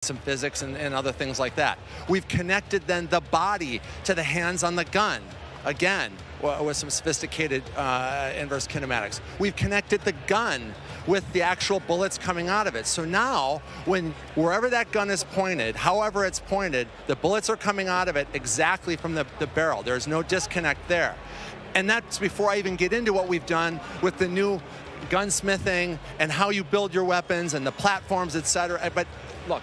some physics and other things like that. We've connected then the body to the hands on the gun, again, with some sophisticated inverse kinematics. We've connected the gun with the actual bullets coming out of it. So now, wherever that gun is pointed, however it's pointed, the bullets are coming out of it exactly from the barrel. There's no disconnect there. And that's before I even get into what we've done with the new gunsmithing and how you build your weapons and the platforms, etc. But look,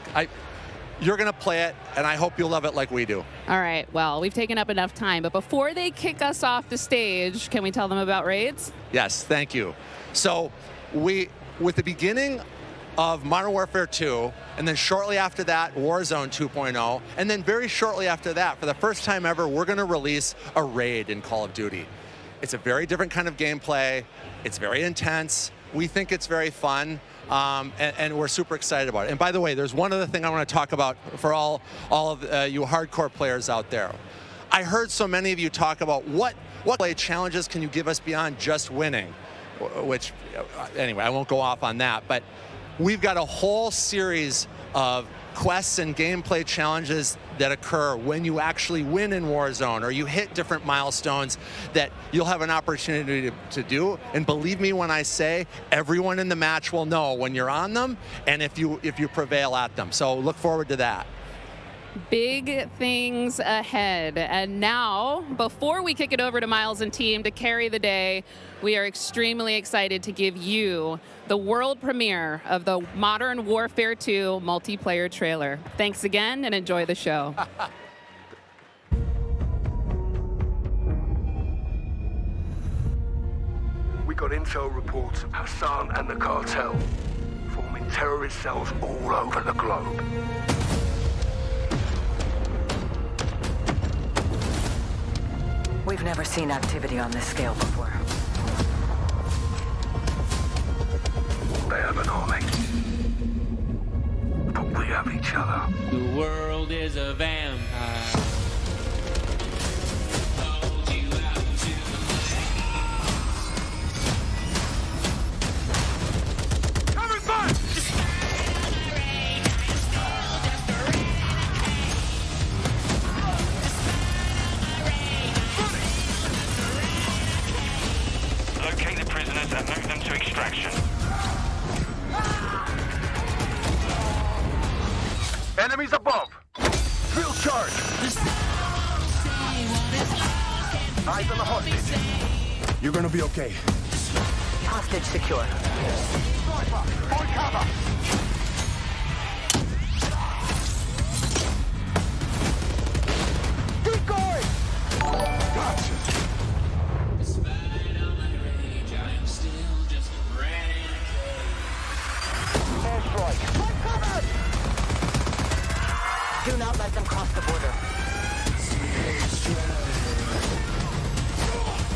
you're going to play it, and I hope you'll love it like we do. All right, well, we've taken up enough time, but before they kick us off the stage, can we tell them about raids? Yes, thank you. So with the beginning of Modern Warfare 2, and then shortly after that, Warzone 2.0, and then very shortly after that, for the first time ever, we're going to release a raid in Call of Duty. It's a very different kind of gameplay. It's very intense. We think it's very fun. And we're super excited about it. And by the way, there's one other thing I want to talk about for all of you hardcore players out there. I heard so many of you talk about what play challenges can you give us beyond just winning, which, anyway, I won't go off on that. But we've got a whole series of quests and gameplay challenges that occur when you actually win in Warzone or you hit different milestones that you'll have an opportunity to do. And believe me when I say everyone in the match will know when you're on them and if you prevail at them. So look forward to that. Big things ahead. And now, before we kick it over to Miles and team to carry the day, we are extremely excited to give you the world premiere of the Modern Warfare 2 multiplayer trailer. Thanks again and enjoy the show. We got intel reports of Hassan and the cartel forming terrorist cells all over the globe. We've never seen activity on this scale before. They have an army, but we have each other. The world is a vampire. Hold you out to the Coming back! Locate the prisoners and move them to extraction. Enemies above! Field charge! Eyes on the hostage. You're gonna be okay. Hostage secure. Point cover! Keep going! Gotcha. Despite all my rage, I am still just a renegade. Airstrike! Point cover! Do not let them cross the border.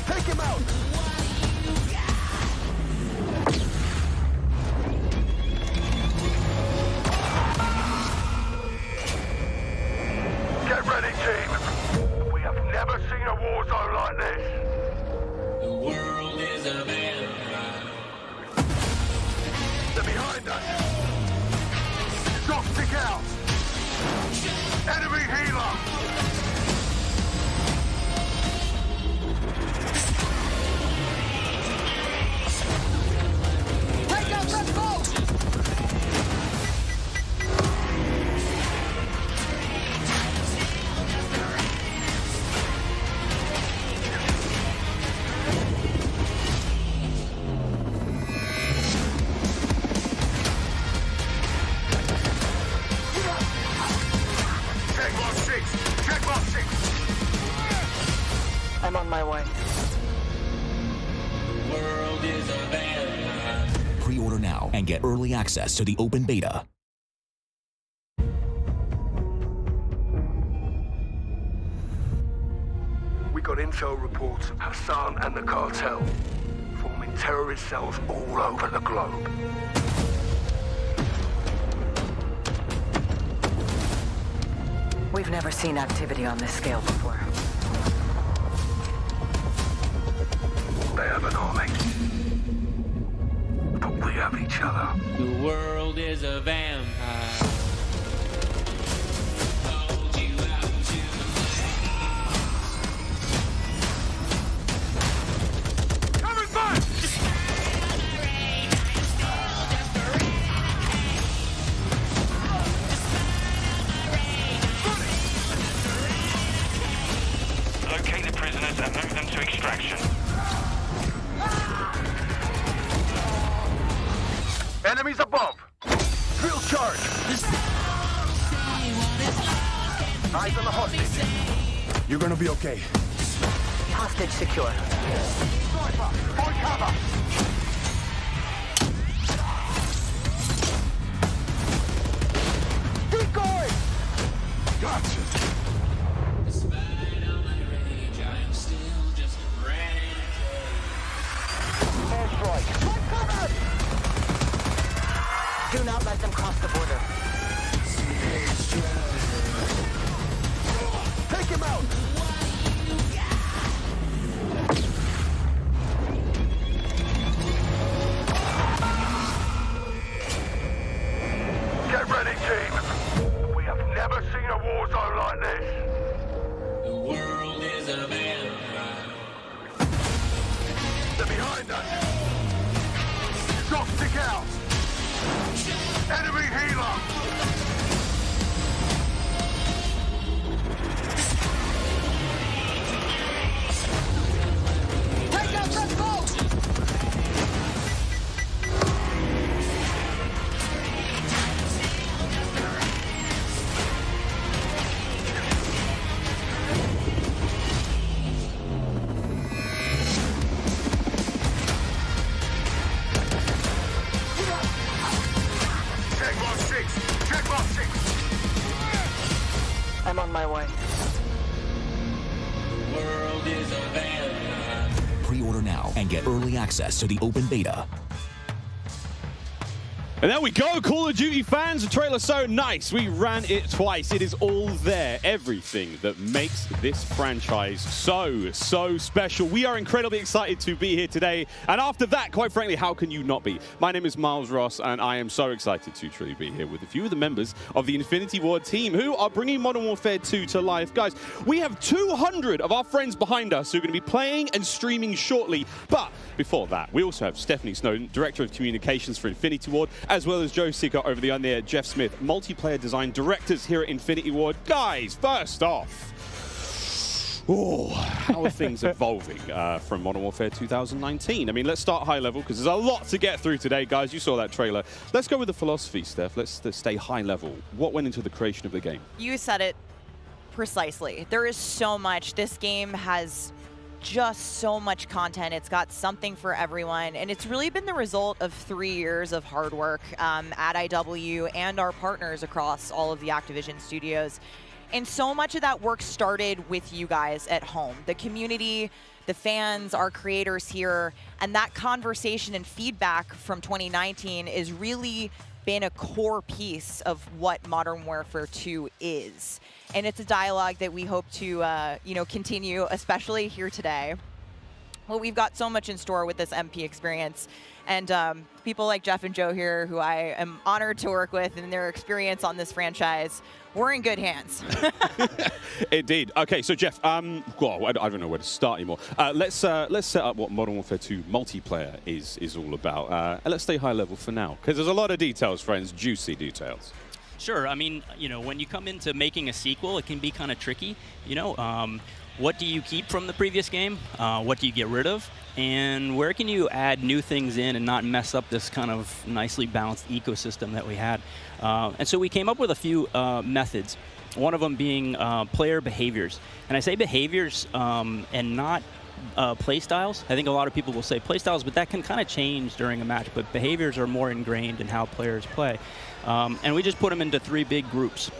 Take him out! Get ready, team! We have never seen a war zone like this! The world is a vampire. They're behind us! Stop, stick out! Enemy healer! Take out that boat! Check box 6! Check box 6! I'm on my way. The world is a vampire. Pre-order now and get early access to the open beta. We got intel reports of Hassan and the cartel forming terrorist cells all over the globe. We've never seen activity on this scale before. They have an army, but we have each other. The world is a vampire. Eyes on the hostage. You're gonna be okay. Hostage secure. Sniper, find cover. Keep going. Gotcha. Despite all my rage, I am still just a renegade. Airstrike. Find cover. Do not let them cross the border. Take him out. Get ready, team. We have never seen a war zone like this. The world is a man. They're behind us. Shock stick out. Enemy healer. Take out that boat. Check box 6. Check box 6. I'm on my way. The world is a man. Pre-order now and get early access to the open beta. And there we go, Call of Duty fans. The trailer's so nice. We ran it twice. It is all there. Everything that makes this franchise so special. We are incredibly excited to be here today. And after that, quite frankly, how can you not be? My name is Miles Ross, and I am so excited to truly be here with a few of the members of the Infinity Ward team who are bringing Modern Warfare 2 to life. Guys, we have 200 of our friends behind us who are going to be playing and streaming shortly. But before that, we also have Stephanie Snowden, Director of Communications for Infinity Ward, as well as Joe Seeker over the there, Jeff Smith, multiplayer design directors here at Infinity Ward. Guys, first off, how are things evolving from Modern Warfare 2019? I mean, let's start high level because there's a lot to get through today, guys. You saw that trailer. Let's go with the philosophy, Steph. Let's stay high level. What went into the creation of the game? You said it precisely. There is so much. This game has just so much content. It's got something for everyone, and it's really been the result of 3 years of hard work at IW and our partners across all of the Activision studios. And so much of that work started with you guys at home, the community, the fans, our creators here, and that conversation and feedback from 2019 is really been a core piece of what Modern Warfare 2 is. And it's a dialogue that we hope to continue, especially here today. Well, we've got so much in store with this MP experience. And people like Jeff and Joe here, who I am honored to work with, and their experience on this franchise, we're in good hands. Indeed. Okay, so Jeff, I don't know where to start anymore. Let's set up what Modern Warfare 2 multiplayer is all about. And let's stay high level for now, because there's a lot of details, friends, juicy details. Sure. I mean, when you come into making a sequel, it can be kind of tricky. What do you keep from the previous game? What do you get rid of? And where can you add new things in and not mess up this kind of nicely balanced ecosystem that we had? And so we came up with a few methods, one of them being player behaviors. And I say behaviors and not play styles. I think a lot of people will say play styles, but that can kind of change during a match. But behaviors are more ingrained in how players play. And we just put them into 3 big groups.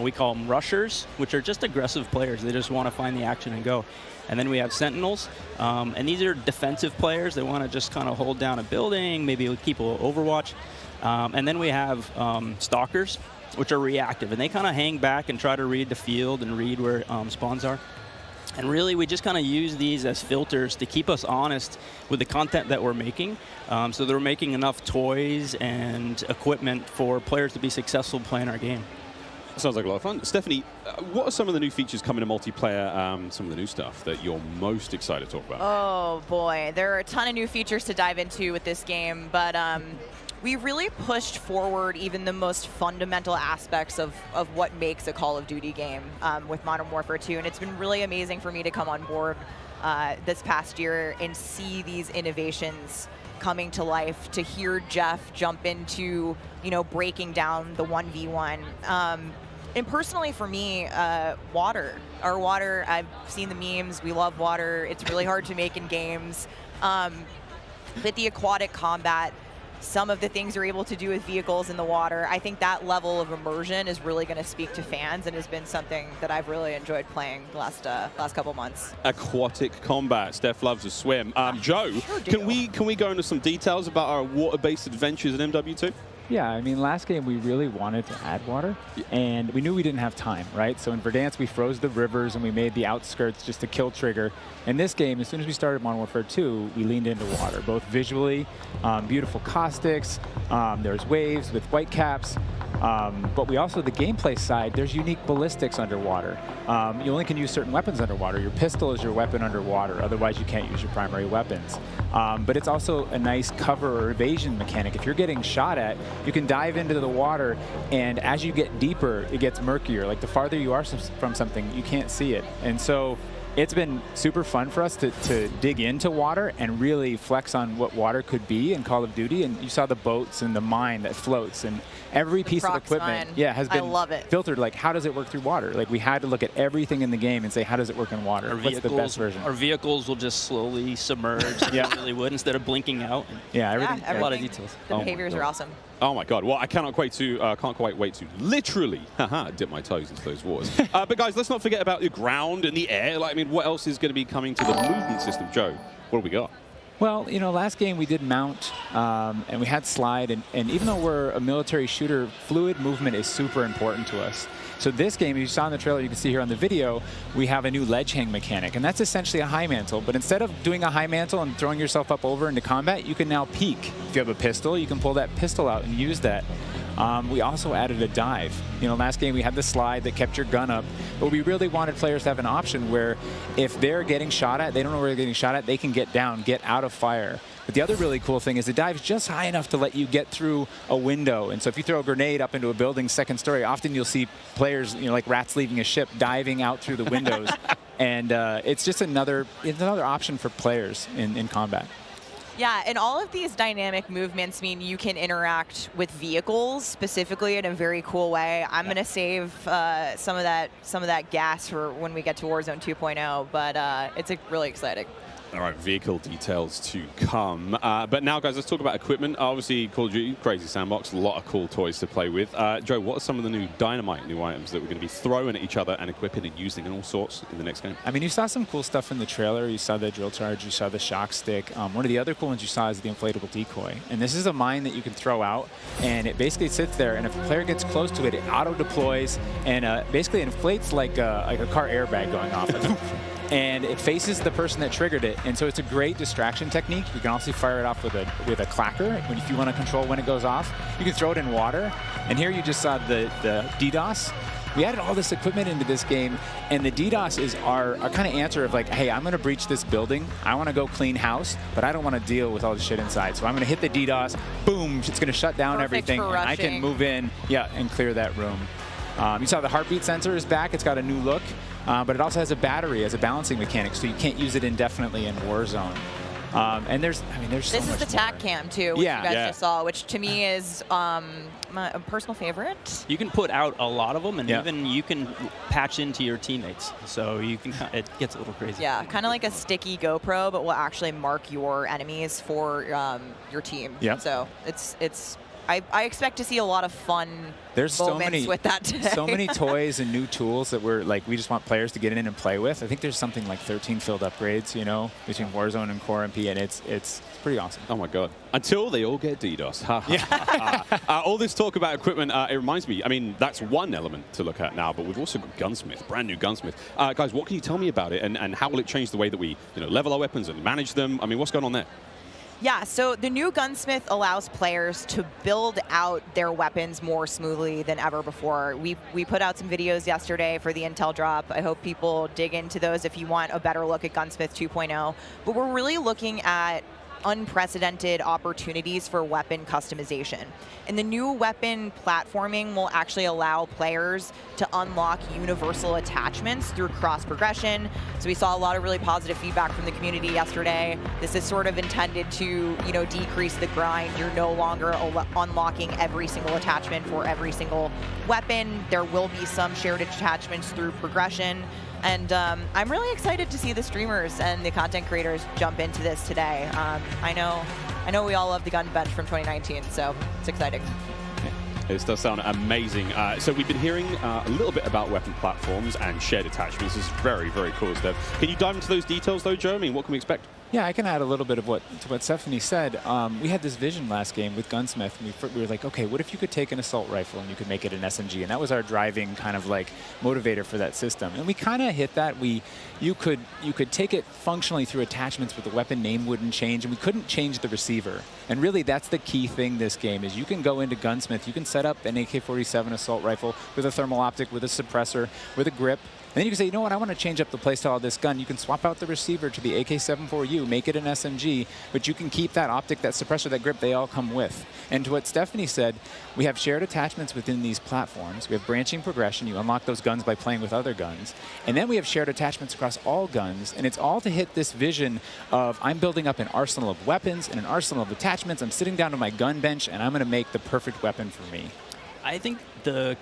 We call them rushers, which are just aggressive players. They just want to find the action and go. And then we have sentinels, and these are defensive players. They want to just kind of hold down a building, maybe keep a little overwatch. And then we have stalkers, which are reactive, and they kind of hang back and try to read the field and read where spawns are. And really, we just kind of use these as filters to keep us honest with the content that we're making, so that we're making enough toys and equipment for players to be successful playing our game. Sounds like a lot of fun. Stephanie, what are some of the new features coming to multiplayer, some of the new stuff that you're most excited to talk about? Oh boy, there are a ton of new features to dive into with this game, but we really pushed forward even the most fundamental aspects of what makes a Call of Duty game with Modern Warfare 2, and it's been really amazing for me to come on board this past year and see these innovations coming to life, to hear Jeff jump into, breaking down the 1v1. And personally for me, water. Our water, I've seen the memes, we love water. It's really hard to make in games. With the aquatic combat, some of the things you're able to do with vehicles in the water, I think that level of immersion is really going to speak to fans and has been something that I've really enjoyed playing the last couple months. Aquatic combat. Steph loves to swim. Joe, sure can we go into some details about our water-based adventures in MW2? Yeah, I mean, last game we really wanted to add water, and we knew we didn't have time, right? So in Verdansk, we froze the rivers and we made the outskirts just to kill trigger. In this game, as soon as we started Modern Warfare 2, we leaned into water, both visually, beautiful caustics, there's waves with white caps, but we also, the gameplay side, there's unique ballistics underwater. You only can use certain weapons underwater. Your pistol is your weapon underwater, otherwise you can't use your primary weapons. But it's also a nice cover or evasion mechanic. If you're getting shot at, you can dive into the water, and as you get deeper, it gets murkier. Like the farther you are from something, you can't see it. And so it's been super fun for us to dig into water and really flex on what water could be in Call of Duty. And you saw the boats and the mine that floats, and every piece of equipment has been filtered. Like, how does it work through water? Like, we had to look at everything in the game and say, how does it work in water? What's the best version? Our vehicles will just slowly submerge. They really would, instead of blinking out. Everything. A lot of details. The behaviors are awesome. Oh my God! Well, I can't quite wait to literally dip my toes into those waters. But guys, let's not forget about the ground and the air. Like, I mean, what else is going to be coming to the movement system, Joe? What do we got? Well, you know, last game we did mount, and we had slide, and even though we're a military shooter, fluid movement is super important to us. So this game, as you saw in the trailer, you can see here on the video, we have a new ledge hang mechanic, and that's essentially a high mantle. But instead of doing a high mantle and throwing yourself up over into combat, you can now peek. If you have a pistol, you can pull that pistol out and use that. We also added a dive. You know, last game we had the slide that kept your gun up, but we really wanted players to have an option where if they're getting shot at, they don't know where they're getting shot at, they can get down, get out of fire. But the other really cool thing is the dive's just high enough to let you get through a window. And so if you throw a grenade up into a building's second story, often you'll see players, you know, like rats leaving a ship, diving out through the windows. And it's just another option for players in combat. Yeah, and all of these dynamic movements mean you can interact with vehicles specifically in a very cool way. I'm going to save some of that gas for when we get to Warzone 2.0, but it's really exciting. All right, vehicle details to come. But now, guys, let's talk about equipment. Obviously, Call of Duty, crazy sandbox, a lot of cool toys to play with. Joe, what are some of the new dynamite new items that we're going to be throwing at each other and equipping and using and all sorts in the next game? I mean, you saw some cool stuff in the trailer. You saw the drill charge, you saw the shock stick. One of the other cool ones you saw is the inflatable decoy. And this is a mine that you can throw out, and it basically sits there, and if a player gets close to it, it auto-deploys and basically inflates like a car airbag going off. And it faces the person that triggered it, and so it's a great distraction technique. You can also fire it off with a clacker if you want to control when it goes off. You can throw it in water, and here you just saw the DDoS. We added all this equipment into this game, and the DDoS is our kind of answer of like, hey, I'm going to breach this building. I want to go clean house, but I don't want to deal with all the shit inside. So I'm going to hit the DDoS. Boom! It's going to shut down everything, and I can move in, and clear that room. You saw the heartbeat sensor is back. It's got a new look. But it also has a battery as a balancing mechanic, so you can't use it indefinitely in Warzone. And there's so much This is the TAC cam, too, which you guys just saw, which to me is my personal favorite. You can put out a lot of them, and even you can patch into your teammates. So you can, it gets a little crazy. Yeah, kind of like a sticky GoPro, but will actually mark your enemies for your team. Yeah. So I expect to see a lot lot of fun moments with that today. So many toys and new tools that we just want players to get in and play with. I think there's something like 13 field upgrades, you know, between Warzone and Core MP, and it's pretty awesome. Oh my God! Until they all get DDoS. All this talk about equipment, it reminds me. I mean, that's one element to look at now, but we've also got Gunsmith, brand new Gunsmith. Guys, what can you tell me about it, and how will it change the way that we level our weapons and manage them? I mean, what's going on there? Yeah, so the new Gunsmith allows players to build out their weapons more smoothly than ever before. We put out some videos yesterday for the Intel drop. I hope people dig into those if you want a better look at Gunsmith 2.0. But we're really looking at unprecedented opportunities for weapon customization. And the new weapon platforming will actually allow players to unlock universal attachments through cross progression. So we saw a lot of really positive feedback from the community yesterday. This is sort of intended to, decrease the grind. You're no longer unlocking every single attachment for every single weapon. There will be some shared attachments through progression. And I'm really excited to see the streamers and the content creators jump into this today. I know we all love the gun bench from 2019, so it's exciting. This does sound amazing. So we've been hearing a little bit about weapon platforms and shared attachments. This is very, very cool stuff. Can you dive into those details, though, Joe? I mean, what can we expect? Yeah, I can add a little bit of what Stephanie said. We had this vision last game with Gunsmith, and we were like, okay, what if you could take an assault rifle and you could make it an SMG? And that was our driving kind of like motivator for that system. And we kind of hit that. You could take it functionally through attachments, but the weapon name wouldn't change, and we couldn't change the receiver. And really, that's the key thing this game is you can go into Gunsmith, you can set up an AK-47 assault rifle with a thermal optic, with a suppressor, with a grip. And then you can say, you know what, I want to change up the playstyle of this gun. You can swap out the receiver to the AK-74U, make it an SMG, but you can keep that optic, that suppressor, that grip, they all come with. And to what Stephanie said, we have shared attachments within these platforms. We have branching progression. You unlock those guns by playing with other guns. And then we have shared attachments across all guns, and it's all to hit this vision of I'm building up an arsenal of weapons and an arsenal of attachments. I'm sitting down to my gun bench, and I'm going to make the perfect weapon for me. I think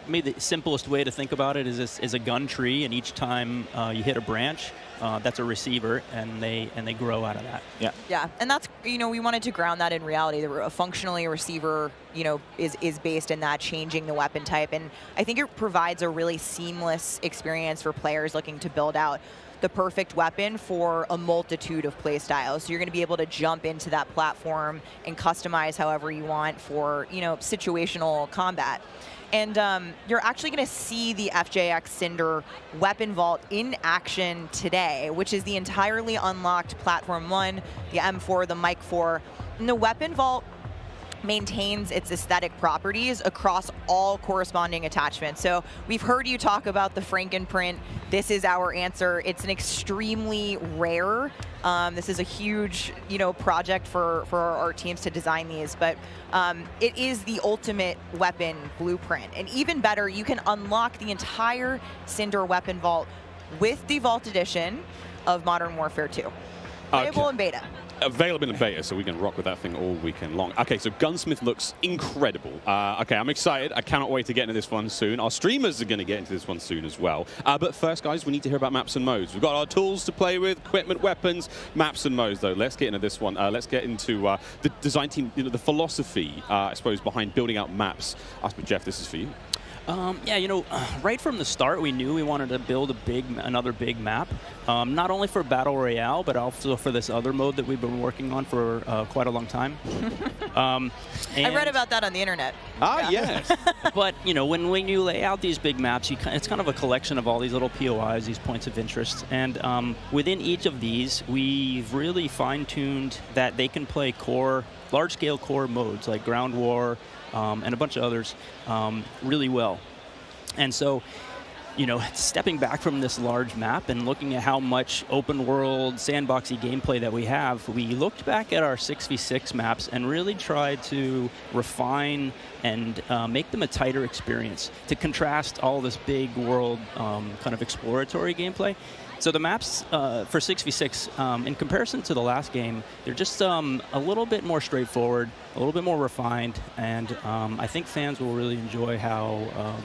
maybe the simplest way to think about it is a gun tree, and each time you hit a branch, that's a receiver, and they grow out of that. Yeah. Yeah, and that's we wanted to ground that in reality. Functionally, a receiver is based in that changing the weapon type, and I think it provides a really seamless experience for players looking to build out the perfect weapon for a multitude of play styles. So you're going to be able to jump into that platform and customize however you want for situational combat. And you're actually going to see the FJX Cinder weapon vault in action today, which is the entirely unlocked Platform 1, the M4, the Mic 4. And the weapon vault maintains its aesthetic properties across all corresponding attachments. So we've heard you talk about the Frankenprint. This is our answer. It's an extremely rare. This is a huge, project for our art teams to design these, but it is the ultimate weapon blueprint. And even better, you can unlock the entire Cinder weapon vault with the Vault Edition of Modern Warfare 2. Playable in beta. Available in beta, so we can rock with that thing all weekend long. Okay, so Gunsmith looks incredible. Okay, I'm excited. I cannot wait to get into this one soon. Our streamers are going to get into this one soon as well. But first, guys, we need to hear about maps and modes. We've got our tools to play with, equipment, weapons, maps and modes, though. Let's get into this one. Let's get into the design team, the philosophy, I suppose, behind building out maps. Jeff, this is for you. Yeah, right from the start, we knew we wanted to build another big map, not only for Battle Royale, but also for this other mode that we've been working on for quite a long time. I read about that on the internet. Ah, yes. But, when you lay out these big maps, it's kind of a collection of all these little POIs, these points of interest. And within each of these, we've really fine-tuned that they can play large-scale core modes like Ground War, and a bunch of others really well. And so, stepping back from this large map and looking at how much open world sandboxy gameplay that we have, we looked back at our 6v6 maps and really tried to refine and make them a tighter experience to contrast all this big world kind of exploratory gameplay. So the maps for 6v6, in comparison to the last game, they're just a little bit more straightforward, a little bit more refined, and I think fans will really enjoy how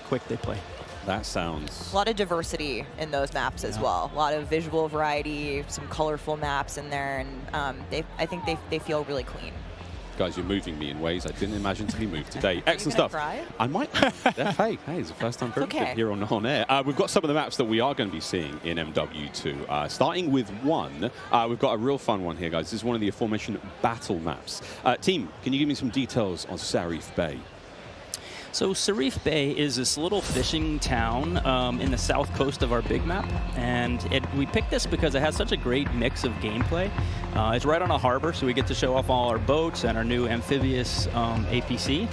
quick they play. That sounds... A lot of diversity in those maps as well. A lot of visual variety, some colorful maps in there, and I think they feel really clean. Guys, you're moving me in ways I didn't imagine to be moved today. Excellent stuff. Cry? I might. Hey, it's the first time for everything here on air. We've got some of the maps that we are going to be seeing in MW2. Starting with one, we've got a real fun one here, guys. This is one of the aforementioned battle maps. Team, can you give me some details on Sarif Bay? So Sarif Bay is this little fishing town in the south coast of our big map, and we picked this because it has such a great mix of gameplay. It's right on a harbor, so we get to show off all our boats and our new amphibious APC,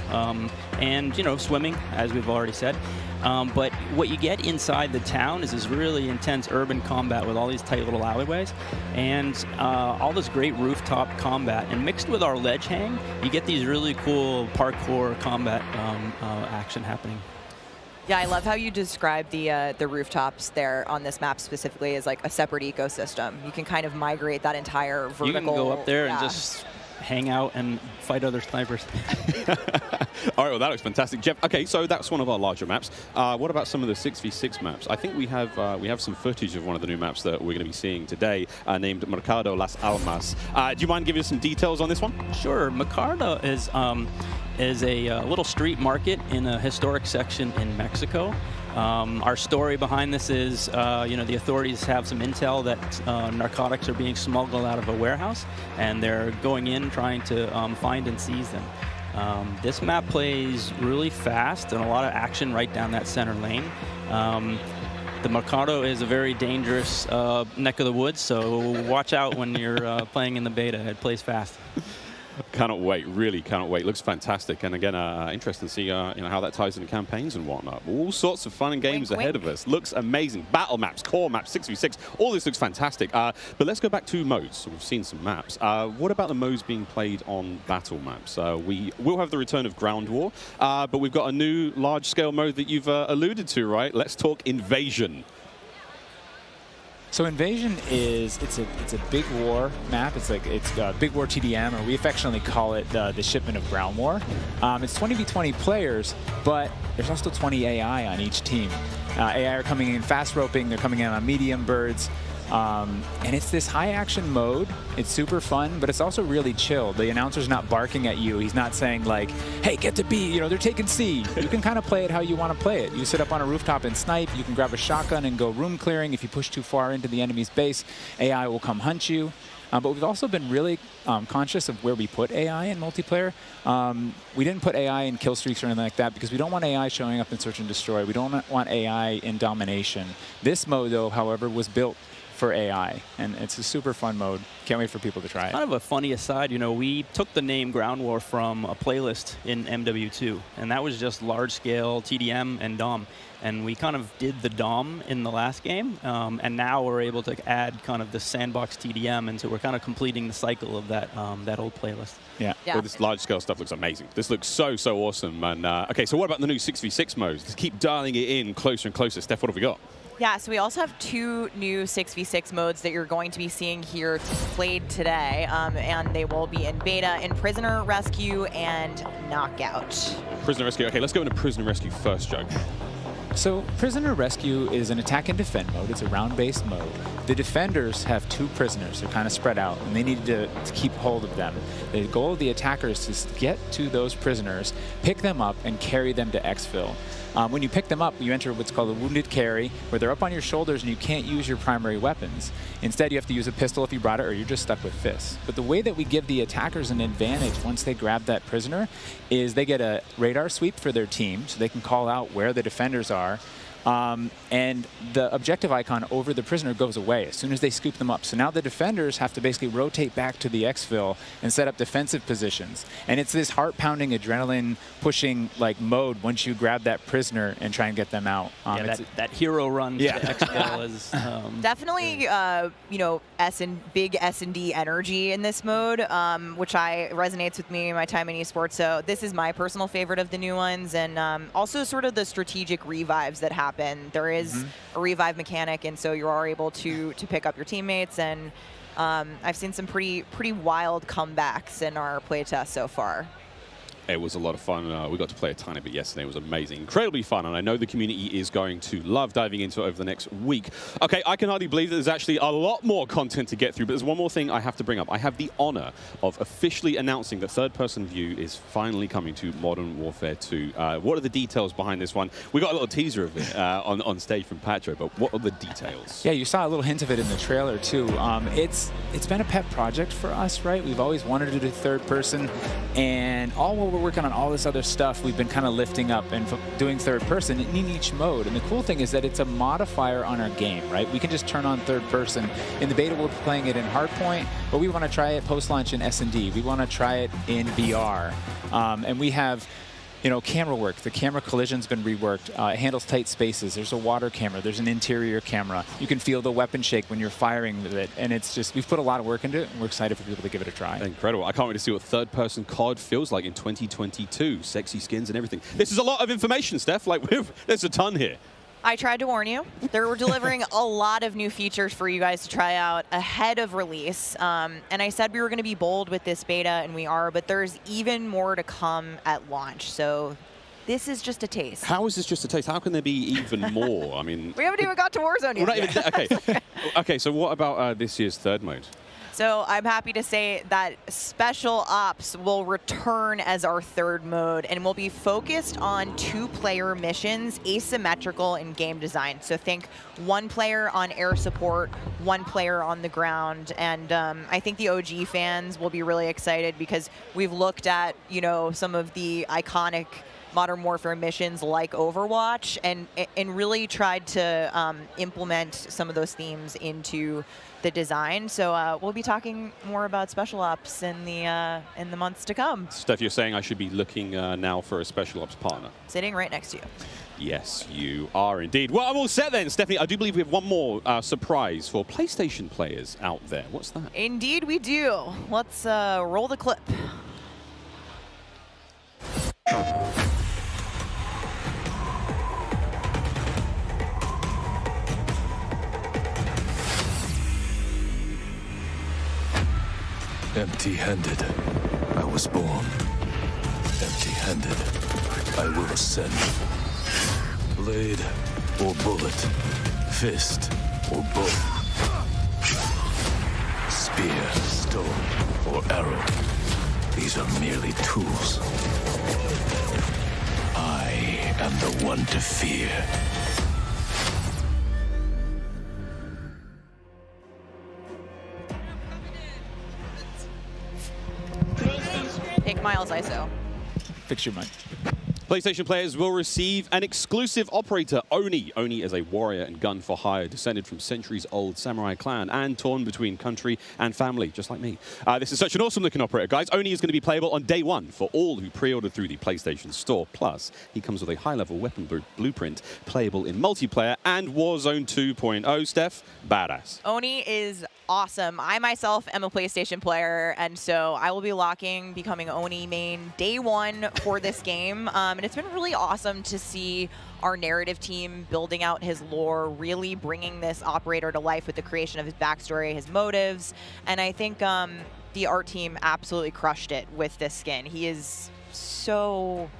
and swimming, as we've already said. But what you get inside the town is this really intense urban combat with all these tight little alleyways and all this great rooftop combat. And mixed with our ledge hang, you get these really cool parkour combat action happening. Yeah, I love how you describe the rooftops there on this map specifically as like a separate ecosystem. You can kind of migrate that entire vertical. You can go up there and just hang out and fight other snipers. All right, well, that looks fantastic. Jeff, okay, so that's one of our larger maps. What about some of the 6v6 maps? I think we have some footage of one of the new maps that we're going to be seeing today named Mercado Las Almas. Do you mind giving us some details on this one? Sure. Mercado is a little street market in a historic section in Mexico. Our story behind this is, the authorities have some intel that narcotics are being smuggled out of a warehouse, and they're going in trying to find and seize them. This map plays really fast and a lot of action right down that center lane. The Mercado is a very dangerous neck of the woods, so watch out when you're playing in the beta. It plays fast. Cannot wait, really cannot wait. Looks fantastic, and again, interesting to see how that ties into campaigns and whatnot. All sorts of fun and games ahead of us. Looks amazing. Battle maps, core maps, 6v6, all this looks fantastic. But let's go back to modes. So we've seen some maps. What about the modes being played on battle maps? We will have the return of Ground War, but we've got a new large-scale mode that you've alluded to, right? Let's talk Invasion. So Invasion is it's a big war map. It's Big War TDM, or we affectionately call it the shipment of Ground War. It's 20v20 players, but there's also 20 AI on each team. AI are coming in fast roping. They're coming in on medium birds. And it's this high action mode. It's super fun, but it's also really chill. The announcer's not barking at you. He's not saying like, hey, get to B, they're taking C. You can kind of play it how you want to play it. You sit up on a rooftop and snipe. You can grab a shotgun and go room clearing. If you push too far into the enemy's base, AI will come hunt you. But we've also been really conscious of where we put AI in multiplayer. We didn't put AI in kill streaks or anything like that because we don't want AI showing up in search and destroy. We don't want AI in domination. This mode, though, however, was built for AI, and it's a super fun mode. Can't wait for people to try it. Kind of a funny aside, we took the name Ground War from a playlist in MW2, and that was just large-scale TDM and DOM. And we kind of did the DOM in the last game, and now we're able to add kind of the sandbox TDM, and so we're kind of completing the cycle of that old playlist. Yeah. Well, this large-scale stuff looks amazing. This looks so awesome. And okay, so what about the new 6v6 modes? Let's keep dialing it in closer and closer. Steph, what have we got? Yeah, so we also have 2 new 6v6 modes that you're going to be seeing here played today, and they will be in beta in Prisoner Rescue and Knockout. Prisoner Rescue. Okay, let's go into Prisoner Rescue first, Joe. So Prisoner Rescue is an attack and defend mode. It's a round-based mode. The defenders have 2 prisoners. They're kind of spread out, and they need to keep hold of them. The goal of the attackers is to get to those prisoners, pick them up, and carry them to exfil. When you pick them up, you enter what's called a wounded carry, where they're up on your shoulders and you can't use your primary weapons. Instead, you have to use a pistol if you brought it, or you're just stuck with fists. But the way that we give the attackers an advantage once they grab that prisoner is they get a radar sweep for their team, so they can call out where the defenders are. And the objective icon over the prisoner goes away as soon as they scoop them up. So now the defenders have to basically rotate back to the exfil and set up defensive positions. And it's this heart-pounding, adrenaline-pushing like mode once you grab that prisoner and try and get them out. That hero run to the exfil is definitely big S&D energy in this mode, which resonates with me in my time in esports. So this is my personal favorite of the new ones, and also sort of the strategic revives that happen. There is a revive mechanic, and so you are able to pick up your teammates, and I've seen some pretty wild comebacks in our playtest so far. It was a lot of fun. We got to play a tiny bit yesterday. It was amazing. Incredibly fun, and I know the community is going to love diving into it over the next week. Okay, I can hardly believe that there's actually a lot more content to get through, but there's one more thing I have to bring up. I have the honor of officially announcing that third-person view is finally coming to Modern Warfare 2. What are the details behind this one? We got a little teaser of it on stage from Patro, but what are the details? Yeah, you saw a little hint of it in the trailer, too. It's been a pet project for us, right? We've always wanted to do third-person, and all while we're working on all this other stuff, we've been kind of lifting up and doing third person in each mode. And the cool thing is that it's a modifier on our game, right? We can just turn on third person. In the beta, we're playing it in Hardpoint, but we want to try it post-launch in S&D. We want to try it in VR. And we have camera work. The camera collision's been reworked. It handles tight spaces. There's a water camera. There's an interior camera. You can feel the weapon shake when you're firing with it. And it's just, we've put a lot of work into it, and we're excited for people to give it a try. Incredible. I can't wait to see what third-person COD feels like in 2022. Sexy skins and everything. This is a lot of information, Steph. Like, there's a ton here. I tried to warn you. We're delivering a lot of new features for you guys to try out ahead of release. And I said we were going to be bold with this beta, and we are, but there's even more to come at launch. So this is just a taste. How is this just a taste? How can there be even more? I mean, we haven't even got to Warzone yet. We're not even okay, so what about this year's third mode? So I'm happy to say that Special Ops will return as our third mode, and will be focused on 2-player missions, asymmetrical in game design. So think 1 player on air support, 1 player on the ground. And I think the OG fans will be really excited, because we've looked at, some of the iconic Modern Warfare missions like Overwatch, and really tried to implement some of those themes into the design. So we'll be talking more about Special Ops in the months to come. Steph, you're saying I should be looking now for a Special Ops partner? Sitting right next to you. Yes, you are indeed. Well, I'm all set then, Stephanie. I do believe we have one more surprise for PlayStation players out there. What's that? Indeed we do. Let's roll the clip. Empty-handed, I was born. Empty-handed, I will ascend. Blade or bullet, fist or bow. Spear, stone, or arrow. These are merely tools. I am the one to fear. Take Miles ISO. Fix your mic. PlayStation players will receive an exclusive operator, Oni. Oni is a warrior and gun for hire, descended from centuries-old samurai clan and torn between country and family, just like me. This is such an awesome-looking operator, guys. Oni is going to be playable on day 1 for all who pre-ordered through the PlayStation Store. Plus, he comes with a high-level weapon blueprint, playable in multiplayer and Warzone 2.0. Steph, badass. Oni is awesome. I myself am a PlayStation player, and so I will be becoming Oni main day 1 for this game. And it's been really awesome to see our narrative team building out his lore, really bringing this operator to life with the creation of his backstory, his motives. And I think the art team absolutely crushed it with this skin. He is so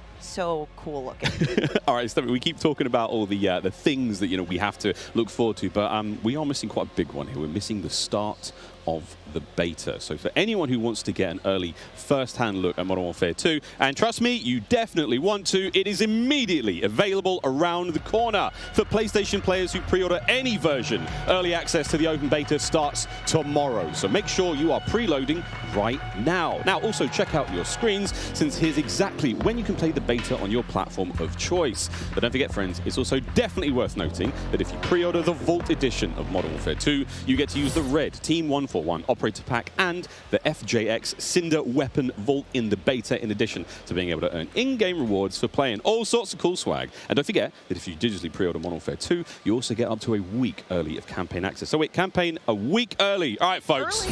cool looking. All right, Stephanie, we keep talking about all the things that we have to look forward to, but we are missing quite a big one here. We're missing the start of the beta. So for anyone who wants to get an early first-hand look at Modern Warfare 2, and trust me, you definitely want to, it is immediately available around the corner. For PlayStation players who pre-order any version, early access to the open beta starts tomorrow. So make sure you are preloading right now. Now, also check out your screens, since here's exactly when you can play the beta on your platform of choice. But don't forget, friends, it's also definitely worth noting that if you pre-order the Vault Edition of Modern Warfare 2, you get to use the red Team 141 Operator Pack and the FJX Cinder Weapon Vault in the beta, in addition to being able to earn in-game rewards for playing all sorts of cool swag. And don't forget that if you digitally pre-order Modern Warfare 2, you also get up to a week early of campaign access. So wait, campaign a week early. All right, folks.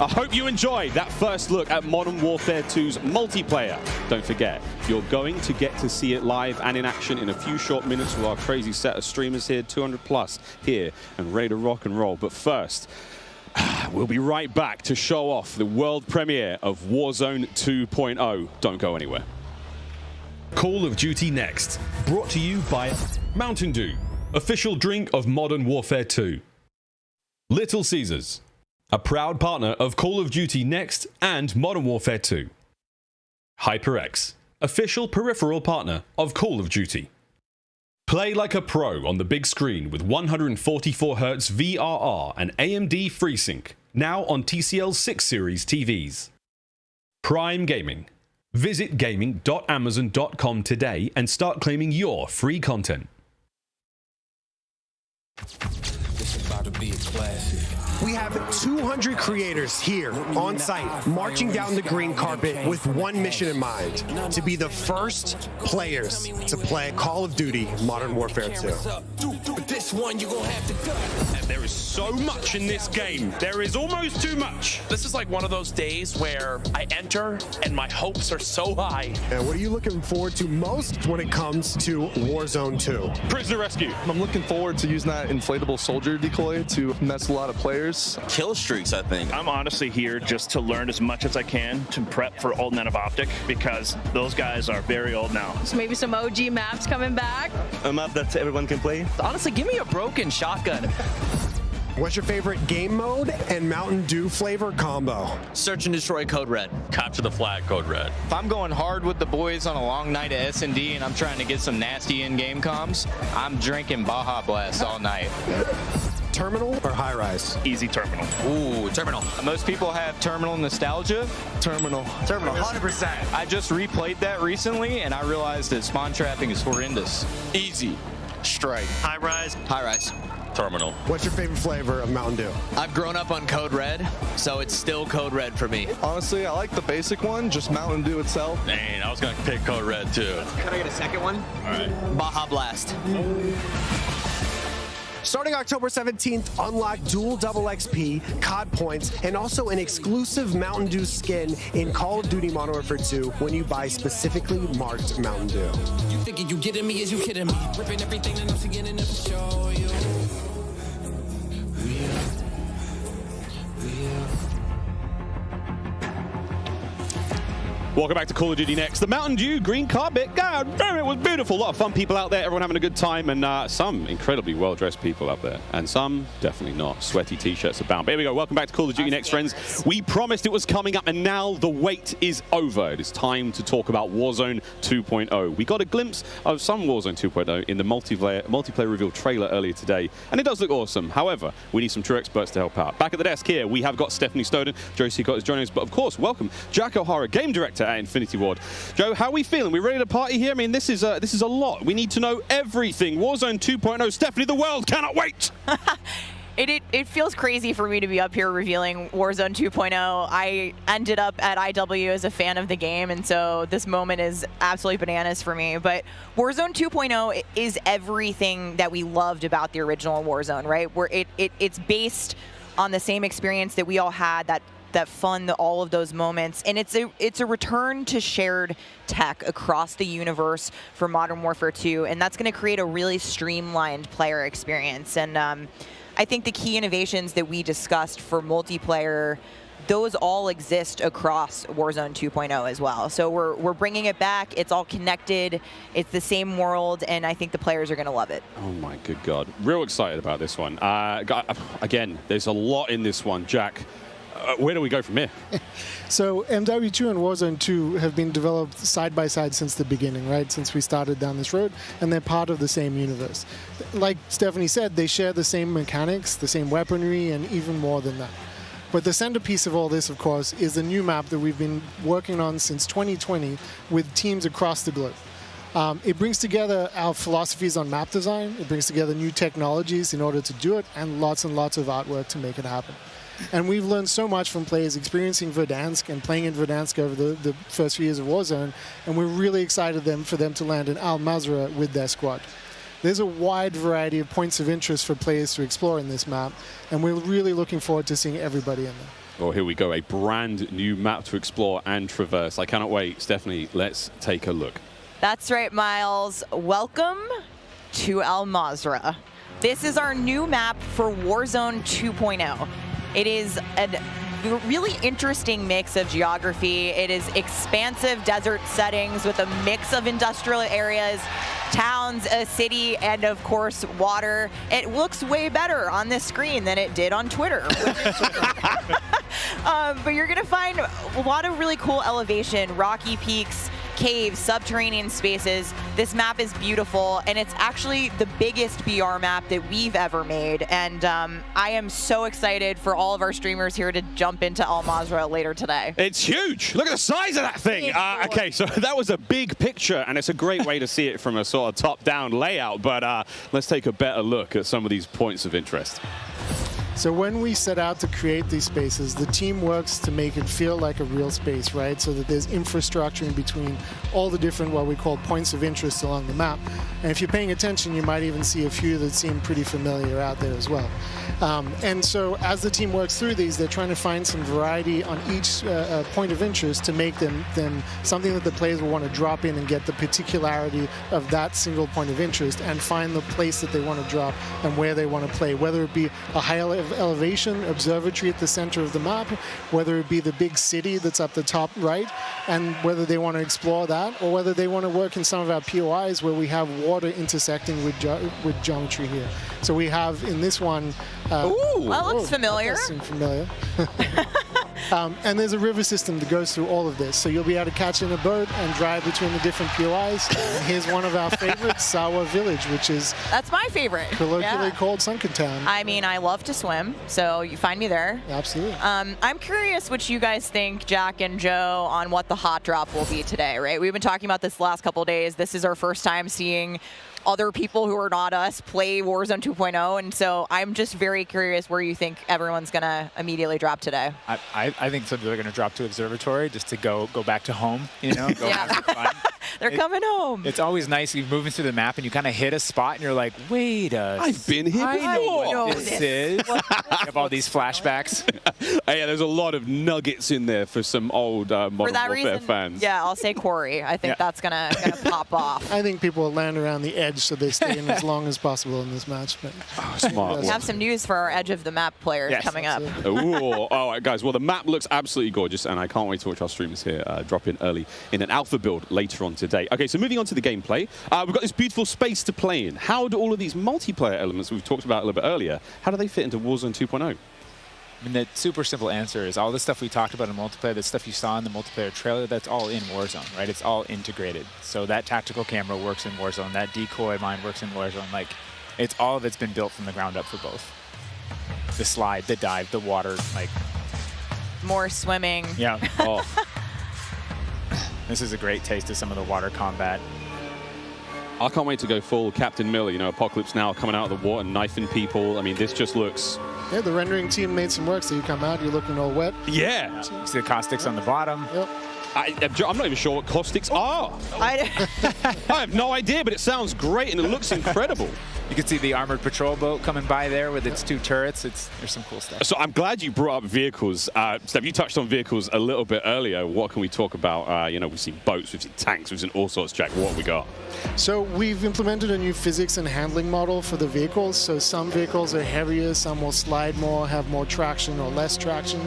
I hope you enjoyed that first look at Modern Warfare 2's multiplayer. Don't forget, you're going to get to see it live and in action in a few short minutes with our crazy set of streamers here, 200 plus here, and ready to rock and roll. But first, we'll be right back to show off the world premiere of Warzone 2.0. Don't go anywhere. Call of Duty Next, brought to you by Mountain Dew, official drink of Modern Warfare 2. Little Caesars, a proud partner of Call of Duty Next and Modern Warfare 2. HyperX, official peripheral partner of Call of Duty. Play like a pro on the big screen with 144Hz VRR and AMD FreeSync, now on TCL 6 Series TVs. Prime Gaming. Visit gaming.amazon.com today and start claiming your free content. about to be a classic. We have 200 creators here on site, marching down the green carpet with one mission in mind, to be the first players to play Call of Duty Modern Warfare 2. And there is so much in this game. There is almost too much. This is like one of those days where I enter and my hopes are so high. And what are you looking forward to most when it comes to Warzone 2? Prisoner rescue. I'm looking forward to using that inflatable soldier decoy to mess a lot of players. Kill streaks, I think. I'm honestly here just to learn as much as I can to prep for Old Men of Optic, because those guys are very old now. So maybe some OG maps coming back. A map that everyone can play. Honestly, give me a broken shotgun. What's your favorite game mode and Mountain Dew flavor combo? Search and destroy Code Red. Capture the flag, Code Red. If I'm going hard with the boys on a long night of S&D and I'm trying to get some nasty in-game comms, I'm drinking Baja Blast all night. Terminal or high rise? Easy terminal. Ooh, terminal. Most people have terminal nostalgia. Terminal. Terminal, 100%. I just replayed that recently and I realized that spawn trapping is horrendous. Easy. Strike. High rise. High rise. Terminal. What's your favorite flavor of Mountain Dew? I've grown up on Code Red, so it's still Code Red for me. Honestly, I like the basic one, just Mountain Dew itself. Dang, I was going to pick Code Red too. Can I get a second one? All right. Baja Blast. Starting October 17th, unlock dual double XP, COD points, and also an exclusive Mountain Dew skin in Call of Duty Modern Warfare 2 when you buy specifically marked Mountain Dew. You thinking you getting me? Is you kidding me? Ripping everything that I'm seeing and never show you. Welcome back to Call of Duty Next. The Mountain Dew green carpet. God damn, it was beautiful. A lot of fun people out there, everyone having a good time, and some incredibly well-dressed people out there, and some definitely not. Sweaty t-shirts abound. But here we go. Welcome back to Call of Duty Next, friends. We promised it was coming up, and now the wait is over. It is time to talk about Warzone 2.0. We got a glimpse of some Warzone 2.0 in the multiplayer reveal trailer earlier today, and it does look awesome. However, we need some true experts to help out. Back at the desk here, we have got Stephanie Snowden, Joe Seacott is joining us, but of course, welcome Jack O'Hara, game director at Infinity Ward. Joe, how are we feeling? We ready to party here? I mean, this is a lot. We need to know everything. Warzone 2.0. Stephanie, the world cannot wait. It feels crazy for me to be up here revealing Warzone 2.0. I ended up at IW as a fan of the game, and so this moment is absolutely bananas for me. But Warzone 2.0 is everything that we loved about the original Warzone, right? Where it's based on the same experience that we all had, that fun, all of those moments, and it's a return to shared tech across the universe for Modern Warfare 2, and that's going to create a really streamlined player experience. And I think the key innovations that we discussed for multiplayer, those all exist across Warzone 2.0 as well. So we're bringing it back. It's all connected. It's the same world, and I think the players are going to love it. Oh my good God. Real excited about this one. Again, there's a lot in this one. Jack, where do we go from here? So MW2 and Warzone 2 have been developed side by side since the beginning, right? Since we started down this road, and they're part of the same universe. Like Stephanie said, they share the same mechanics, the same weaponry, and even more than that. But the centerpiece of all this, of course, is the new map that we've been working on since 2020 with teams across the globe. It brings together our philosophies on map design, it brings together new technologies in order to do it, and lots of artwork to make it happen. And we've learned so much from players experiencing Verdansk and playing in Verdansk over the first few years of Warzone, and we're really excited for them to land in Al Mazrah with their squad. There's a wide variety of points of interest for players to explore in this map, and we're really looking forward to seeing everybody in there. Well, here we go, a brand new map to explore and traverse. I cannot wait. Stephanie, let's take a look. That's right, Miles. Welcome to Al Mazrah. This is our new map for Warzone 2.0. It is a really interesting mix of geography. It is expansive desert settings with a mix of industrial areas, towns, a city, and of course, water. It looks way better on this screen than it did on Twitter. But you're gonna find a lot of really cool elevation, rocky peaks, caves, subterranean spaces. This map is beautiful, and it's actually the biggest BR map that we've ever made. And I am so excited for all of our streamers here to jump into Al Mazrah later today. It's huge. Look at the size of that thing. Okay, so that was a big picture, and it's a great way to see it from a sort of top-down layout. But let's take a better look at some of these points of interest. So when we set out to create these spaces, the team works to make it feel like a real space, right? So that there's infrastructure in between all the different, what we call points of interest along the map. And if you're paying attention, you might even see a few that seem pretty familiar out there as well. And so as the team works through these, they're trying to find some variety on each point of interest to make them something that the players will want to drop in and get the particularity of that single point of interest and find the place that they want to drop and where they want to play, whether it be a high elevation observatory at the center of the map, whether it be the big city that's up the top right, and whether they want to explore that, or whether they want to work in some of our POIs where we have water intersecting with geometry here. So we have in this one... Ooh, that looks familiar. That does seem familiar. And there's a river system that goes through all of this. So you'll be able to catch in a boat and drive between the different POIs. And here's one of our favorites, Sawa Village, which is... That's my favorite. Colloquially called Sunken Town. I mean, I love to swim, so you find me there. Absolutely. I'm curious what you guys think, Jack and Joe, on what the hot drop will be today, right? We've been talking about this the last couple of days. This is our first time seeing other people who are not us play Warzone 2.0, and so I'm just very curious where you think everyone's going to immediately drop today. I think some people are going to drop to Observatory just to go back to home, you know, go have some fun. They're coming home. It's always nice. You're moving through the map and you kind of hit a spot and you're like, wait I've been here before. I know what this is. You have all these flashbacks. Yeah, there's a lot of nuggets in there for some old Modern Warfare fans. Yeah, I'll say Corey. I think that's gonna pop off. I think people will land around the edge so they stay in as long as possible in this match. But smart. We have some news for our edge of the map players coming up. Ooh, all right, guys. Well, the map looks absolutely gorgeous, and I can't wait to watch our streamers here drop in early in an alpha build later on today. Okay, so moving on to the gameplay, we've got this beautiful space to play in. How do all of these multiplayer elements we've talked about a little bit earlier, how do they fit into Warzone 2.0? I mean, the super simple answer is all the stuff we talked about in multiplayer, the stuff you saw in the multiplayer trailer, that's all in Warzone, right? It's all integrated. So that tactical camera works in Warzone, that decoy mine works in Warzone. Like, it's all of it's been built from the ground up for both. The slide, the dive, the water, like... More swimming. Yeah. Oh. This is a great taste of some of the water combat. I can't wait to go full Captain Miller, you know, Apocalypse Now coming out of the water, knifing people. I mean, this just looks... Yeah, the rendering team made some work, so you come out, you're looking all wet. Yeah. You see the caustics on the bottom. Yep. I'm not even sure what caustics are. I have no idea, but it sounds great and it looks incredible. You can see the armored patrol boat coming by there with its 2 turrets. There's some cool stuff. So I'm glad you brought up vehicles. Steph, you touched on vehicles a little bit earlier. What can we talk about? You know, we've seen boats, we've seen tanks, we've seen all sorts. Jack, what have we got? So we've implemented a new physics and handling model for the vehicles. So some vehicles are heavier, some will slide more, have more traction or less traction.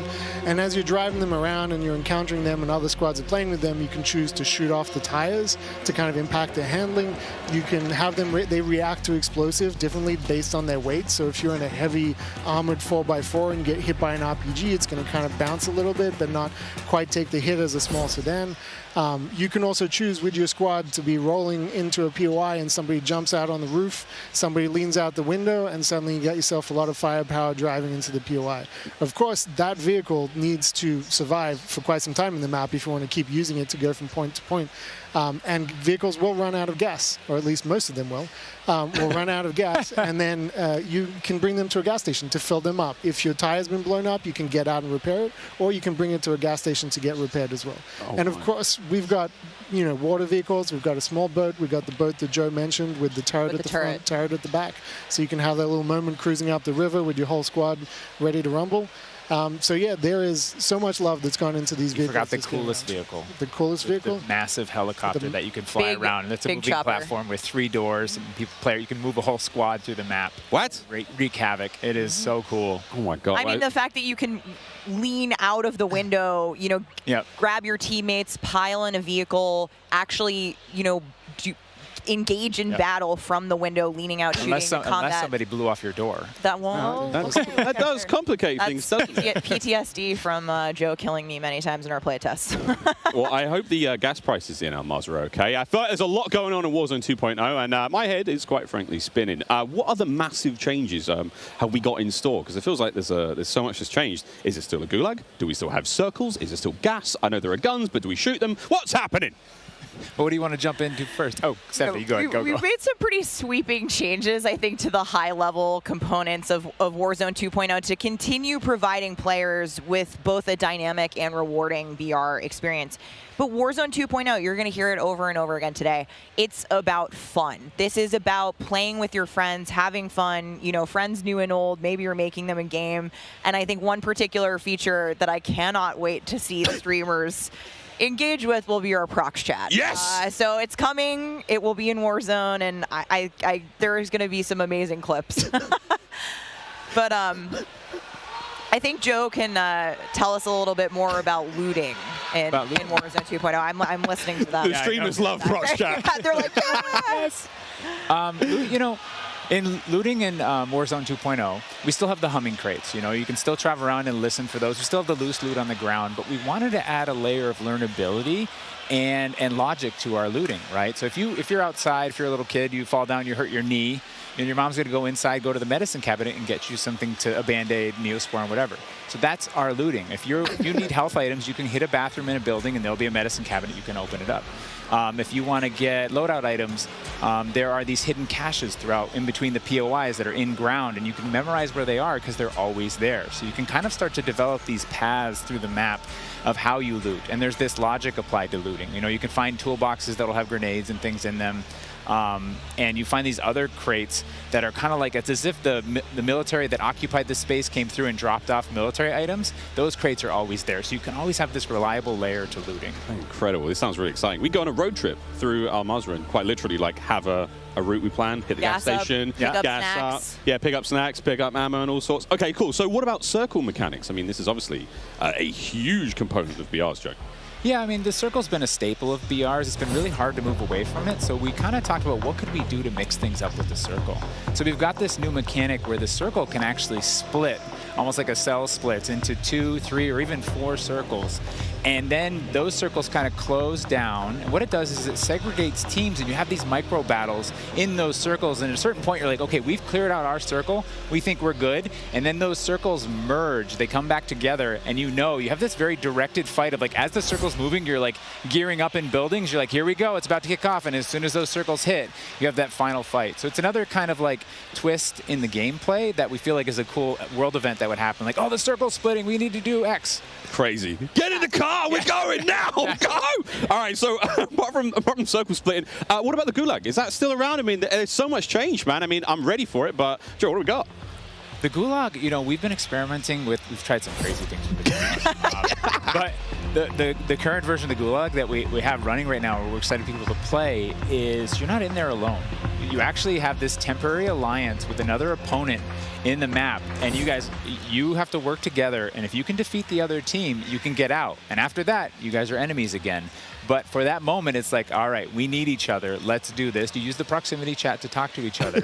And as you're driving them around and you're encountering them and other squads are playing with them, you can choose to shoot off the tires to kind of impact their handling. You can have them, they react to explosives differently based on their weight. So if you're in a heavy armored 4x4 and get hit by an RPG, it's going to kind of bounce a little bit, but not quite take the hit as a small sedan. You can also choose with your squad to be rolling into a POI and somebody jumps out on the roof, somebody leans out the window, and suddenly you get yourself a lot of firepower driving into the POI. Of course, that vehicle needs to survive for quite some time in the map if you want to keep using it to go from point to point. And vehicles will run out of gas, or at least most of them will run out of gas, and then you can bring them to a gas station to fill them up. If your tire's been blown up, you can get out and repair it, or you can bring it to a gas station to get repaired as well. And of course, we've got, you know, water vehicles, we've got a small boat, we've got the boat that Joe mentioned with the turret at the front, turret at the back, so you can have that little moment cruising up the river with your whole squad ready to rumble. So yeah, there is so much love that's gone into these vehicles. Forgot the coolest vehicle. The coolest vehicle? The massive helicopter that you can fly around. And it's a moving platform with 3 doors. And you can move a whole squad through the map. What? Wreak havoc. It is so cool. Oh my God. I mean, the fact that you can lean out of the window, you know, grab your teammates, pile in a vehicle, actually, you know, engage in battle from the window, leaning out, shooting, combat. Unless somebody blew off your door. That won't. That does complicate things, doesn't it? PTSD from Joe killing me many times in our playtests. Well, I hope the gas prices in Almaz are okay. I feel like there's a lot going on in Warzone 2.0, and my head is quite frankly spinning. What other massive changes have we got in store? Because it feels like there's so much that's changed. Is it still a gulag? Do we still have circles? Is it still gas? I know there are guns, but do we shoot them? What's happening? What do you want to jump into first? Oh, Stephanie, go ahead. Go. We've made some pretty sweeping changes, I think, to the high-level components of Warzone 2.0 to continue providing players with both a dynamic and rewarding VR experience. But Warzone 2.0, you're going to hear it over and over again today. It's about fun. This is about playing with your friends, having fun, you know, friends new and old. Maybe you're making them in game. And I think one particular feature that I cannot wait to see the streamers engage with will be our prox chat. Yes! So it's coming. It will be in Warzone, and there is going to be some amazing clips. But I think Joe can tell us a little bit more about looting in Warzone 2.0. I'm listening to that. The streamers love prox chat. They're like, yes! You know, in looting in Warzone 2.0, we still have the humming crates. You know, you can still travel around and listen for those. We still have the loose loot on the ground, but we wanted to add a layer of learnability and logic to our looting, right? So if you're outside, if you're a little kid, you fall down, you hurt your knee, and your mom's gonna go inside, go to the medicine cabinet and get you something a Band-Aid, Neosporin, whatever. So that's our looting. If you need health items, you can hit a bathroom in a building and there'll be a medicine cabinet, you can open it up. If you want to get loadout items, there are these hidden caches throughout in between the POIs that are in ground, and you can memorize where they are because they're always there. So you can kind of start to develop these paths through the map of how you loot. And there's this logic applied to looting. You know, you can find toolboxes that'll have grenades and things in them. And you find these other crates that are kind of like, it's as if the military that occupied this space came through and dropped off military items. Those crates are always there. So you can always have this reliable layer to looting. Incredible. This sounds really exciting. We go on a road trip through Al Mazrah, quite literally, like, have a route we plan, hit the gas station, pick up gas snacks. up, yeah, pick up snacks, pick up ammo and all sorts. Okay, cool. So what about circle mechanics? I mean, this is obviously a huge component of BR's, Joe. Yeah, I mean, the circle's been a staple of BRs. It's been really hard to move away from it. So we kind of talked about what could we do to mix things up with the circle. So we've got this new mechanic where the circle can actually split, almost like a cell splits, into 2, 3, or even 4 circles. And then those circles kind of close down. And what it does is it segregates teams, and you have these micro battles in those circles. And at a certain point, you're like, okay, we've cleared out our circle. We think we're good. And then those circles merge. They come back together. And you have this very directed fight of, like, as the circle's moving, you're like gearing up in buildings. You're like, here we go. It's about to kick off. And as soon as those circles hit, you have that final fight. So it's another kind of like twist in the gameplay that we feel like is a cool world event that would happen. Like, oh, the circle's splitting. We need to do X. Crazy. Get in the car. We're going now. Go. All right. So apart from circle splitting, what about the Gulag? Is that still around? I mean, there's so much change, man. I mean, I'm ready for it. But Joe, what do we got? The Gulag, you know, we've been experimenting with, we've tried some crazy things with the Gulag. But the current version of the Gulag that we have running right now, where we're excited people to play, is you're not in there alone. You actually have this temporary alliance with another opponent in the map, and you have to work together, and if you can defeat the other team, you can get out. And after that, you guys are enemies again. But for that moment, it's like, all right, we need each other. Let's do this. You use the proximity chat to talk to each other.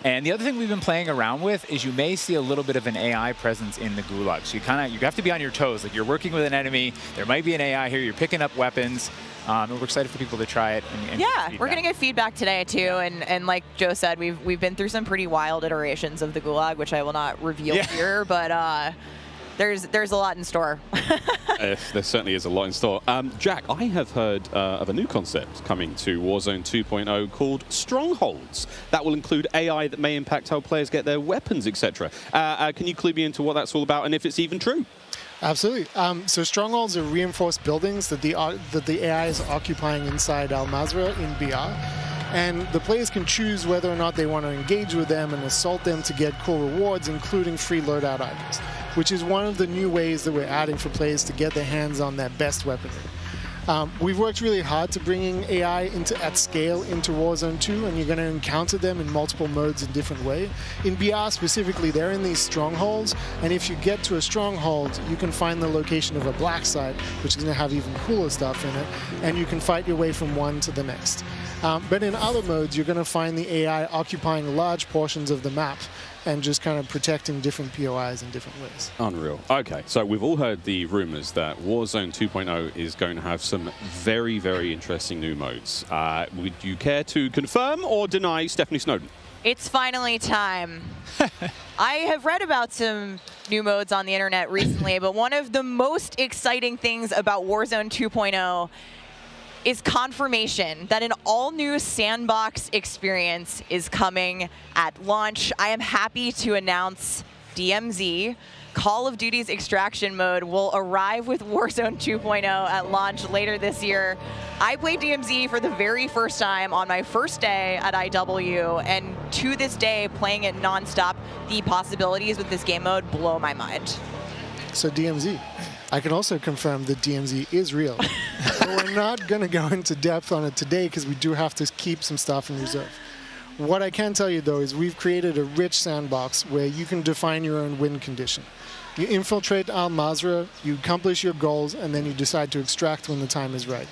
And the other thing we've been playing around with is you may see a little bit of an AI presence in the Gulag. So you have to be on your toes. Like, you're working with an enemy. There might be an AI here. You're picking up weapons. And we're excited for people to try it. And yeah, we're going to get feedback today, too. Yeah. And like Joe said, we've been through some pretty wild iterations of the Gulag, which I will not reveal here. But there's a lot in store. There certainly is a lot in store. Jack, I have heard of a new concept coming to Warzone 2.0 called Strongholds. That will include AI that may impact how players get their weapons, etc. Can you clue me into what that's all about and if it's even true? Absolutely. So strongholds are reinforced buildings that the AI is occupying inside Al Mazrah in BR. And the players can choose whether or not they want to engage with them and assault them to get cool rewards, including free loadout items, which is one of the new ways that we're adding for players to get their hands on their best weaponry. We've worked really hard to bringing AI at scale into Warzone 2, and you're going to encounter them in multiple modes in different ways. In BR specifically, they're in these strongholds, and if you get to a stronghold, you can find the location of a black site, which is going to have even cooler stuff in it, and you can fight your way from one to the next. But in other modes, you're going to find the AI occupying large portions of the map and just kind of protecting different POIs in different ways. Unreal. Okay, so we've all heard the rumors that Warzone 2.0 is going to have some very, very interesting new modes. Would you care to confirm or deny Stephanie Snowden? It's finally time. I have read about some new modes on the internet recently, but one of the most exciting things about Warzone 2.0 is confirmation that an all-new sandbox experience is coming at launch. I am happy to announce DMZ, Call of Duty's extraction mode, will arrive with Warzone 2.0 at launch later this year. I played DMZ for the very first time on my first day at IW, and to this day, playing it nonstop, the possibilities with this game mode blow my mind. So DMZ. I can also confirm that DMZ is real. But we're not going to go into depth on it today because we do have to keep some stuff in reserve. What I can tell you, though, is we've created a rich sandbox where you can define your own win condition. You infiltrate Al Mazrah, you accomplish your goals, and then you decide to extract when the time is right.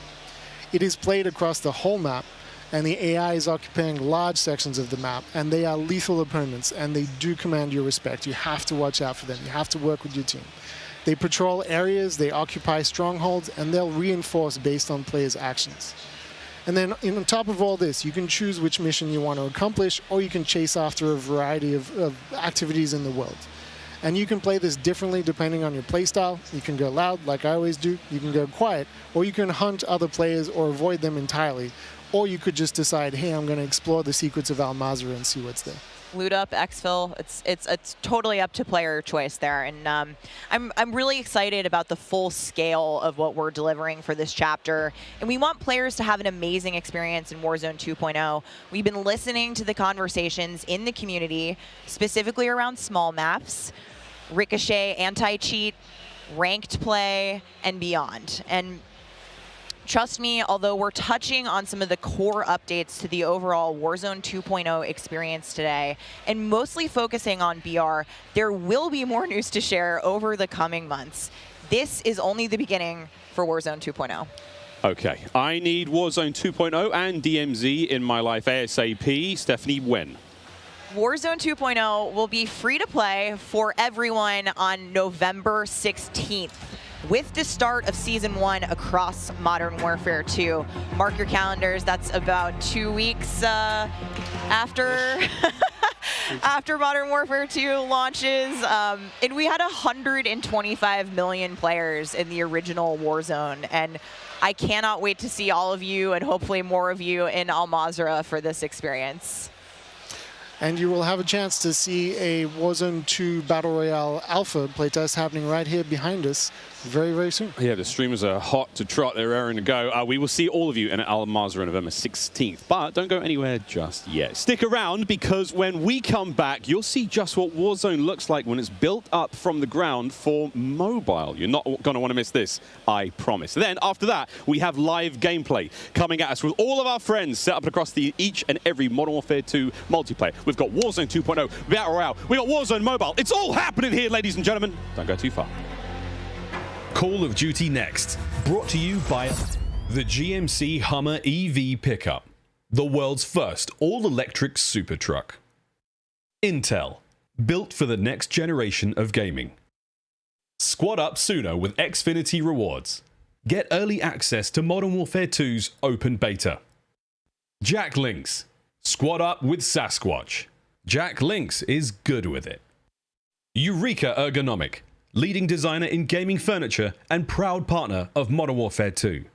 It is played across the whole map, and the AI is occupying large sections of the map, and they are lethal opponents, and they do command your respect. You have to watch out for them. You have to work with your team. They patrol areas, they occupy strongholds, and they'll reinforce based on players' actions. And then on top of all this, you can choose which mission you want to accomplish, or you can chase after a variety of activities in the world. And you can play this differently depending on your playstyle. You can go loud, like I always do. You can go quiet, or you can hunt other players or avoid them entirely. Or you could just decide, hey, I'm going to explore the secrets of Al Mazrah and see what's there. Loot up, exfil, it's totally up to player choice there, and I'm really excited about the full scale of what we're delivering for this chapter, and we want players to have an amazing experience in Warzone 2.0. We've been listening to the conversations in the community, specifically around small maps, Ricochet, anti-cheat, ranked play, and beyond. And trust me, although we're touching on some of the core updates to the overall Warzone 2.0 experience today, and mostly focusing on BR, there will be more news to share over the coming months. This is only the beginning for Warzone 2.0. Okay, I need Warzone 2.0 and DMZ in my life ASAP. Stephanie, when? Warzone 2.0 will be free to play for everyone on November 16th. With the start of Season 1 across Modern Warfare 2. Mark your calendars, that's about 2 weeks after after Modern Warfare 2 launches. And we had 125 million players in the original Warzone, and I cannot wait to see all of you and hopefully more of you in Al Mazrah for this experience. And you will have a chance to see a Warzone 2 Battle Royale Alpha playtest happening right here behind us very, very soon. Yeah, the streamers are hot to trot. They're raring to go. We will see all of you in Al Mazrah on November 16th. But don't go anywhere just yet. Stick around, because when we come back, you'll see just what Warzone looks like when it's built up from the ground for mobile. You're not going to want to miss this, I promise. Then, after that, we have live gameplay coming at us with all of our friends set up across each and every Modern Warfare 2 multiplayer. We've got Warzone 2.0, Battle Royale, we got Warzone Mobile. It's all happening here, ladies and gentlemen. Don't go too far. Call of Duty Next, brought to you by the GMC Hummer EV pickup, the world's first all-electric super truck. Intel, built for the next generation of gaming. Squad up sooner with Xfinity rewards. Get early access to Modern Warfare 2's open beta. Jack Links, squad up with Sasquatch. Jack Links is good with it. Eureka Ergonomic, leading designer in gaming furniture and proud partner of Modern Warfare 2.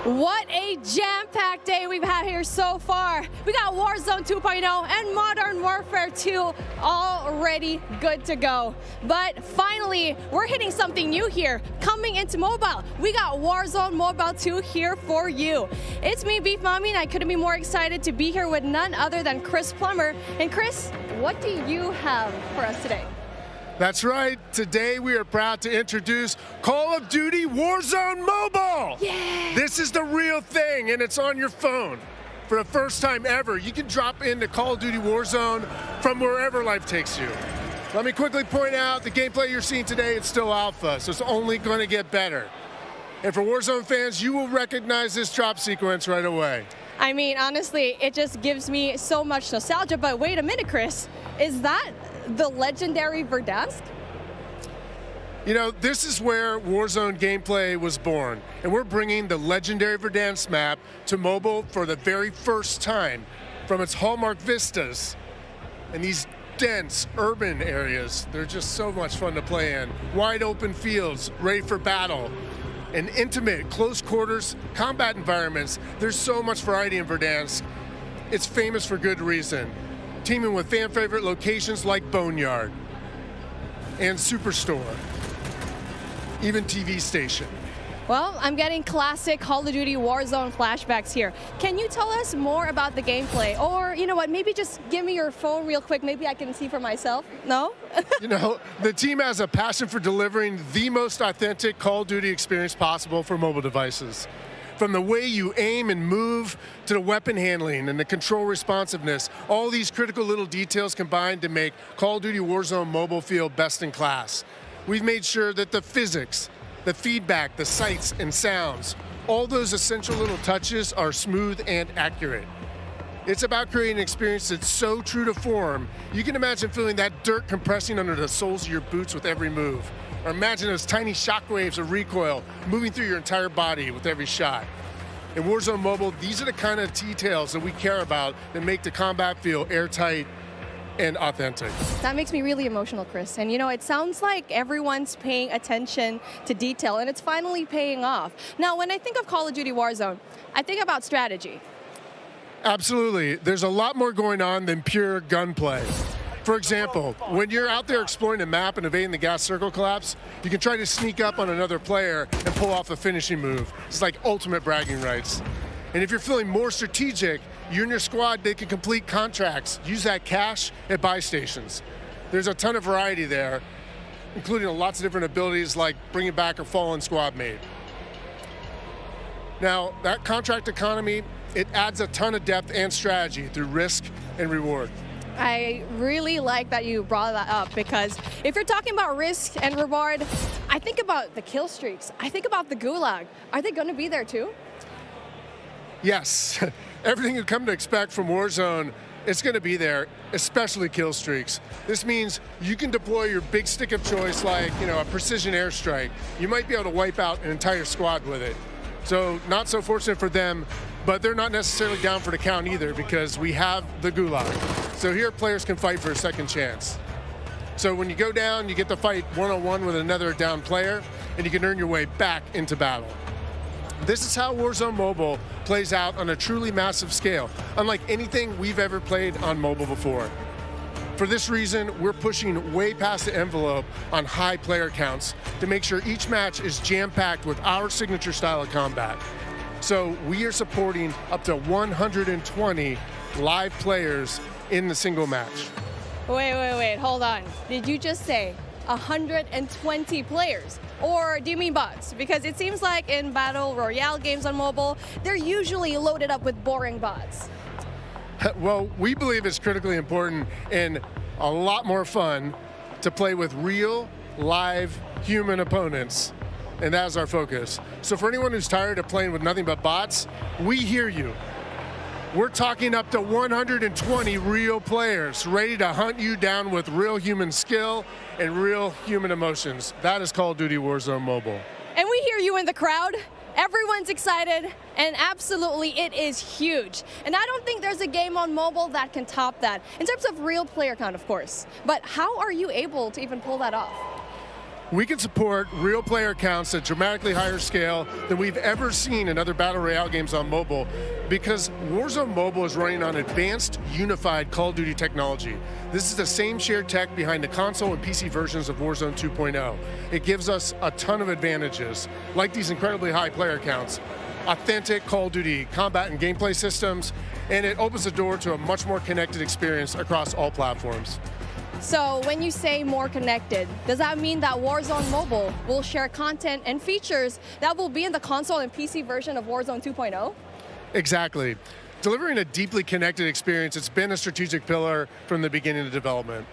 What a jam-packed day we've had here so far. We got Warzone 2.0 and Modern Warfare 2 already good to go. But finally, we're hitting something new here, coming into mobile. We got Warzone Mobile 2 here for you. It's me, Beef Mommy, and I couldn't be more excited to be here with none other than Chris Plummer. And Chris, what do you have for us today? That's right. Today we are proud to introduce Call of Duty Warzone Mobile. Yeah. This is the real thing, and it's on your phone. For the first time ever, you can drop into Call of Duty Warzone from wherever life takes you. Let me quickly point out the gameplay you're seeing today, it's still alpha, so it's only going to get better. And for Warzone fans, you will recognize this drop sequence right away. I mean, honestly, it just gives me so much nostalgia. But wait a minute, Chris. Is that the legendary Verdansk? You know, this is where Warzone gameplay was born. And we're bringing the legendary Verdansk map to mobile for the very first time from its hallmark vistas and these dense urban areas. They're just so much fun to play in. Wide open fields, ready for battle. And intimate, close quarters, combat environments. There's so much variety in Verdansk. It's famous for good reason. Teaming with fan favorite locations like Boneyard and Superstore, even TV station. Well, I'm getting classic Call of Duty Warzone flashbacks here. Can you tell us more about the gameplay? Or, you know what, maybe just give me your phone real quick. Maybe I can see for myself. No? You know, the team has a passion for delivering the most authentic Call of Duty experience possible for mobile devices. From the way you aim and move to the weapon handling and the control responsiveness, all these critical little details combine to make Call of Duty Warzone Mobile feel best in class. We've made sure that the physics, the feedback, the sights and sounds, all those essential little touches are smooth and accurate. It's about creating an experience that's so true to form, you can imagine feeling that dirt compressing under the soles of your boots with every move. Or imagine those tiny shockwaves of recoil moving through your entire body with every shot. In Warzone Mobile, these are the kind of details that we care about that make the combat feel airtight and authentic. That makes me really emotional, Chris. And you know, it sounds like everyone's paying attention to detail, and it's finally paying off. Now, when I think of Call of Duty Warzone, I think about strategy. Absolutely. There's a lot more going on than pure gunplay. For example, when you're out there exploring the map and evading the gas circle collapse, you can try to sneak up on another player and pull off a finishing move. It's like ultimate bragging rights. And if you're feeling more strategic, you and your squad, they can complete contracts, use that cash at buy stations. There's a ton of variety there, including lots of different abilities like bringing back a fallen squad mate. Now, that contract economy, it adds a ton of depth and strategy through risk and reward. I really like that you brought that up, because if you're talking about risk and reward, I think about the kill streaks. I think about the gulag. Are they going to be there too? Yes. Everything you've come to expect from Warzone, it's going to be there, especially kill streaks. This means you can deploy your big stick of choice like, you know, a precision airstrike. You might be able to wipe out an entire squad with it. So not so fortunate for them, but they're not necessarily down for the count either, because we have the gulag. So here players can fight for a second chance. So when you go down, you get to fight one-on-one with another down player, and you can earn your way back into battle. This is how Warzone Mobile plays out on a truly massive scale, unlike anything we've ever played on mobile before. For this reason, we're pushing way past the envelope on high player counts to make sure each match is jam-packed with our signature style of combat. So we are supporting up to 120 live players in the single match. Wait, hold on. Did you just say 120 players? Or do you mean bots? Because it seems like in Battle Royale games on mobile, they're usually loaded up with boring bots. Well, we believe it's critically important and a lot more fun to play with real, live, human opponents. And that is our focus. So for anyone who's tired of playing with nothing but bots, we hear you. We're talking up to 120 real players ready to hunt you down with real human skill and real human emotions. That is Call of Duty Warzone Mobile. And we hear you in the crowd. Everyone's excited, and absolutely it is huge. And I don't think there's a game on mobile that can top that, in terms of real player count, of course. But how are you able to even pull that off? We can support real player counts at dramatically higher scale than we've ever seen in other Battle Royale games on mobile because Warzone Mobile is running on advanced, unified Call of Duty technology. This is the same shared tech behind the console and PC versions of Warzone 2.0. It gives us a ton of advantages, like these incredibly high player counts, authentic Call of Duty combat and gameplay systems, and it opens the door to a much more connected experience across all platforms. So when you say more connected, does that mean that Warzone Mobile will share content and features that will be in the console and PC version of Warzone 2.0? Exactly. Delivering a deeply connected experience, it's been a strategic pillar from the beginning of development.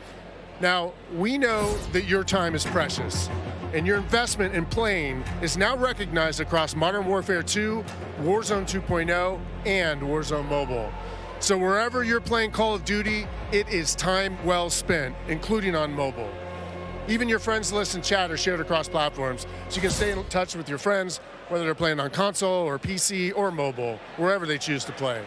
Now, we know that your time is precious, and your investment in playing is now recognized across Modern Warfare 2, Warzone 2.0, and Warzone Mobile. So wherever you're playing Call of Duty, it is time well spent, including on mobile. Even your friends list and chat are shared across platforms, so you can stay in touch with your friends, whether they're playing on console or PC or mobile, wherever they choose to play.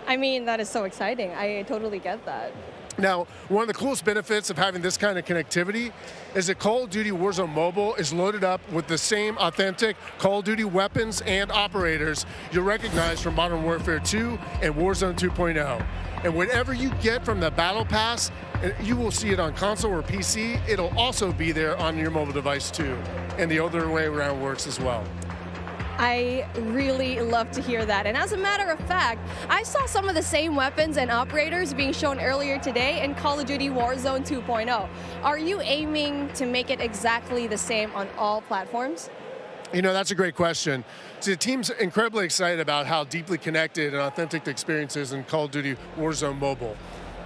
I mean, that is so exciting. I totally get that. Now, one of the coolest benefits of having this kind of connectivity is that Call of Duty Warzone Mobile is loaded up with the same authentic Call of Duty weapons and operators you'll recognize from Modern Warfare 2 and Warzone 2.0. And whatever you get from the Battle Pass, you will see it on console or PC. It'll also be there on your mobile device too. And the other way around works as well. I really love to hear that. And as a matter of fact, I saw some of the same weapons and operators being shown earlier today in Call of Duty Warzone 2.0. Are you aiming to make it exactly the same on all platforms? You know, that's a great question. See, the team's incredibly excited about how deeply connected and authentic the experience is in Call of Duty Warzone Mobile.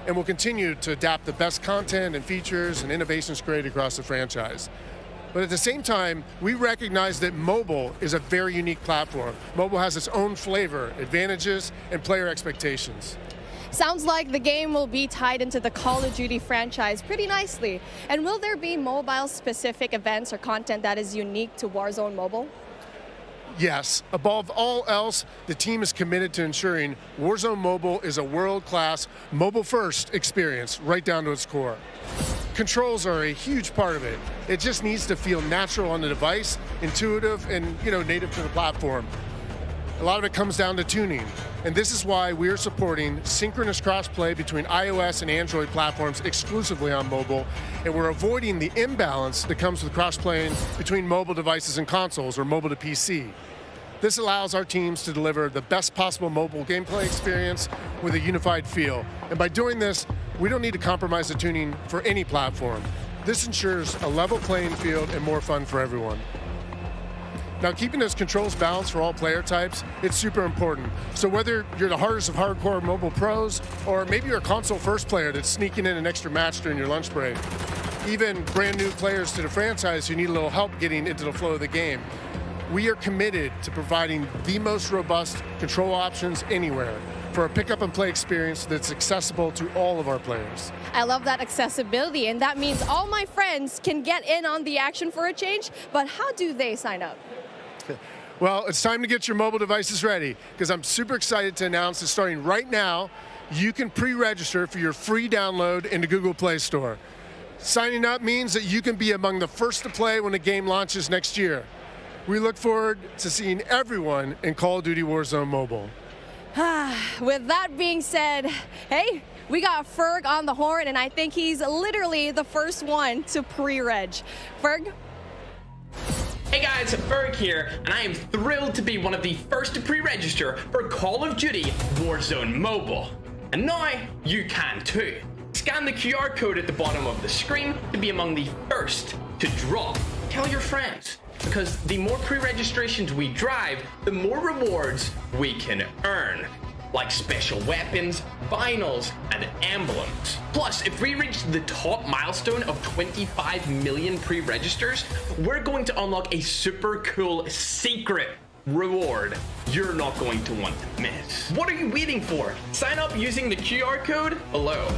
And we'll continue to adapt the best content and features and innovations created across the franchise. But at the same time, we recognize that mobile is a very unique platform. Mobile has its own flavor, advantages, and player expectations. Sounds like the game will be tied into the Call of Duty franchise pretty nicely. And will there be mobile-specific events or content that is unique to Warzone Mobile? Yes, above all else, the team is committed to ensuring Warzone Mobile is a world-class, mobile-first experience right down to its core. Controls are a huge part of it. It just needs to feel natural on the device, intuitive, and native to the platform. A lot of it comes down to tuning, and this is why we're supporting synchronous crossplay between iOS and Android platforms exclusively on mobile, and we're avoiding the imbalance that comes with crossplaying between mobile devices and consoles or mobile to PC. This allows our teams to deliver the best possible mobile gameplay experience with a unified feel. And by doing this, we don't need to compromise the tuning for any platform. This ensures a level playing field and more fun for everyone. Now, keeping those controls balanced for all player types, it's super important. So whether you're the hardest of hardcore mobile pros, or maybe you're a console first player that's sneaking in an extra match during your lunch break, even brand new players to the franchise who need a little help getting into the flow of the game, we are committed to providing the most robust control options anywhere for a pick up and play experience that's accessible to all of our players. I love that accessibility, and that means all my friends can get in on the action for a change, but how do they sign up? Well, it's time to get your mobile devices ready, because I'm super excited to announce that starting right now, you can pre-register for your free download in the Google Play Store. Signing up means that you can be among the first to play when the game launches next year. We look forward to seeing everyone in Call of Duty Warzone Mobile. With that being said, hey, we got Ferg on the horn, and I think he's literally the first one to pre-reg. Ferg? Hey guys, Ferg here, and I am thrilled to be one of the first to pre-register for Call of Duty Warzone Mobile. And now, you can too. Scan the QR code at the bottom of the screen to be among the first to drop. Tell your friends, because the more pre-registrations we drive, the more rewards we can earn, like special weapons, vinyls, and emblems. Plus, if we reach the top milestone of 25 million pre-registers, we're going to unlock a super cool secret reward you're not going to want to miss. What are you waiting for? Sign up using the QR code below.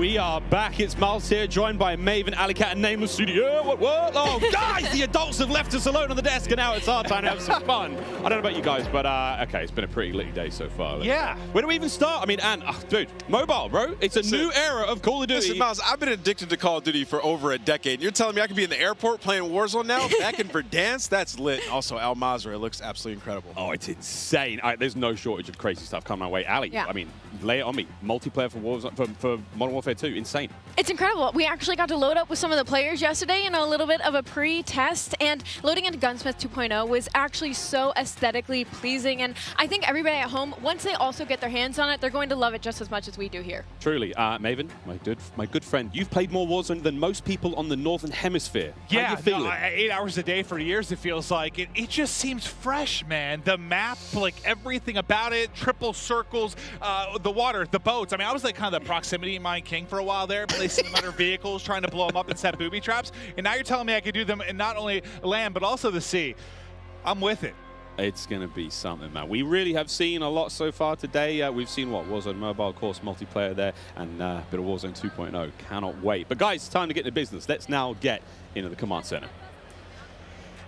We are back. It's Miles here, joined by Maven, Alicat, and Nameless Studio. What? Oh, guys, the adults have left us alone on the desk, and now it's our time to have some fun. I don't know about you guys, but okay, it's been a pretty litty day so far. Yeah. Where do we even start? I mean, dude, mobile, bro. It's a new era of Call of Duty. Listen, Miles, I've been addicted to Call of Duty for over a decade. You're telling me I could be in the airport playing Warzone now? Back in Verdansk? That's lit. Also, Al Mazrah looks absolutely incredible. Oh, it's insane. There's no shortage of crazy stuff coming my way. Ali, Yeah. I mean, lay it on me. Multiplayer for Warzone, for Modern Warfare 2, insane. It's incredible. We actually got to load up with some of the players yesterday in a little bit of a pre-test, and loading into Gunsmith 2.0 was actually so aesthetically pleasing, and I think everybody at home, once they also get their hands on it, they're going to love it just as much as we do here. Truly. Maven, my good friend, you've played more Warzone than most people on the Northern Hemisphere. Yeah, How you feeling? no, 8 hours a day for years, it feels like. It just seems fresh, man. The map, like everything about it, triple circles, the water, the boats. I mean, I was like kind of the proximity mine king for a while there, placing them under vehicles, trying to blow them up and set booby traps. And now you're telling me I could do them in not only land, but also the sea. I'm with it. It's going to be something, man. We really have seen a lot so far today. We've seen, what, Warzone Mobile, of course, multiplayer there, and a bit of Warzone 2.0. Cannot wait. But, guys, it's time to get into business. Let's now get into the command center.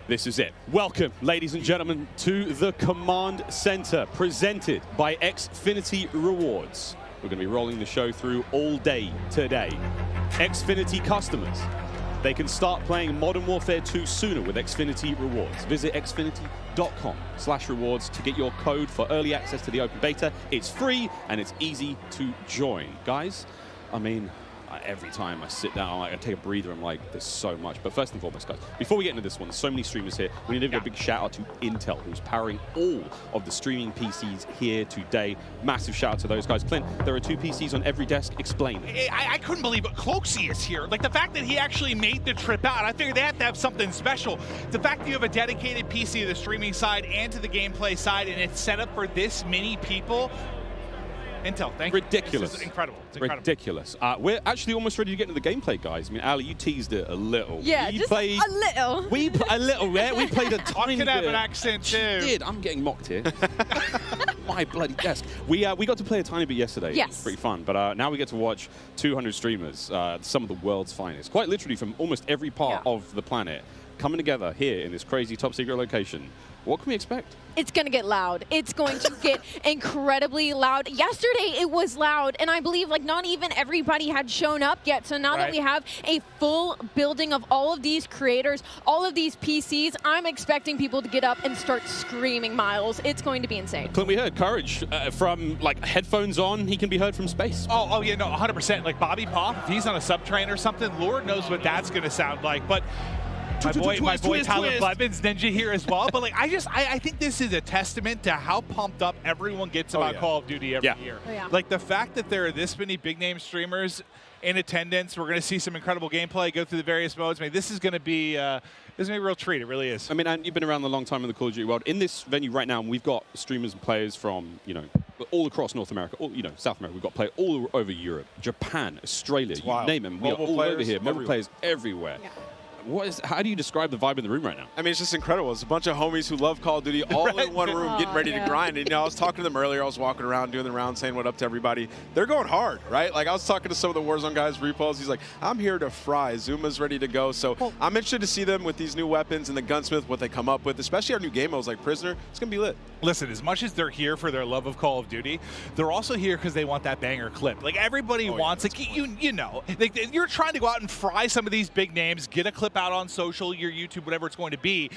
This is it. Welcome, ladies and gentlemen, to the command center, presented by Xfinity Rewards. We're going to be rolling the show through all day today. Xfinity customers, they can start playing Modern Warfare 2 sooner with Xfinity Rewards. Visit xfinity.com/rewards to get your code for early access to the open beta. It's free and it's easy to join. Guys, I mean, every time I sit down, I take a breather, I'm like, there's so much. But first and foremost, guys, before we get into this one, there's so many streamers here. We need to give a big shout out to Intel, who's powering all of the streaming PCs here today. Massive shout out to those guys. Clint, there are 2 PCs on every desk. Explain. I couldn't believe it. Cloaksy is here. Like, the fact that he actually made the trip out, I figured they have to have something special. The fact that you have a dedicated PC to the streaming side and to the gameplay side, and it's set up for this many people. Intel, thank you. Ridiculous. This is incredible. It's incredible. Ridiculous. We're actually almost ready to get into the gameplay, guys. I mean, Ali, you teased it a little. Yeah, just a little. A little, yeah. We played a tiny bit. I could have an accent, too. You did. I'm getting mocked here. My bloody desk. We got to play a tiny bit yesterday. Yes. It was pretty fun. But now we get to watch 200 streamers, some of the world's finest, quite literally from almost every part of the planet, coming together here in this crazy top secret location. What can we expect? It's going to get loud. It's going to get incredibly loud. Yesterday, it was loud, and I believe like not even everybody had shown up yet. So now that we have a full building of all of these creators, all of these PCs, I'm expecting people to get up and start screaming, Miles. It's going to be insane. Clint, we heard Courage from like headphones on. He can be heard from space. Oh yeah, no, 100%. Like Bobby Pop, if he's on a subtrain or something, Lord knows what that's going to sound like. But my boy Tyler Blevins Ninja here as well. But like, I think this is a testament to how pumped up everyone gets about Call of Duty every year. Like the fact that there are this many big name streamers in attendance, we're going to see some incredible gameplay, go through the various modes. I mean, this is going to be a real treat. It really is. I mean, and you've been around a long time in the Call of Duty world. In this venue right now, we've got streamers and players from, you know, all across North America, all, you know, South America. We've got players all over Europe, Japan, Australia, you name them. We are all over here. Mobile players everywhere. Yeah. How do you describe the vibe in the room right now? I mean, it's just incredible. It's a bunch of homies who love Call of Duty all in one room getting ready to grind. And, you know, I was talking to them earlier. I was walking around doing the round saying what up to everybody. They're going hard, right? Like, I was talking to some of the Warzone guys, Repos. He's like, I'm here to fry. Zuma's ready to go. So I'm interested to see them with these new weapons and the gunsmith, what they come up with, especially our new game modes like Prisoner. It's going to be lit. Listen, as much as they're here for their love of Call of Duty, they're also here because they want that banger clip. Like, everybody wants, like, you know, like, you're trying to go out and fry some of these big names, get a clip out on social, your YouTube, whatever it's going to be.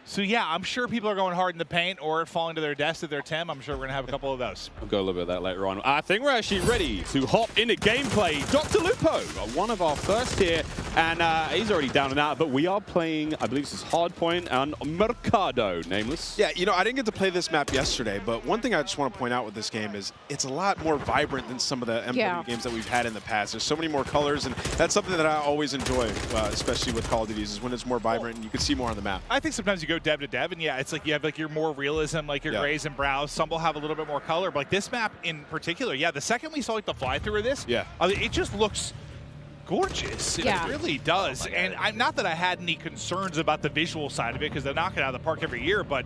So yeah, I'm sure people are going hard in the paint or falling to their desk at their Tim. I'm sure we're going to have a couple of those. We'll go a little bit of that later on. I think we're actually ready to hop into gameplay. Dr. Lupo, one of our first here, and he's already down and out, but we are playing, I believe this is Hardpoint and Mercado, Nameless. Yeah, you know, I didn't get to play this map yesterday, but one thing I just want to point out with this game is it's a lot more vibrant than some of the MW games that we've had in the past. There's so many more colors, and that's something that I always enjoy, especially with Call of Duty, is when it's more vibrant and you can see more on the map. I think sometimes you go dev to dev, and yeah, it's like you have like your more realism, like your grays and browns. Some will have a little bit more color, but like this map in particular, yeah, the second we saw like the fly-through of this, it just looks gorgeous. It really does. And I'm not that I had any concerns about the visual side of it because they knock it out of the park every year, but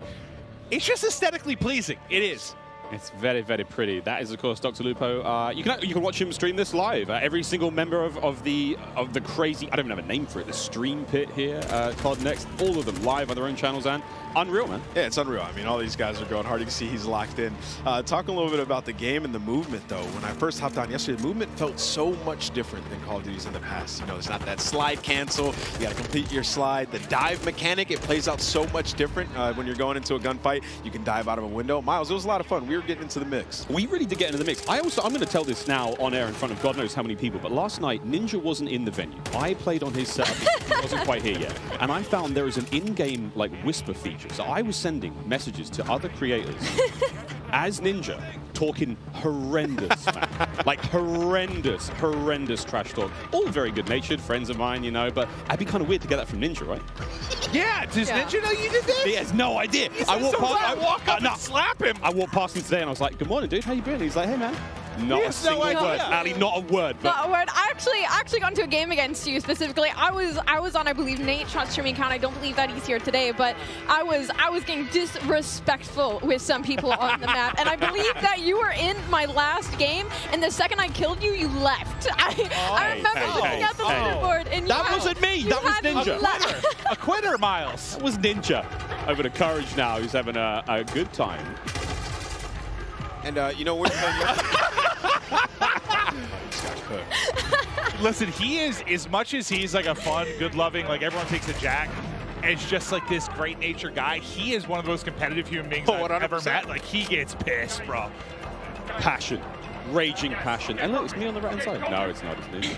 it's just aesthetically pleasing. It is. It's very, very pretty. That is, of course, Dr. Lupo. You can watch him stream this live. Every single member of the crazy, I don't even have a name for it, the stream pit here, COD Next, all of them live on their own channels, and unreal, man. Yeah, it's unreal. I mean, all these guys are going hard. You can see he's locked in. Talking a little bit about the game and the movement, though. When I first hopped on yesterday, the movement felt so much different than Call of Duty's in the past. You know, it's not that slide cancel. You got to complete your slide. The dive mechanic, it plays out so much different when you're going into a gunfight. You can dive out of a window. Miles, it was a lot of fun. We were getting into the mix. We really did get into the mix. I'm going to tell this now on air in front of God knows how many people, but last night, Ninja wasn't in the venue. I played on his setup. He wasn't quite here yet. And I found there is an in-game, like, whisper feature. So I was sending messages to other creators as Ninja, talking horrendous, man. Like, horrendous trash talk. All very good-natured, friends of mine, you know, but it'd be kind of weird to get that from Ninja, right? Yeah, does Ninja know you did this? He has no idea. I walk up and slap him. I walked past him today and I was like, good morning, dude, how you been? He's like, hey, man. Not a single word. Ali, not a word. But not a word. I actually got into a game against you specifically. I was on, I believe, Nate Shot's streaming account. I don't believe that he's here today, but I was getting disrespectful with some people on the map. And I believe that you were in my last game, and the second I killed you, you left. I remember looking at the leaderboard, and that wasn't me. That was Ninja. A quitter, Miles. That was Ninja. Over to Courage now, who's having a good time. And, you know, we're Listen, he is, as much as he's like a fun, good-loving, like everyone takes a Jack, and it's just like this great-natured guy, he is one of the most competitive human beings I've ever met. Like, he gets pissed, bro. Passion. Raging passion. And look, it's me on the right-hand side. No, it's not. It's Ninja.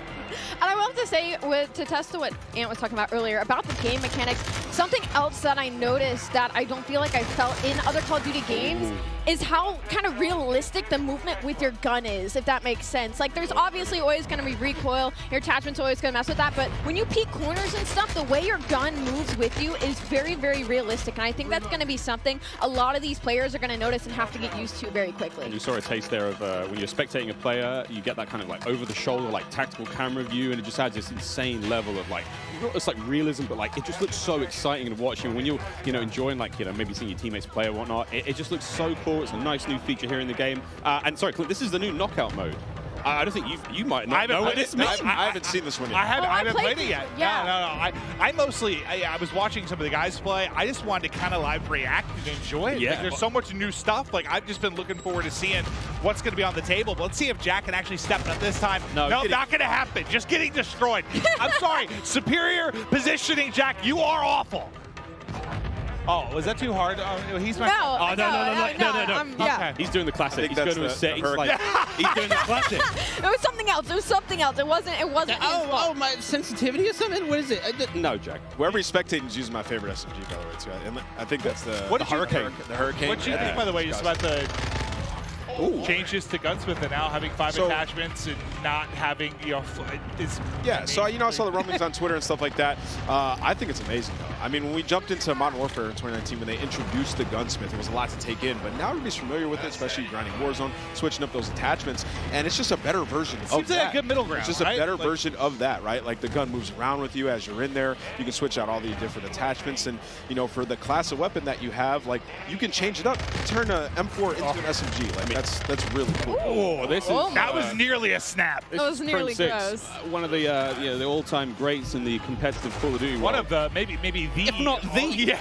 And I will have to say, to test to what Ant was talking about earlier, about the game mechanics, something else that I noticed that I don't feel like I felt in other Call of Duty games is how kind of realistic the movement with your gun is, if that makes sense. Like, there's obviously always going to be recoil, your attachment's always going to mess with that, but when you peek corners and stuff, the way your gun moves with you is very, very realistic, and I think that's going to be something a lot of these players are going to notice and have to get used to very quickly. And you saw a taste there of when you're spectating a player, you get that kind of like over-the-shoulder, like tactical camera view, and it just adds this insane level of like, it's like realism, but like it just looks so exciting to watch. And when you're, enjoying like, maybe seeing your teammates play or whatnot, it just looks so cool. It's a nice new feature here in the game. And sorry, Clint, this is the new knockout mode. I don't think you might not know what this means. I haven't seen this one yet. I haven't played it yet. Yeah. No. I mostly, I was watching some of the guys play. I just wanted to kind of live react and enjoy it. Yeah. Like, there's so much new stuff. Like, I've just been looking forward to seeing what's going to be on the table. But let's see if Jack can actually step up this time. No, not going to happen. Just getting destroyed. I'm sorry. Superior positioning, Jack. You are awful. Oh, was that too hard? He's my. No. Okay. He's doing the classic. He's going to a set. He's doing the classic. It was something else. It was something else. It wasn't. My sensitivity or something. What is it? No, Jack. Whoever he's spectating is using my favorite SMG, by the way, too. And I think that's the Hurricane. The Hurricane. What do you think, by the way, just about the changes to Gunsmith and now having 5 attachments and not having, so I saw the rumblings on Twitter and stuff like that. I think it's amazing, though. I mean, when we jumped into Modern Warfare in 2019, when they introduced the Gunsmith, it was a lot to take in, but now everybody's familiar with it, especially grinding Warzone, switching up those attachments, and it's just a better version of that. Seems like a good middle ground, It's just a better version of that, right? Like, the gun moves around with you as you're in there. You can switch out all the different attachments, and, for the class of weapon that you have, like, you can change it up. Turn an M4 into an SMG. Like, that's really cool. Oh, that was nearly a snap. That was nearly close. One of the all-time greats in the competitive Call of Duty. One of the maybe the, if not the.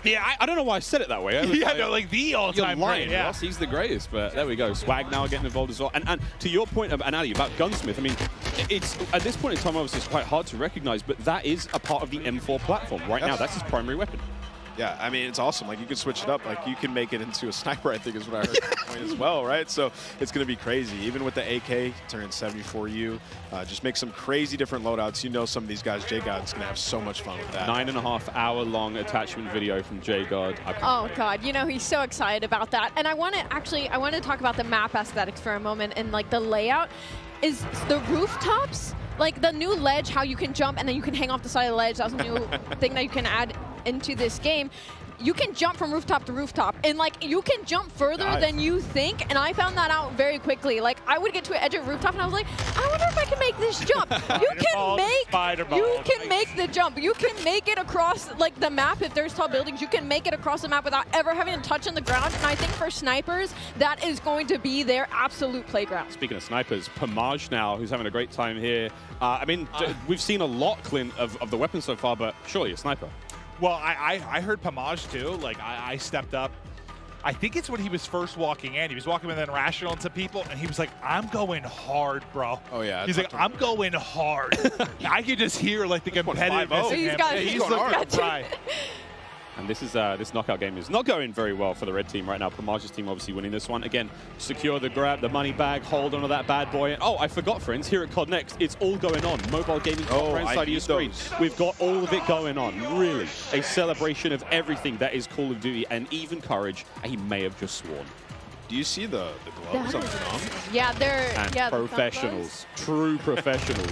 Yeah, I don't know why I said it that way. Like the all-time great. Yeah, Ross, he's the greatest. But there we go. Swag now getting involved as well. And to your point, Ali, about Gunsmith, I mean, it's at this point in time, obviously, it's quite hard to recognize, but that is a part of the M4 platform right now. That's his primary weapon. Yeah, I mean, it's awesome. Like, you can switch it up. Like, you can make it into a sniper, I think is what I heard at the point as well, right? So it's going to be crazy. Even with the AK, turning 74U, just make some crazy different loadouts. Some of these guys, J-God's going to have so much fun with that. 9.5-hour-long attachment video from J-God. Oh, God. He's so excited about that. And I want to talk about the map aesthetics for a moment and, like, the layout. Is the rooftops, like the new ledge, how you can jump and then you can hang off the side of the ledge. That was a new thing that you can add into this game. you can jump from rooftop to rooftop, and like you can jump further than you think, and I found that out very quickly. Like I would get to an edge of rooftop and I was like, I wonder if I can make this jump. You can make the jump. You can make it across like the map if there's tall buildings. You can make it across the map without ever having to touch on the ground, and I think for snipers, that is going to be their absolute playground. Speaking of snipers, Pomage now, who's having a great time here. I mean, we've seen a lot, Clint, of the weapons so far, but surely a sniper. Well, I heard Pomage too. Like I stepped up. I think it's when he was first walking in. He was walking with Irrational into people, and he was like, I'm going hard, bro. Oh, yeah. He's like, I'm going hard. I could just hear, like, the competitiveness in him. He's going hard. Right. And this is this knockout game is not going very well for the red team right now. Pomage's team obviously winning this one. Again, secure the grab, the money bag, hold onto that bad boy. Oh, I forgot, friends, here at COD Next, it's all going on. Mobile gaming right side of your screen. We've got all of it going on. Really, a celebration of everything that is Call of Duty, and even Courage, he may have just sworn. Do you see the gloves on the thumb? Yeah, they're professionals, true professionals.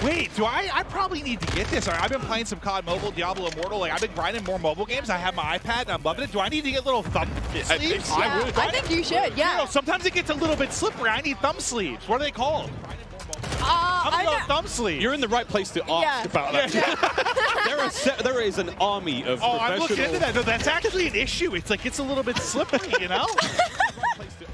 Wait, I probably need to get this. I've been playing some COD Mobile, Diablo Immortal. Like I've been grinding more mobile games. I have my iPad and I'm loving it. Do I need to get little thumb sleeves? I think you should. Yeah. You know, sometimes it gets a little bit slippery. I need thumb sleeves. What are they called? Thumb sleeves. You're in the right place to ask about that. There is an army of professionals. I'm looking into that. No, that's actually an issue. It's like it's a little bit slippery, you know?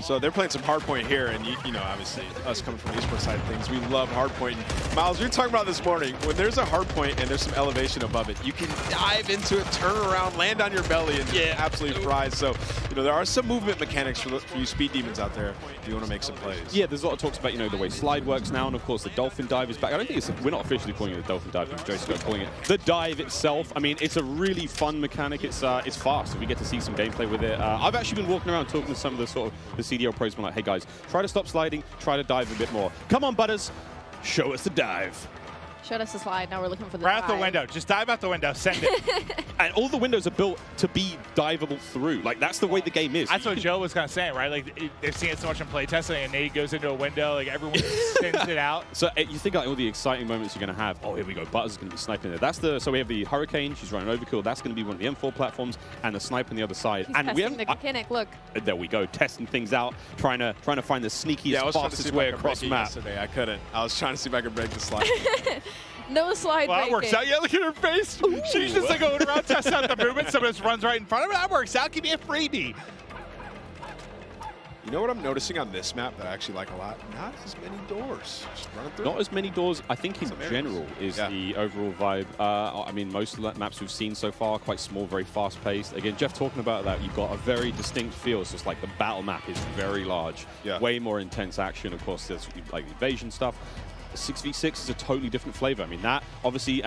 So they're playing some hardpoint here, and you know, obviously, us coming from the esports side of things, we love hardpoint. Miles, we were talking about this morning, when there's a hardpoint and there's some elevation above it, you can dive into it, turn around, land on your belly, and absolutely fry. So, you know, there are some movement mechanics for you speed demons out there if you want to make some plays. Yeah, there's a lot of talks about, you know, the way slide works now, and of course the dolphin dive is back. I don't think we're not officially calling it the dolphin dive, Joe's calling it the dive itself. I mean, it's a really fun mechanic. It's fast, and we get to see some gameplay with it. I've actually been walking around talking to some of the sort of the CDL pros, been like, hey guys, try to stop sliding, try to dive a bit more. Come on, Butters, show us the dive. Showed us the slide, now we're looking for the dive. Right out the window, just dive out the window, send it. And all the windows are built to be diveable through. Like, that's the way the game is. That's what Joe was kind of saying, right? Like, they've seen it so much in playtesting, and Nate goes into a window, like, everyone sends it out. So you think like all the exciting moments you're going to have, oh, here we go, Butters is going to be sniping there. So we have the Hurricane, she's running overkill, that's going to be one of the M4 platforms, and the sniper on the other side. He's testing the mechanic, look. There we go, testing things out, trying to find the sneakiest, fastest way across the map. Yesterday. I couldn't. I was trying to see if I could break the slide. No slide breaking. That works out. Yeah, look at her face. Ooh. She's just like going around, testing out the movement. Someone just runs right in front of her. That works out. Give me a freebie. You know what I'm noticing on this map that I actually like a lot? Not as many doors. Just running through. Not as many doors, I think, in general is the overall vibe. I mean, most of the maps we've seen so far, quite small, very fast-paced. Again, Jeff talking about that, you've got a very distinct feel. It's just like the battle map is very large. Way more intense action. Of course, there's like evasion stuff. 6v6 is a totally different flavor. I mean, that obviously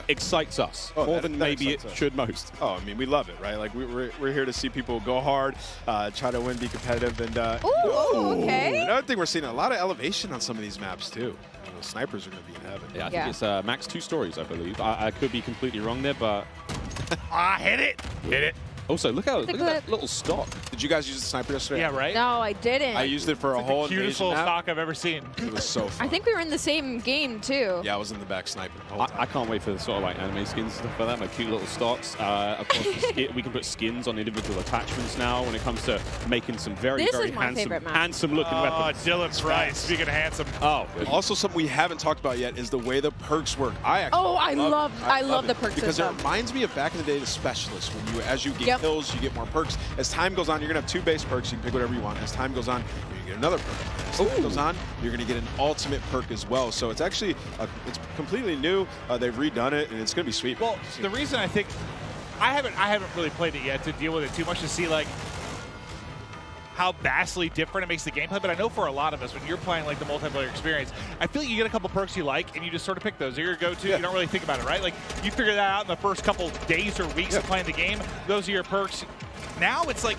excites us more than maybe it should most. Oh, I mean, we love it, right? Like, we're here to see people go hard, try to win, be competitive, and okay. Another thing, we're seeing a lot of elevation on some of these maps too. You know, snipers are going to be in heaven. Yeah, I think it's max 2 stories, I believe. I could be completely wrong there, but hit it. Hit it. Also, look at that little stock. Did you guys use the sniper yesterday? Yeah, right? No, I didn't. I used it for a whole the cutest little stock I've ever seen. It was so fun. I think we were in the same game, too. Yeah, I was in the back sniping the whole time. I can't wait for the sort of like anime skins and stuff like that, my cute little stocks. Of course, we can put skins on individual attachments now when it comes to making some very handsome looking weapons. Dylan Price, speaking of handsome. Also, something we haven't talked about yet is the way the perks work. I love the perks because it reminds me of back in the day, the specialists. When as you get kills, you get more perks. As time goes on, you're going to have 2 base perks. You can pick whatever you want. As time goes on, you're going to get another perk. As time goes on, you're going to get an ultimate perk as well. So it's actually it's completely new. They've redone it, and it's going to be sweet. Well, the reason I think I haven't really played it yet to deal with it too much to see like how vastly different it makes the gameplay, but I know for a lot of us, when you're playing like the multiplayer experience, I feel like you get a couple perks you like, and you just sort of pick those. They're your go-to. You don't really think about it, right? Like, you figure that out in the first couple days or weeks of playing the game. Those are your perks. Now it's like,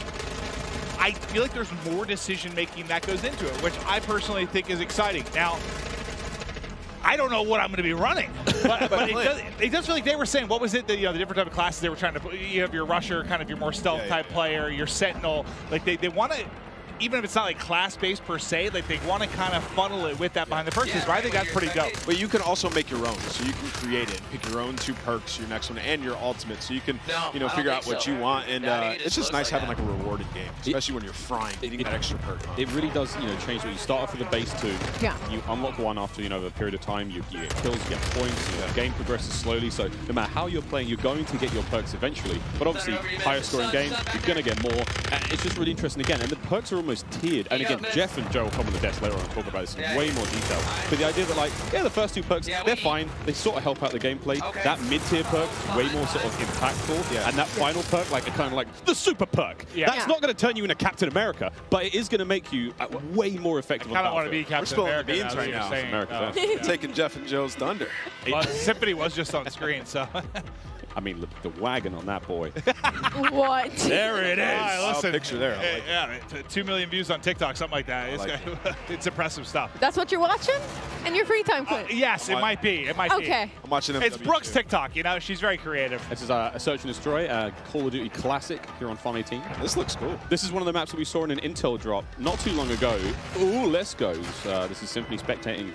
I feel like there's more decision-making that goes into it, which I personally think is exciting. Now, I don't know what I'm going to be running, but it does feel like they were saying, what was it, the different type of classes they were trying to put? You have your rusher, kind of your more stealth type player, your sentinel. Like they want to even if it's not like class-based per se, like they want to kind of funnel it with that behind the perks, right? I think that's pretty dope. But you can also make your own, so you can create it, pick your own 2 perks, your next one, and your ultimate, so you can, you know, figure out what you want, and it's just nice having like a rewarding game, especially when you're frying, getting that extra perk. It really does, you know, change what you start off with a base 2. Yeah. You unlock one after, you know, a period of time. You get kills, you get points. The game progresses slowly. So no matter how you're playing, you're going to get your perks eventually. But obviously, higher scoring games, you're going to get more. And it's just really interesting again. And the perks are almost tiered. And again, Jeff and Joe will come on the desk later on and talk about this in way more detail. But the idea that, like, yeah, the first 2 perks, they're fine. They sort of help out the gameplay. That mid-tier perk is way more sort of impactful. And that final perk, like, kind of like the super perk. That's not going to turn you into Captain America, but it is going to make you way more effective. I kind of want to be Captain America. We're spilling the beans right now. Taking Jeff and Joe's thunder. Well, Symphony was just on screen, so. I mean, look, the wagon on that boy. What? There it is. Right, listen, picture there. Like yeah, 2 million views on TikTok, something like that. It's impressive stuff. That's what you're watching? And your free time quit? Yes, it might be. It might be. Okay. I'm watching them. It's Brooke's TikTok, you know, she's very creative. This is a Search and Destroy, Call of Duty Classic here on Farm 18. This looks cool. This is one of the maps that we saw in an Intel drop not too long ago. Ooh, let's go. This is Symphony spectating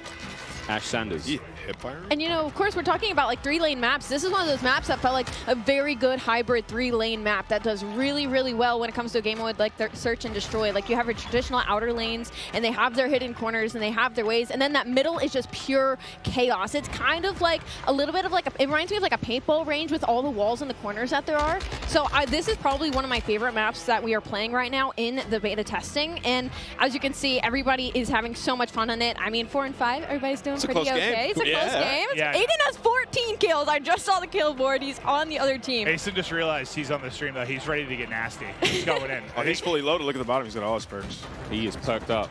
Ash Sanders. Yeah, hipfire. And you know, of course, we're talking about like 3-lane maps. This is one of those maps that felt like a very good hybrid 3-lane map that does really, really well when it comes to a game mode like Search and Destroy. Like you have your traditional outer lanes, and they have their hidden corners, and they have their ways, and then that middle is just pure chaos. It's kind of like a little bit of like it reminds me of like a paintball range with all the walls and the corners that there are. So this is probably one of my favorite maps that we are playing right now in the beta testing. And as you can see, everybody is having so much fun on it. I mean, 4 and 5, everybody's doing pretty okay. It's a close game. Aiden has 14 kills. I just saw the kill board. He's on the other team. Mason just realized he's on the stream, though. He's ready to get nasty. He's going in. Oh, he's fully loaded. Look at the bottom. He's got all his perks. He is perked up,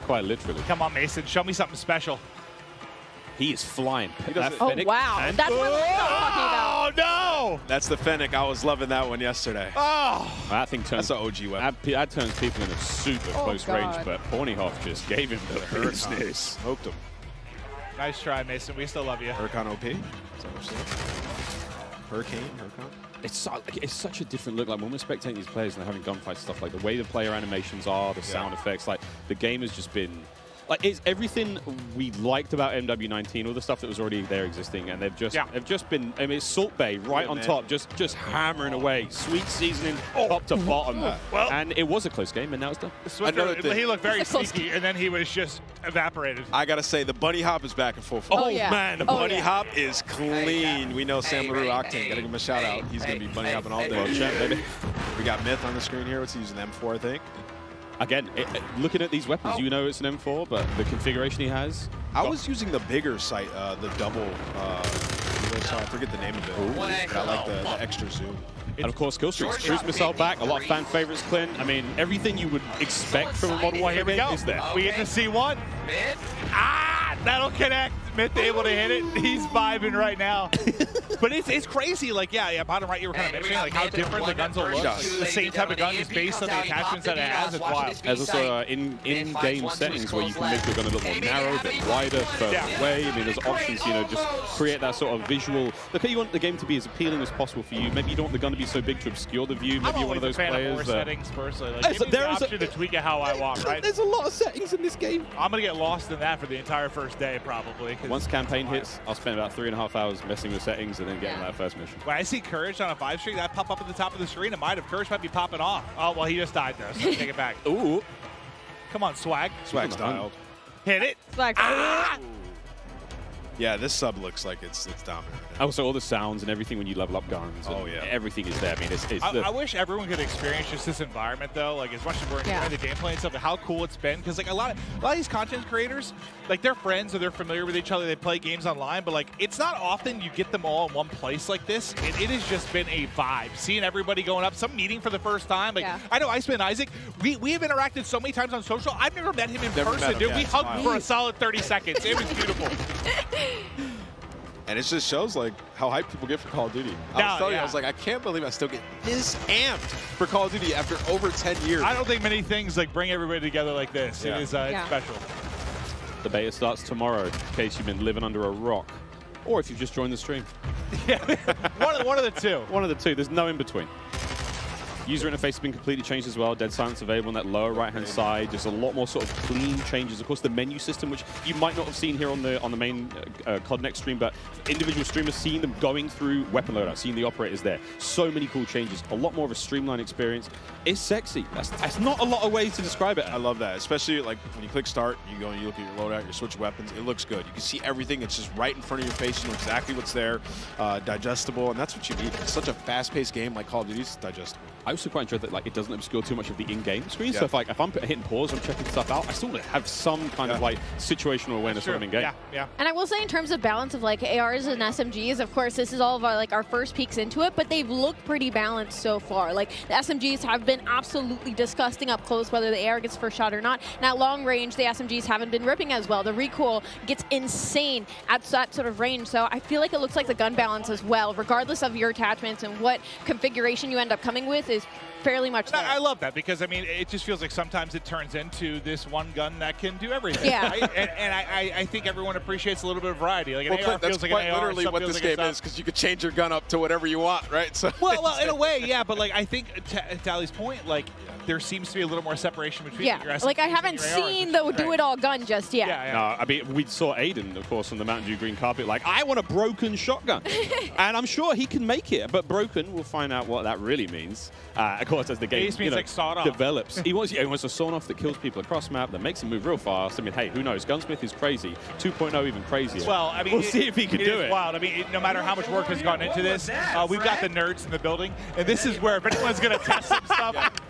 quite literally. Come on, Mason. Show me something special. He is flying. Oh, wow. That's what we're talking about. Oh, no! That's the Fennec. I was loving that one yesterday. Oh! That thing turns... That's an OG weapon. That turns people into super close range, but Bornyhoff just gave him the business. Smoked him. Nice try, Mason. We still love you. Hurricane OP. Hurricane? It's such a different look. Like when we're spectating these players and they're having gunfights, stuff like the way the player animations are, the sound effects, like the game has just been... Like it's everything we liked about MW19, all the stuff that was already there existing, and they've just been. I mean, it's Salt Bay right on top, just hammering away, sweet seasoning top to bottom, and it was a close game, and now it's done. He looked very sneaky, and then he was just evaporated. I gotta say, the bunny hop is back in full force. Oh, yeah. Man, the bunny hop is clean. We know Sam LaRue Octane. Gotta give him a shout out. He's gonna be bunny hopping all day. We got Myth on the screen here. What's he using? M4, I think. Again, looking at these weapons, you know it's an M4, but the configuration he has. I was using the bigger sight, the double, I forget the name of it. I like the extra zoom. And of course, kill streaks. Cruise missile back, a lot of fan favorites, Clint. I mean, everything you would expect from a Modern Warfare game is there. We get to see one. That'll connect. Myth able to hit it. He's vibing right now. But it's crazy. Like, yeah, bottom right, you were kind of mentioning like how different the guns will look. The same type of gun is based on the attachments that it has. It's wild. There's also in-game settings where you can make your gun a little more narrow, a bit wider, further away. I mean, there's options, you know, just create that sort of visual. Look, you want the game to be as appealing as possible for you. Maybe you don't want the gun to be so big to obscure the view. Maybe you're one of those players. Of settings personally. Like, give me the option to tweak it how I want, right? There's a lot of settings in this game. I'm gonna get lost in that for the entire first day, probably. Once campaign hits, I'll spend about 3.5 hours messing with settings and then getting that first mission. When I see Courage on a 5 streak, that pop up at the top of the screen, it might have. Courage might be popping off. Oh, well, he just died, though, so take it back. Ooh. Come on, Swag. Swag styled. Hit it. Swag. Yeah, this sub looks like it's dominant. Also, all the sounds and everything when you level up guns. Everything is there. I mean, I wish everyone could experience just this environment, though. Like, as much as we're enjoying the gameplay and stuff, how cool it's been. Because, like, a lot of these content creators, like, they're friends or they're familiar with each other. They play games online. But, like, it's not often you get them all in one place like this. It has just been a vibe. Seeing everybody going up, some meeting for the first time. Like, I know Iceman and Isaac, we have interacted so many times on social. I've never met him in person, dude. We hugged for a solid 30 seconds. It was beautiful. And it just shows like how hyped people get for Call of Duty. I was telling you, I was like, I can't believe I still get this amped for Call of Duty after over 10 years. I don't think many things like bring everybody together like this. It is it's special. The beta starts tomorrow, in case you've been living under a rock, or if you've just joined the stream. Yeah, one of the two. One of the two. There's no in between. User interface has been completely changed as well. Dead silence available on that lower right-hand side. Just a lot more sort of clean changes. Of course, the menu system, which you might not have seen here on the main COD Next stream, but individual streamers seeing them going through weapon loadout, seeing the operators there. So many cool changes. A lot more of a streamlined experience. It's sexy. That's not a lot of ways to describe it. I love that, especially like when you click start, you go and you look at your loadout, you switch weapons. It looks good. You can see everything. It's just right in front of your face. You know exactly what's there, digestible, and that's what you need. It's such a fast-paced game like Call of Duty. It's digestible. I also quite enjoy that like it doesn't obscure too much of the in-game screen. Yeah. So if I'm hitting pause, I'm checking stuff out, I still have some kind of like situational awareness when I'm in game. Yeah. And I will say in terms of balance of like ARs and SMGs, of course, this is all of our first peeks into it, but they've looked pretty balanced so far. Like the SMGs have been absolutely disgusting up close, whether the AR gets first shot or not. And at long range, the SMGs haven't been ripping as well. The recoil gets insane at that sort of range. So I feel like it looks like the gun balance as well, regardless of your attachments and what configuration you end up coming with, is fairly much there. I love that because, I mean, it just feels like sometimes it turns into this one gun that can do everything. Yeah. Right? and I think everyone appreciates a little bit of variety. Like an well, AR that's feels like quite an AR, literally what this game is, because you could change your gun up to whatever you want, right? So well, in a way, yeah. But like I think to Ali's point, like there seems to be a little more separation between your SMGs like I haven't seen the do-it-all gun just yet. Yeah. No, I mean, we saw Ayuden, of course, on the Mountain Dew green carpet, like, I want a broken shotgun. And I'm sure he can make it, but broken, we'll find out what that really means. Of course, as the game like sawed off. develops. He wants a sawn-off that kills people across map, that makes him move real fast. I mean, hey, who knows? Gunsmith is crazy. 2.0 even crazier. Well, I mean, we'll see if he can do it. It's wild. I mean, no matter how much work has gone into this, we've got the nerds in the building, and this is where if anyone's going to test some stuff,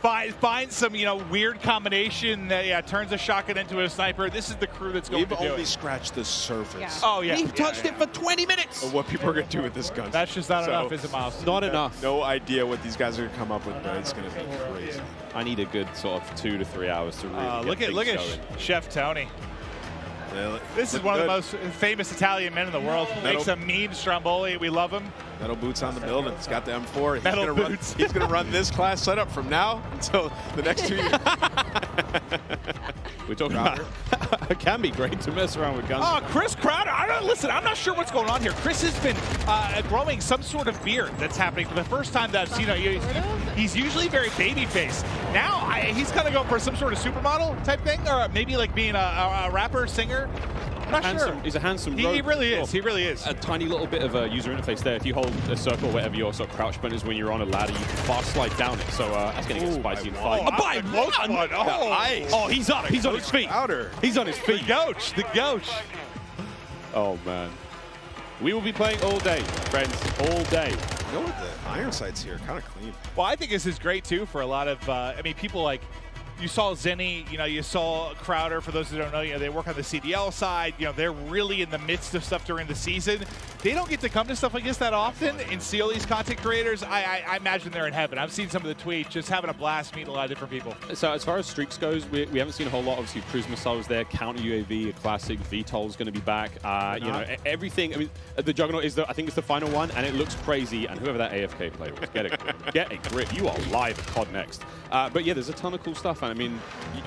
find some, weird combination that turns a shotgun into a sniper. This is the crew that's going to do it. We've only scratched the surface. Yeah. Oh yeah, we've touched it for 20 minutes. Of what people are going to do with this gun. That's just not enough, is it, Miles? Not enough. No idea what these guys are going to come up with, but it's going to be crazy. I need a good sort of 2 to 3 hours to really look at Chef Tony. This is one of the most famous Italian men in the world. Makes a mean stromboli. We love him. Metal boots on the building. He's got the M4. Metal boots. He's going to run this class setup from now until the next 2 years. We're talking about it can be great to mess around with guns. Oh, Chris Crowder. Listen, I'm not sure what's going on here. Chris has been growing some sort of beard that's happening for the first time that I've seen. He's usually very baby-faced. Now he's kind of going for some sort of supermodel type thing, or maybe like being a rapper, singer. I'm not sure. He's a handsome He really is. He really is. A tiny little bit of a user interface there. If you hold a circle, whatever your sort of crouch button is when you're on a ladder, you can fast slide down it. So that's going to get spicy in fight. By one. Oh, he's up. He's on his feet. He's on his feet. The Gouch. Oh, man. We will be playing all day, friends, all day. You know what, the iron sights here, kind of clean. Well, I think this is great, too, for a lot of, people like, you saw Zenny, you saw Crowder. For those who don't know, they work on the CDL side. They're really in the midst of stuff during the season. They don't get to come to stuff like this that often and see all these content creators. I imagine they're in heaven. I've seen some of the tweets, just having a blast, meeting a lot of different people. So as far as streaks goes, we haven't seen a whole lot. Obviously, cruise missiles there, counter UAV, a classic. VTOL's going to be back. Everything. I mean, the Juggernaut is I think it's the final one, and it looks crazy. And whoever that AFK player was, get a grip. You are live at COD Next. But yeah, there's a ton of cool stuff. And I mean,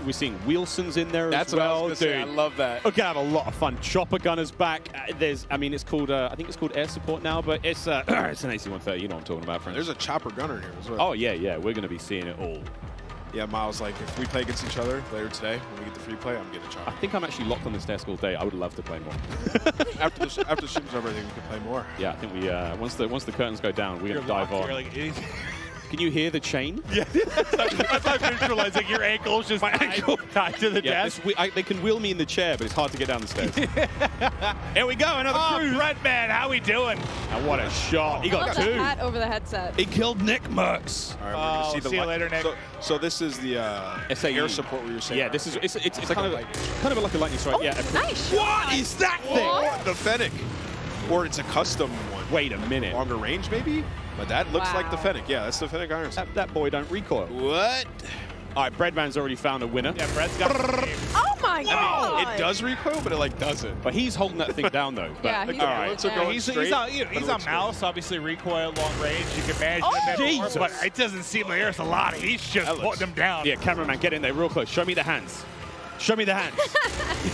we're seeing Wilson's in there as well. That's what I was going to say. I love that. We're going to have a lot of fun. Chopper Gunner's back. It's called, I think it's called Air Support now, but it's an AC-130. You know what I'm talking about, friends. There's a Chopper Gunner here as well. Oh, yeah. We're going to be seeing it all. Yeah, Miles, like, if we play against each other later today, when we get the free play, I'm getting a Chopper. I think I'm actually locked on this desk all day. I would love to play more. after the stream's over, I think we can play more. Yeah, I think we, once the curtains go down, we're going to dive on. Can you hear the chain? Yeah, that's how I visualize like your ankle's just tied to the desk. They can wheel me in the chair, but it's hard to get down the stairs. Here we go, another cruise. Brett, man, how we doing? And what a shot. He got 2. The hat over the headset. He killed Nick Merckx. All right, we're see you later, Nick. So this is the air support we were saying. Yeah, this is it's kind of like a lightning strike. Oh, yeah. Nice. What is that thing? The Fennec. Or it's a custom one. Wait a minute. Longer range, maybe? But that looks like the Fennec. Yeah, that's the Fennec iron sight. That boy don't recoil. What? All right, Breadman's already found a winner. Yeah, Bread's got Oh my God! It does recoil, but it doesn't. But he's holding that thing down though. Yeah, all right. He's on mouse, obviously recoil, long range. You can manage that more, but it doesn't seem like there's a lot. He's just putting them down. Yeah, cameraman, get in there real close. Show me the hands. Show me the hands.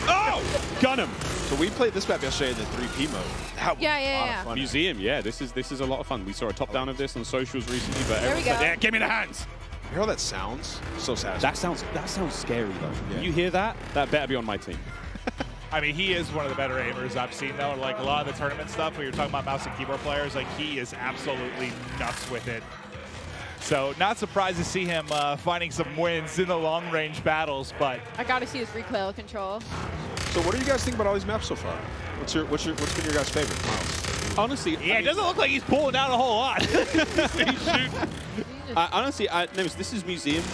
Oh! Gun him. So we played this map yesterday in the 3P mode. That was a lot of fun. Museum, yeah. This is a lot of fun. We saw a top down of this on socials recently, but there we go. Yeah, give me the hands. You hear how that sounds? So satisfying. That sounds scary though. Yeah. When you hear that, that better be on my team. I mean, he is one of the better aimers I've seen, though. Like, a lot of the tournament stuff, when you're talking about mouse and keyboard players, like, he is absolutely nuts with it. So, not surprised to see him finding some wins in the long-range battles, but... I gotta see his recoil control. So, what do you guys think about all these maps so far? What's been your guys' favorite, Miles? Honestly, yeah, it doesn't look like he's pulling out a whole lot. Honestly, this is Museum.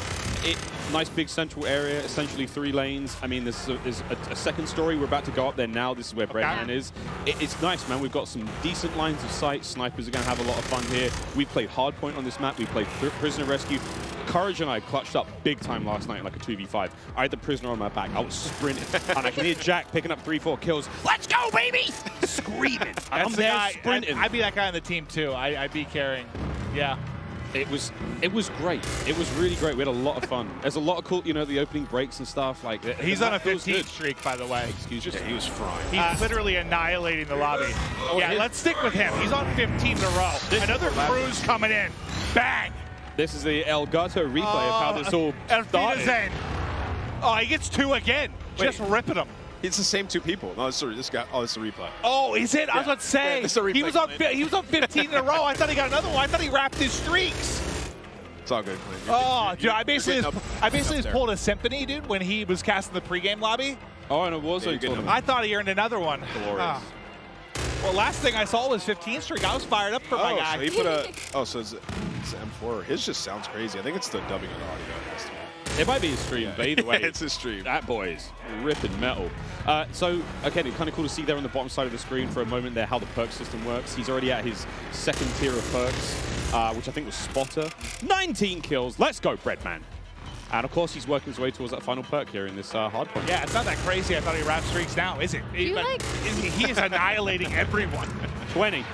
Nice big central area, essentially 3 lanes. I mean, there's a second story. We're about to go up there now. This is where Breadman is. It's nice, man. We've got some decent lines of sight. Snipers are going to have a lot of fun here. We played Hardpoint on this map. We played Prisoner Rescue. Courage and I clutched up big time last night in like a 2v5. I had the Prisoner on my back. I was sprinting. And I can hear Jack picking up 3-4 kills. Let's go, baby! Screaming. I'm there sprinting. I'd be that guy on the team, too. I'd be carrying. Yeah. It was great. It was really great. We had a lot of fun. There's a lot of cool, the opening breaks and stuff. Like he's on a 15 streak, by the way. Excuse me. Yeah, he was frying. He's literally annihilating the lobby. Yeah, let's stick with him. He's on 15 in a row. Another cruise coming in. Bang! This is the Elgato replay of how this all started. Oh, he gets 2 again. Just ripping him. It's the same 2 people. No, sorry, this guy. Oh, it's a replay. Oh, is it? Yeah. I was about to say. Yeah, he was on 15 in a row. I thought he got another one. I thought he wrapped his streaks. It's all good. Oh, dude, I basically just pulled a symphony, dude, when he was casting the pregame lobby. Oh, and it was a tournament. I thought he earned another one. Glorious. Well, last thing I saw was 15 streak. I was fired up for my guy. So he put a. Oh, so it's M4. His just sounds crazy. I think it's the dubbing of the audio. It might be his stream, but either way. It's his stream. That boy is ripping metal. So, again, it's kind of cool to see there on the bottom side of the screen for a moment there how the perk system works. He's already at his 2nd tier of perks, which I think was Spotter. 19 kills. Let's go, Breadman. And, of course, he's working his way towards that final perk here in this hardpoint. Yeah, it's not that crazy. I thought he wrapped streaks now, is it? He is annihilating everyone. 20.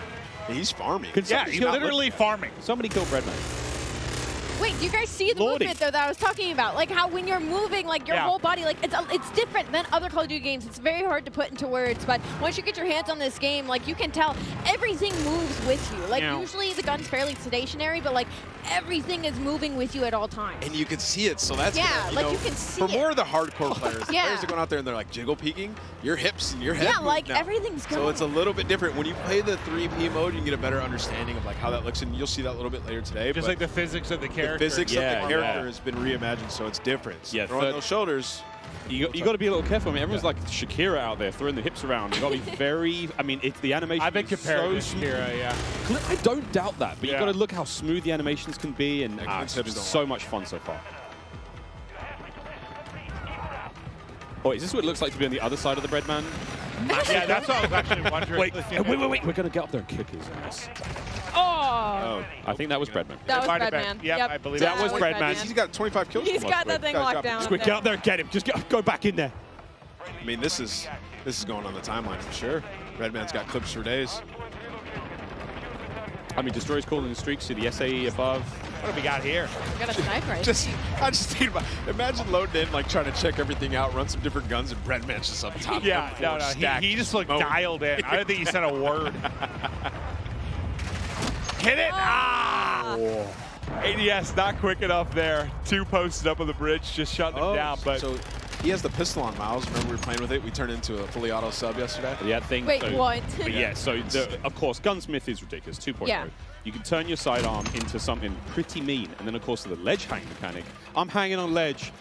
He's farming. Yeah, he's literally farming. Somebody kill Breadman. Wait, do you guys see the movement, though, that I was talking about? Like, how when you're moving, like, your whole body, like, it's different than other Call of Duty games. It's very hard to put into words, but once you get your hands on this game, like, you can tell everything moves with you. Like, usually the gun's fairly stationary, but, like, everything is moving with you at all times. And you can see it, so that's you can see for more of the hardcore players, the Yeah. players that go out there and they're, like, jiggle peeking, your hips and your head move like, now. everything's going. So it's a little bit different. When you play the 3P mode, you can get a better understanding of, like, how that looks, and you'll see that a little bit later today. Just like the physics of the character. The physics of the character has been reimagined, so it's different. Yeah, throwing those shoulders. You got to be a little careful. I mean, everyone's like Shakira out there throwing the hips around. You got to be very. I mean, it's the animation. I've been comparing so to Shakira, yeah. I don't doubt that, but you got to look how smooth the animations can be, and it's been so much fun so far. Oh, is this what it looks like to be on the other side of the Breadman? Yeah, that's what I was actually wondering. Wait. We're gonna get up there and kick his ass. Oh! I think that was Breadman. That was Breadman. Yep, I believe that was Breadman. He's got 25 kills. He's got that thing locked down. Squid, get up there and get him. Just go back in there. I mean, this is going on the timeline for sure. Redman's got clips for days. I mean, Destroyer's calling the streaks to the SAE above. What have we got here? We got a sniper. I just think about, imagine loading in, like, trying to check everything out, run some different guns, and Breadman's just up top. Yeah, no. He just looked dialed in. I don't think he said a word. Hit it! Ah! ADS not quick enough there. 2 posted up on the bridge, just shutting him down. But so he has the pistol on Miles. Remember we were playing with it? We turned into a fully auto sub yesterday. Yeah, thing. Wait, what? But yeah, so of course, Gunsmith is ridiculous. 2.0. Yeah. You can turn your sidearm into something pretty mean, and then of course the ledge hang mechanic. I'm hanging on ledge.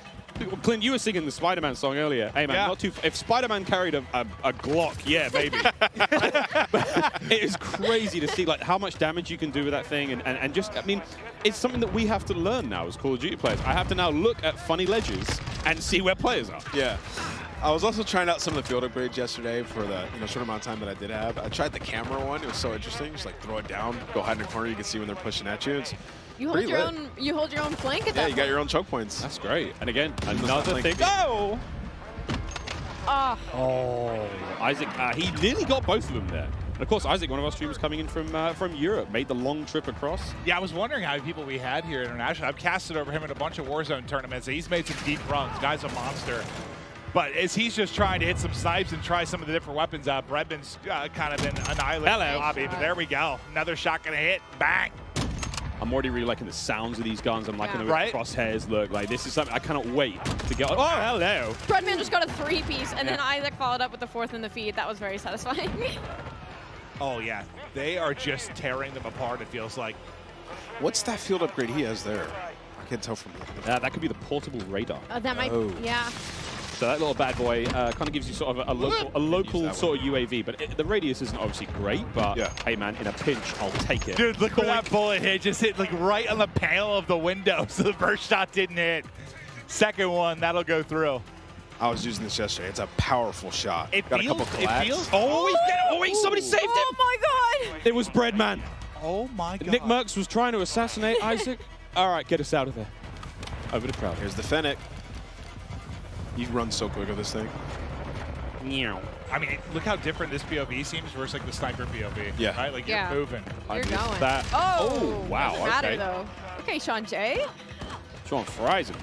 Clint, you were singing the Spider-Man song earlier. Hey man, not too. If Spider-Man carried a Glock, yeah, baby. But it is crazy to see like how much damage you can do with that thing, and just, I mean, it's something that we have to learn now as Call of Duty players. I have to now look at funny ledges and see where players are. Yeah. I was also trying out some of the field upgrades yesterday for the short amount of time that I did have. I tried the camera one. It was so interesting. Just like throw it down, go hide in a corner. You can see when they're pushing at you. It's You hold your own. You hold your own flank at that. Yeah, you got your own choke points. That's great. And again, another thing. Oh! Oh, Isaac. He nearly got both of them there. And of course, Isaac, one of our streamers coming in from Europe, made the long trip across. Yeah, I was wondering how many people we had here internationally. I've casted over him in a bunch of Warzone tournaments. He's made some deep runs. Guy's a monster. But as he's just trying to hit some snipes and try some of the different weapons out, Breadman's kind of been annihilated in the lobby. But there we go. Another shot gonna hit. Bang. I'm already really liking the sounds of these guns. I'm liking the Right. crosshairs look. Like, this is something I cannot wait to get. Oh, hello. Breadman just got a 3-piece, and then Isaac followed up with the 4th in the feed. That was very satisfying. Oh, yeah. They are just tearing them apart, it feels like. What's that field upgrade he has there? I can't tell from here. That could be the portable radar. That might, yeah. So that little bad boy kind of gives you sort of a local sort of UAV, but the radius isn't obviously great, but hey man, in a pinch, I'll take it. Dude, look where that bullet hit. Just hit like right on the panel of the window, so the first shot didn't hit. Second one, that'll go through. I was using this yesterday. It's a powerful shot. It Got feels, a couple collabs. it feels. Oh, wait, somebody saved him! Oh my god! It was Breadman. Oh my god. Nick Merckx was trying to assassinate Isaac. All right, get us out of there. Over to Crowd. Here's the Fennec. You run so quick with this thing. Meow. I mean, look how different this POV seems versus like the sniper POV. Yeah. Right? Like you're moving. You're going. That. Oh, wow. Doesn't matter Okay. though. Okay, Sean J. Sean fries him.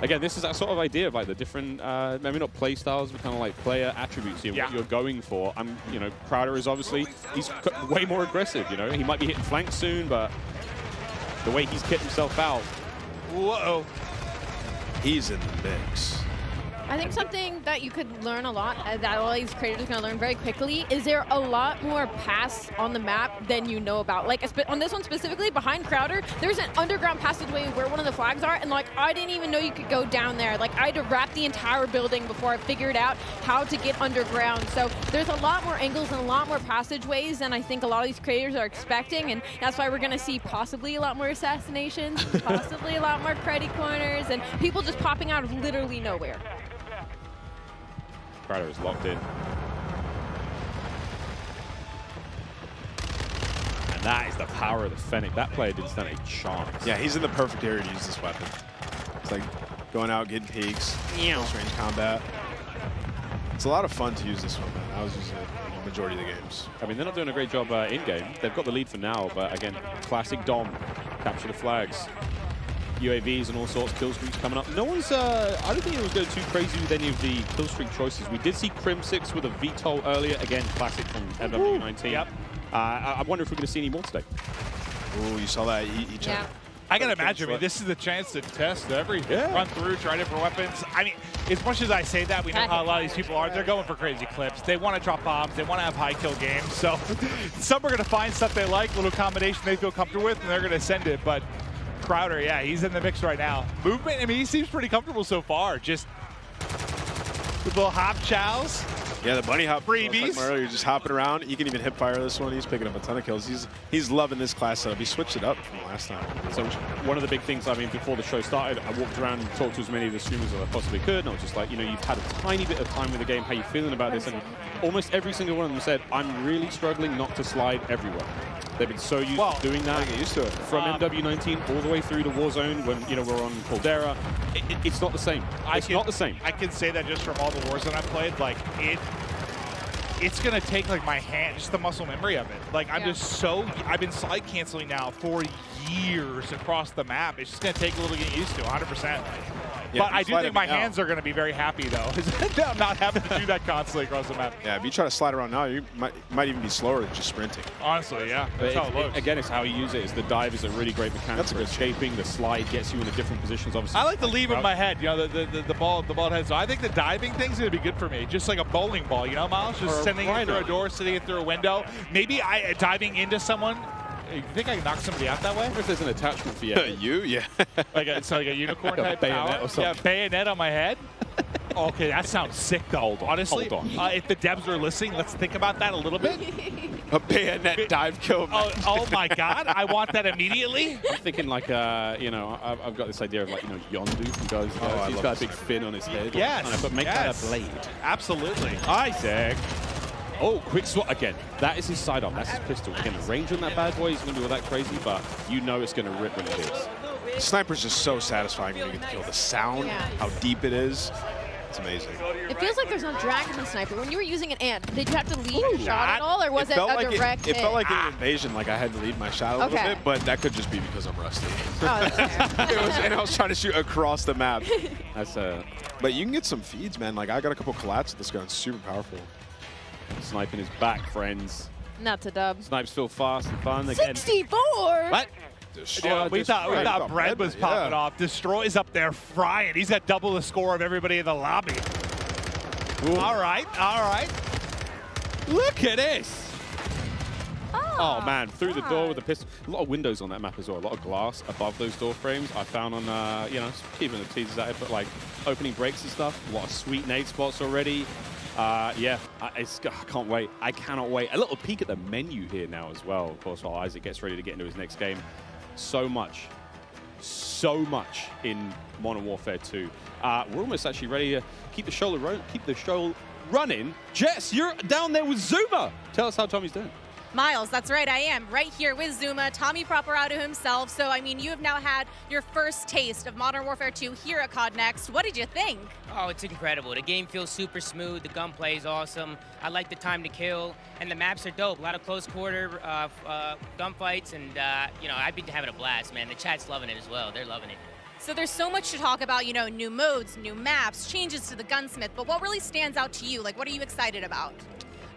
Again, this is that sort of idea of like the different, maybe not play styles, but kind of like player attributes here, what you're going for. You know, Crowder is obviously, he's way more aggressive, you know. He might be hitting flanks soon, but the way he's kicked himself out. Whoa. He's in the mix. I think something that you could learn a lot, that all these creators are going to learn very quickly, is there a lot more paths on the map than you know about. Like, on this one specifically, behind Crowder, there's an underground passageway where one of the flags are, and like, I didn't even know you could go down there. Like, I had to wrap the entire building before I figured out how to get underground. So there's a lot more angles and a lot more passageways than I think a lot of these creators are expecting, and that's why we're going to see possibly a lot more assassinations, possibly a lot more cruddy corners, and people just popping out of literally nowhere. Crowder is locked in. And that is the power of the Fennec. That player didn't stand a chance. Yeah, he's in the perfect area to use this weapon. It's like going out, getting peeks, close range combat. It's a lot of fun to use this one, man. I was using it in the majority of the games. I mean, they're not doing a great job in-game. They've got the lead for now, but again, classic Dom. Capture the flags. UAVs and all sorts, kill streaks coming up. No one's, I don't think anyone's going too crazy with any of the kill streak choices. We did see Crim6 with a VTOL earlier. Again, classic from MW19. Yep. I wonder if we're going to see any more today. Oh, you saw that? I can imagine. I mean, this is the chance to test everything. Run through, try different weapons. I mean, as much as I say that, we know how a lot of these people are. They're going for crazy clips. They want to drop bombs. They want to have high kill games. So some are going to find stuff they like, little combination they feel comfortable with, and they're going to send it. But Crowder, yeah, he's in the mix right now. Movement, I mean, he seems pretty comfortable so far. Just the little hop chows. Yeah, the bunny hop freebies. Earlier, just hopping around. You can even hip fire this one. He's picking up a ton of kills. He's loving this class setup. He switched it up from last time. So one of the big things, I mean, before the show started, I walked around and talked to as many of the streamers as I possibly could, and I was just like, you know, you've had a tiny bit of time with the game. How you feeling about this? And almost every single one of them said, I'm really struggling not to slide everywhere. They've been so used to doing that. Get used to it. From MW19 all the way through to Warzone when, you know, we're on Caldera. It's not the same. It's not the same. I can say that just from all the Warzone I've played, like, it's going to take, like, my hand, just the muscle memory of it. Like, I'm just so, I've been slide canceling now for years across the map. It's just going to take a little getting used to, 100%. Yeah, but I do think my hands are going to be very happy, though, I'm not having to do that constantly across the map. Yeah, if you try to slide around now, you might even be slower than just sprinting. Honestly, yeah. That's how it looks. Again, it's how you use it. Is the dive is a really great mechanic for escaping. The slide gets you into different positions, obviously. I like to leave in my head, you know, the ball head. So I think the diving thing's going to be good for me. Just like a bowling ball, you know, Miles? Just sending it through a door, sending it through a window. Maybe diving into someone. You think I can knock somebody out that way? I wonder if there's an attachment for you. You? Yeah. Like a unicorn like a type bayonet power. or something. Yeah, bayonet on my head. Okay, that sounds sick though. Honestly, hold on. If the devs are listening, let's think about that a little bit. A bayonet dive kill. Oh my God, I want that immediately. I'm thinking like, you know, I've got this idea of like, you know, Yondu from Guys. He's got a big fin on his head. Yes. But make that a blade. Absolutely. Isaac. Oh, quick swat again. That is his sidearm. That's his pistol. Again, the range on that bad boy is going to do all that crazy, but you know it's going to rip when it hits. The sniper's just so satisfying when you get the kill. The sound, how deep it is, it's amazing. It feels like there's no drag in the sniper. When you were using an ant, did you have to lead your shot at all, or was it a direct hit? It felt like an invasion, like I had to lead my shot a little bit, but that could just be because I'm rusty. Oh, that's And I was trying to shoot across the map. But you can get some feeds, man. Like I got a couple collabs with this gun. It's super powerful. Sniping is back, friends. Not to dub. Snipes feel fast and fun again. 64? What? We thought Bread was popping off. Destroy's up there frying. He's got double the score of everybody in the lobby. Ooh. All right. Look at this. Oh man, through the door with the pistol. A lot of windows on that map as well. A lot of glass above those door frames. I found on, you know, keeping the teasers at it, but like opening breaks and stuff. A lot of sweet nade spots already. Yeah, I can't wait. I cannot wait. A little peek at the menu here now as well, of course, while Isaac gets ready to get into his next game. So much in Modern Warfare 2. We're almost actually ready to keep the show running. Jess, you're down there with Zuma. Tell us how Tommy's doing. Miles, that's right, I am right here with Zuma, Tommy Properado himself. So, I mean, you have now had your first taste of Modern Warfare 2 here at COD Next. What did you think? Oh, it's incredible. The game feels super smooth. The gunplay is awesome. I like the time to kill, and the maps are dope. A lot of close quarter gunfights, and, you know, I've been having a blast, man. The chat's loving it as well. They're loving it. So there's so much to talk about, you know, new modes, new maps, changes to the gunsmith, but what really stands out to you? Like, what are you excited about?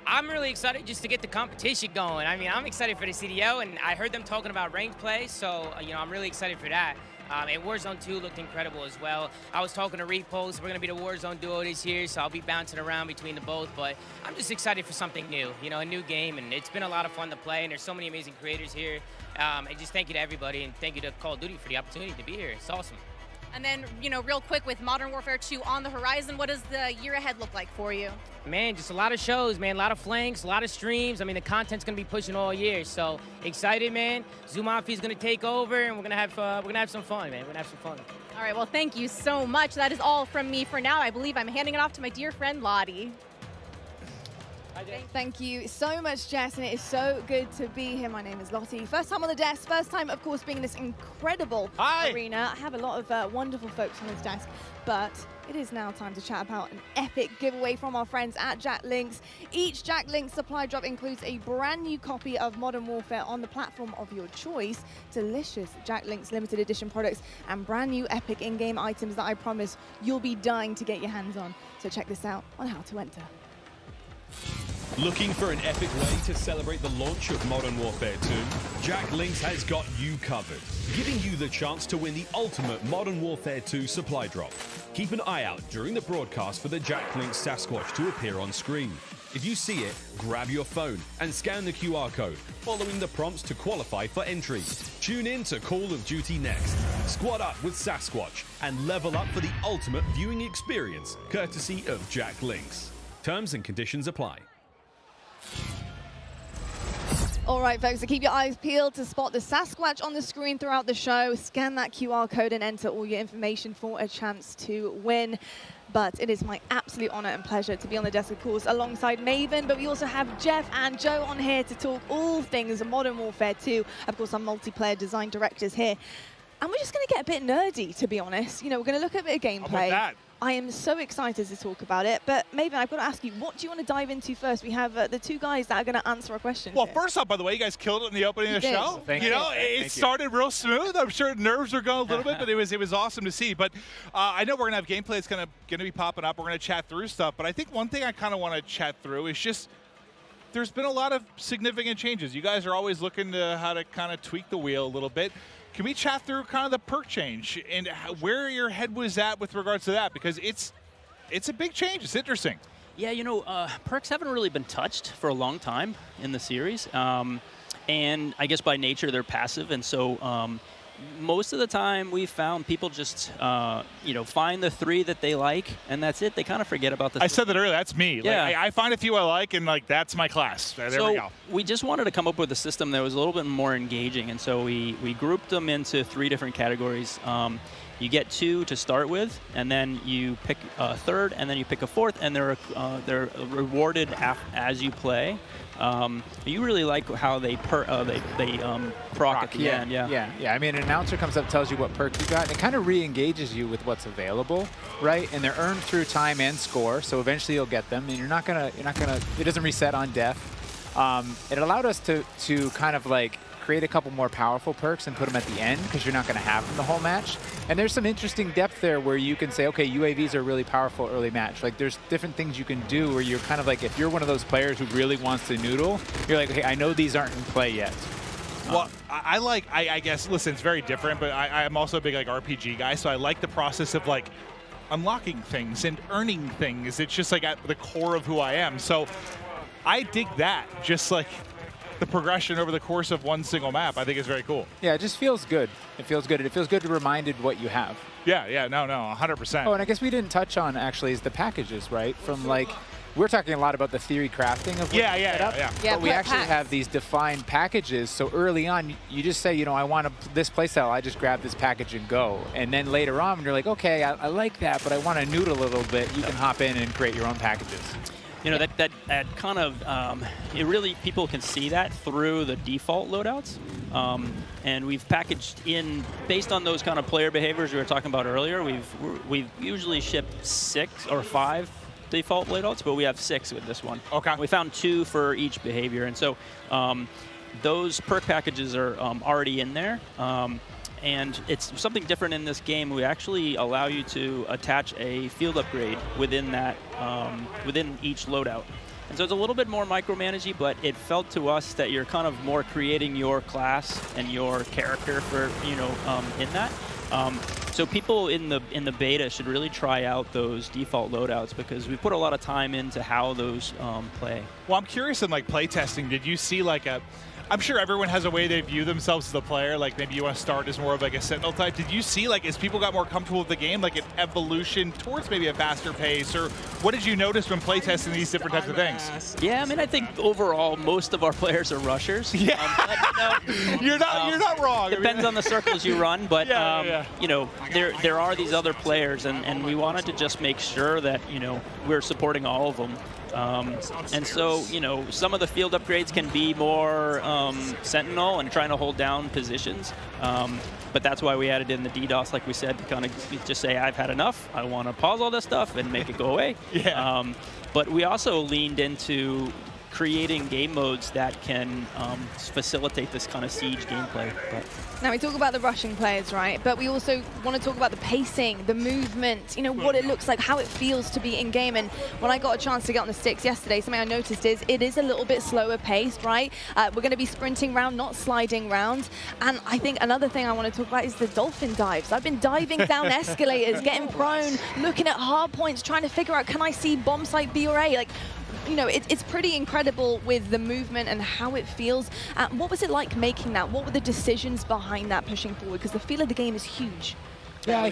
I'm really excited just to get the competition going. I mean, I'm excited for the CDO, and I heard them talking about ranked play, so, you know, I'm really excited for that. And Warzone 2 looked incredible as well. I was talking to Repulse. We're going to be the Warzone duo this year, so I'll be bouncing around between the both. But I'm just excited for something new, you know, a new game. And it's been a lot of fun to play, and there's so many amazing creators here. And just thank you to everybody, and thank you to Call of Duty for the opportunity to be here. It's awesome. And then, you know, real quick, with Modern Warfare 2 on the horizon, what does the year ahead look like for you? Man, just a lot of shows, man. A lot of flanks, a lot of streams. I mean, the content's going to be pushing all year. So excited, man. Zumafi's going to take over, and we're going to have some fun, man. We're going to have some fun. All right, well, thank you so much. That is all from me for now. I believe I'm handing it off to my dear friend, Lottie. Thank you so much, Jess, and it is so good to be here. My name is Lottie. First time on the desk, first time, of course, being in this incredible arena. I have a lot of wonderful folks on this desk, but it is now time to chat about an epic giveaway from our friends at Jack Links. Each Jack Links supply drop includes a brand new copy of Modern Warfare on the platform of your choice, delicious Jack Links limited edition products, and brand new epic in-game items that I promise you'll be dying to get your hands on. So check this out on how to enter. Looking for an epic way to celebrate the launch of Modern Warfare 2? Jack Links has got you covered, giving you the chance to win the ultimate Modern Warfare 2 supply drop. Keep an eye out during the broadcast for the Jack Links Sasquatch to appear on screen. If you see it, grab your phone and scan the QR code, following the prompts to qualify for entry. Tune in to Call of Duty Next. Squad up with Sasquatch and level up for the ultimate viewing experience, courtesy of Jack Links. Terms and conditions apply. All right, folks, so keep your eyes peeled to spot the Sasquatch on the screen throughout the show. Scan that QR code and enter all your information for a chance to win. But it is my absolute honor and pleasure to be on the desk, of course, alongside Maven. But we also have Jeff and Joe on here to talk all things Modern Warfare 2. Of course, our multiplayer design directors here. And we're just going to get a bit nerdy, to be honest. You know, we're going to look at a bit of gameplay. I am so excited to talk about it. But Maven, I've got to ask you, what do you want to dive into first? We have the two guys that are going to answer our questions. Well, here. first off, by the way, you guys killed it in the opening of the show. Thank you. Know, it started real smooth. I'm sure nerves are going a little bit, but it was awesome to see. But I know we're going to have gameplay that's going to be popping up. We're going to chat through stuff. But I think one thing I kind of want to chat through is just there's been a lot of significant changes. You guys are always looking to how to kind of tweak the wheel a little bit. Can we chat through kind of the perk change and where your head was at with regards to that? Because it's a big change. It's interesting. Yeah, you know, perks haven't really been touched for a long time in the series. And I guess by nature, they're passive. And so most of the time we found people just, you know, find the three that they like, and that's it. They kind of forget about the I said that earlier. That's me. Yeah. Like, I find a few I like, and like that's my class. There we go. We just wanted to come up with a system that was a little bit more engaging, and so we grouped them into 3 different categories. You get 2 to start with, and then you pick a third, and then you pick a fourth, and they're rewarded as you play. You really like how they proc at the end. Yeah. I mean, an announcer comes up, tells you what perk you got, and it kind of re-engages you with what's available, right? And they're earned through time and score, so eventually you'll get them, and you're not gonna. It doesn't reset on death. It allowed us to kind of like create a couple more powerful perks and put them at the end, because you're not going to have them the whole match. And there's some interesting depth there where you can say, okay, UAVs are really powerful early match. Like, there's different things you can do where you're kind of like, if you're one of those players who really wants to noodle, you're like, okay, I know these aren't in play yet. Well, I guess, listen, it's very different, but I'm also a big like RPG guy, so I like the process of like unlocking things and earning things. It's just like at the core of who I am. So I dig that, just like the progression over the course of one single map. I think is very cool. Yeah, it just feels good. It feels good. It feels good to be reminded what you have. Yeah, no, 100%. Oh, and I guess we didn't touch on actually is the packages, right? From like, we're talking a lot about the theory crafting of what you set up, Yeah, but we actually packs. have these defined packages. So early on, you just say, you know, I want this playstyle. I just grab this package and go. And then later on, when you're like, okay, I like that, but I want to noodle a little bit, you can hop in and create your own packages. You know, that kind of, it really, people can see that through the default loadouts. And we've packaged in, based on those kind of player behaviors we were talking about earlier, we've usually shipped 6 or 5 default loadouts, but we have 6 with this one. Okay. We found 2 for each behavior. And so those perk packages are already in there. And it's something different in this game. We actually allow you to attach a field upgrade within that, within each loadout. And so it's a little bit more micromanagey, but it felt to us that you're kind of more creating your class and your character for, you know, in that. So people in the beta should really try out those default loadouts because we put a lot of time into how those play. Well, I'm curious in like playtesting, did you see like I'm sure everyone has a way they view themselves as a player. Like maybe you want to start as more of like a sentinel type. Did you see like as people got more comfortable with the game, like an evolution towards maybe a faster pace, or what did you notice when playtesting these different types of things? Yeah, I mean, I think overall most of our players are rushers. Yeah, but, you know, you're not wrong. Depends on the circles you run, but you know, there are these other players, and we wanted to just make sure that we're supporting all of them. And so, some of the field upgrades can be more sentinel and trying to hold down positions. But that's why we added in the DDoS, like we said, to kind of just say, I've had enough. I want to pause all this stuff and make it go away. But we also leaned into creating game modes that can facilitate this kind of siege gameplay. But now we talk about the rushing players, right? But we also want to talk about the pacing, the movement, what it looks like, how it feels to be in game. And when I got a chance to get on the sticks yesterday, something I noticed is it is a little bit slower paced, right? We're going to be sprinting round, not sliding round. And I think another thing I want to talk about is the dolphin dives. I've been diving down escalators, getting prone, looking at hard points, trying to figure out, can I see bomb site B or A? Like, it's pretty incredible with the movement and how it feels. What was it like making that? What were the decisions behind that pushing forward? Because the feel of the game is huge. Yeah, I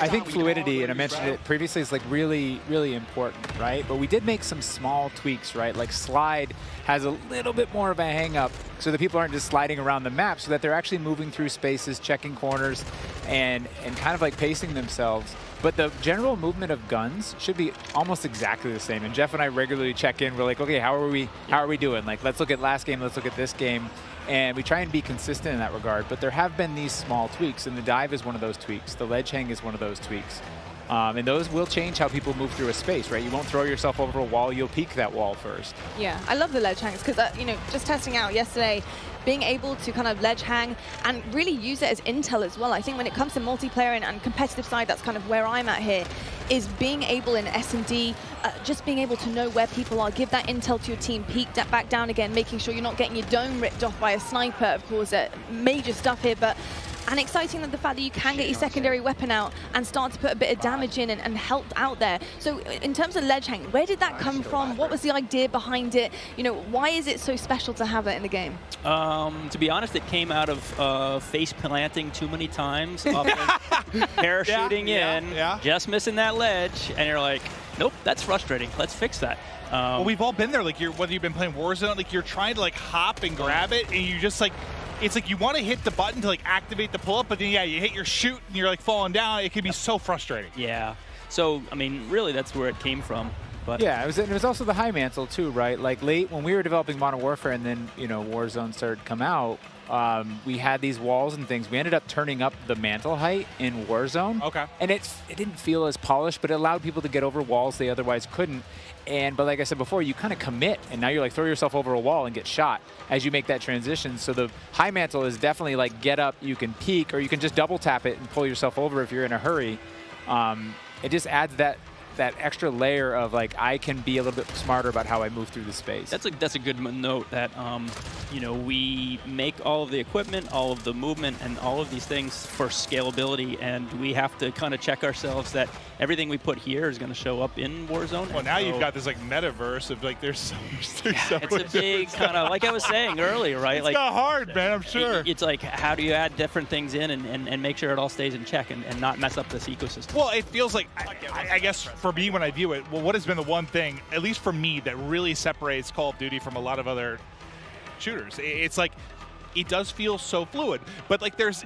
think fluidity, and I mentioned it previously, is like really, really important, right? But we did make some small tweaks, right? Like slide has a little bit more of a hang up so that people aren't just sliding around the map, so that they're actually moving through spaces, checking corners, and kind of like pacing themselves. But the general movement of guns should be almost exactly the same. And Jeff and I regularly check in. We're like, okay, how are we doing? Like, let's look at last game, let's look at this game. And we try and be consistent in that regard. But there have been these small tweaks, and the dive is one of those tweaks. The ledge hang is one of those tweaks. And those will change how people move through a space, right? You won't throw yourself over a wall, you'll peek that wall first. Yeah, I love the ledge hangs because, just testing out yesterday, being able to kind of ledge hang and really use it as intel as well. I think when it comes to multiplayer and competitive side, that's kind of where I'm at here, is being able in S&D, just being able to know where people are, give that intel to your team, peek that back down again, making sure you're not getting your dome ripped off by a sniper, of course, major stuff here, but and exciting that the fact that you can get your secondary weapon out and start to put a bit of damage in and help out there. So in terms of ledge hang, where did that come from? What was the idea behind it? Why is it so special to have that in the game? To be honest, it came out of face planting too many times, parachuting in, just missing that ledge, and you're like, nope, that's frustrating. Let's fix that. Well, we've all been there. Like, whether you've been playing Warzone, like you're trying to like hop and grab it, and you just like, it's like you want to hit the button to like activate the pull-up, but then you hit your shoot and you're like falling down. It can be so frustrating. Yeah. So I mean, really, that's where it came from. But yeah, it was also the high mantle too, right? Like late when we were developing Modern Warfare, and then Warzone started to come out. We had these walls and things. We ended up turning up the mantle height in Warzone. Okay. And it didn't feel as polished, but it allowed people to get over walls they otherwise couldn't. But like I said before, you kind of commit, and now you're like, throw yourself over a wall and get shot as you make that transition. So the high mantle is definitely like get up, you can peek, or you can just double tap it and pull yourself over if you're in a hurry. It just adds that extra layer of like, I can be a little bit smarter about how I move through the space. That's a good note that you know, we make all of the equipment, all of the movement, and all of these things for scalability, and we have to kind of check ourselves that everything we put here is going to show up in Warzone. Well, now you've got this like metaverse of like there's so it's a big kind of, like I was saying earlier, right? It's like not hard, man, I'm sure. It's like, how do you add different things in and make sure it all stays in check and not mess up this ecosystem? Well, it feels like, I guess for me when I view it, well, what has been the one thing, at least for me, that really separates Call of Duty from a lot of other shooters? It's like, it does feel so fluid, but like there's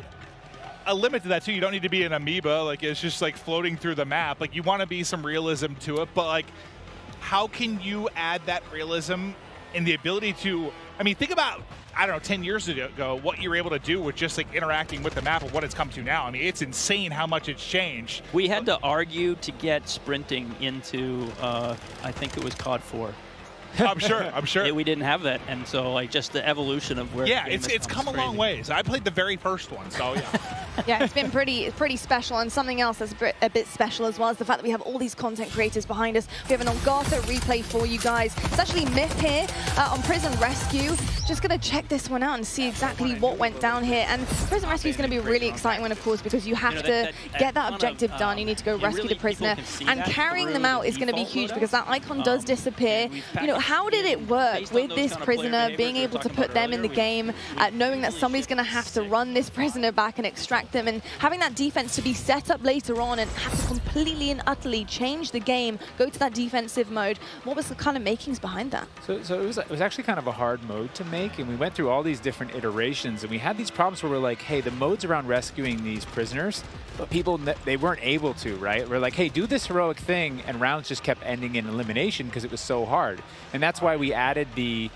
a limit to that too. You don't need to be an amoeba, like it's just like floating through the map. Like you want to be some realism to it, but like how can you add that realism and the ability to, I mean, think about, I don't know, 10 years ago, what you were able to do with just like interacting with the map and what it's come to now. I mean, it's insane how much it's changed. We had to argue to get sprinting into, I think it was COD 4. I'm sure. We didn't have that, and so like just the evolution of where. Yeah, it's come a long ways. I played the very first one, so yeah. Yeah, it's been pretty special, and something else that's a bit special as well is the fact that we have all these content creators behind us. We have an Elgato replay for you guys. It's actually Myth here on Prison Rescue. Just gonna check this one out and see exactly what went down here. And Prison Rescue is gonna be a really exciting one, of course, because you have to get that objective done. You need to go rescue the prisoner, and carrying them out is gonna be huge because that icon does disappear. You know, how did it work with this prisoner, being able to put them in the game, knowing that somebody's going to have to run this prisoner back and extract them, and having that defense to be set up later on and have to completely and utterly change the game, go to that defensive mode? What was the kind of makings behind that? So it was actually kind of a hard mode to make, and we went through all these different iterations, and we had these problems where we're like, hey, the modes around rescuing these prisoners, but people, they weren't able to, right? We're like, hey, do this heroic thing, and rounds just kept ending in elimination because it was so hard. And that's why we added the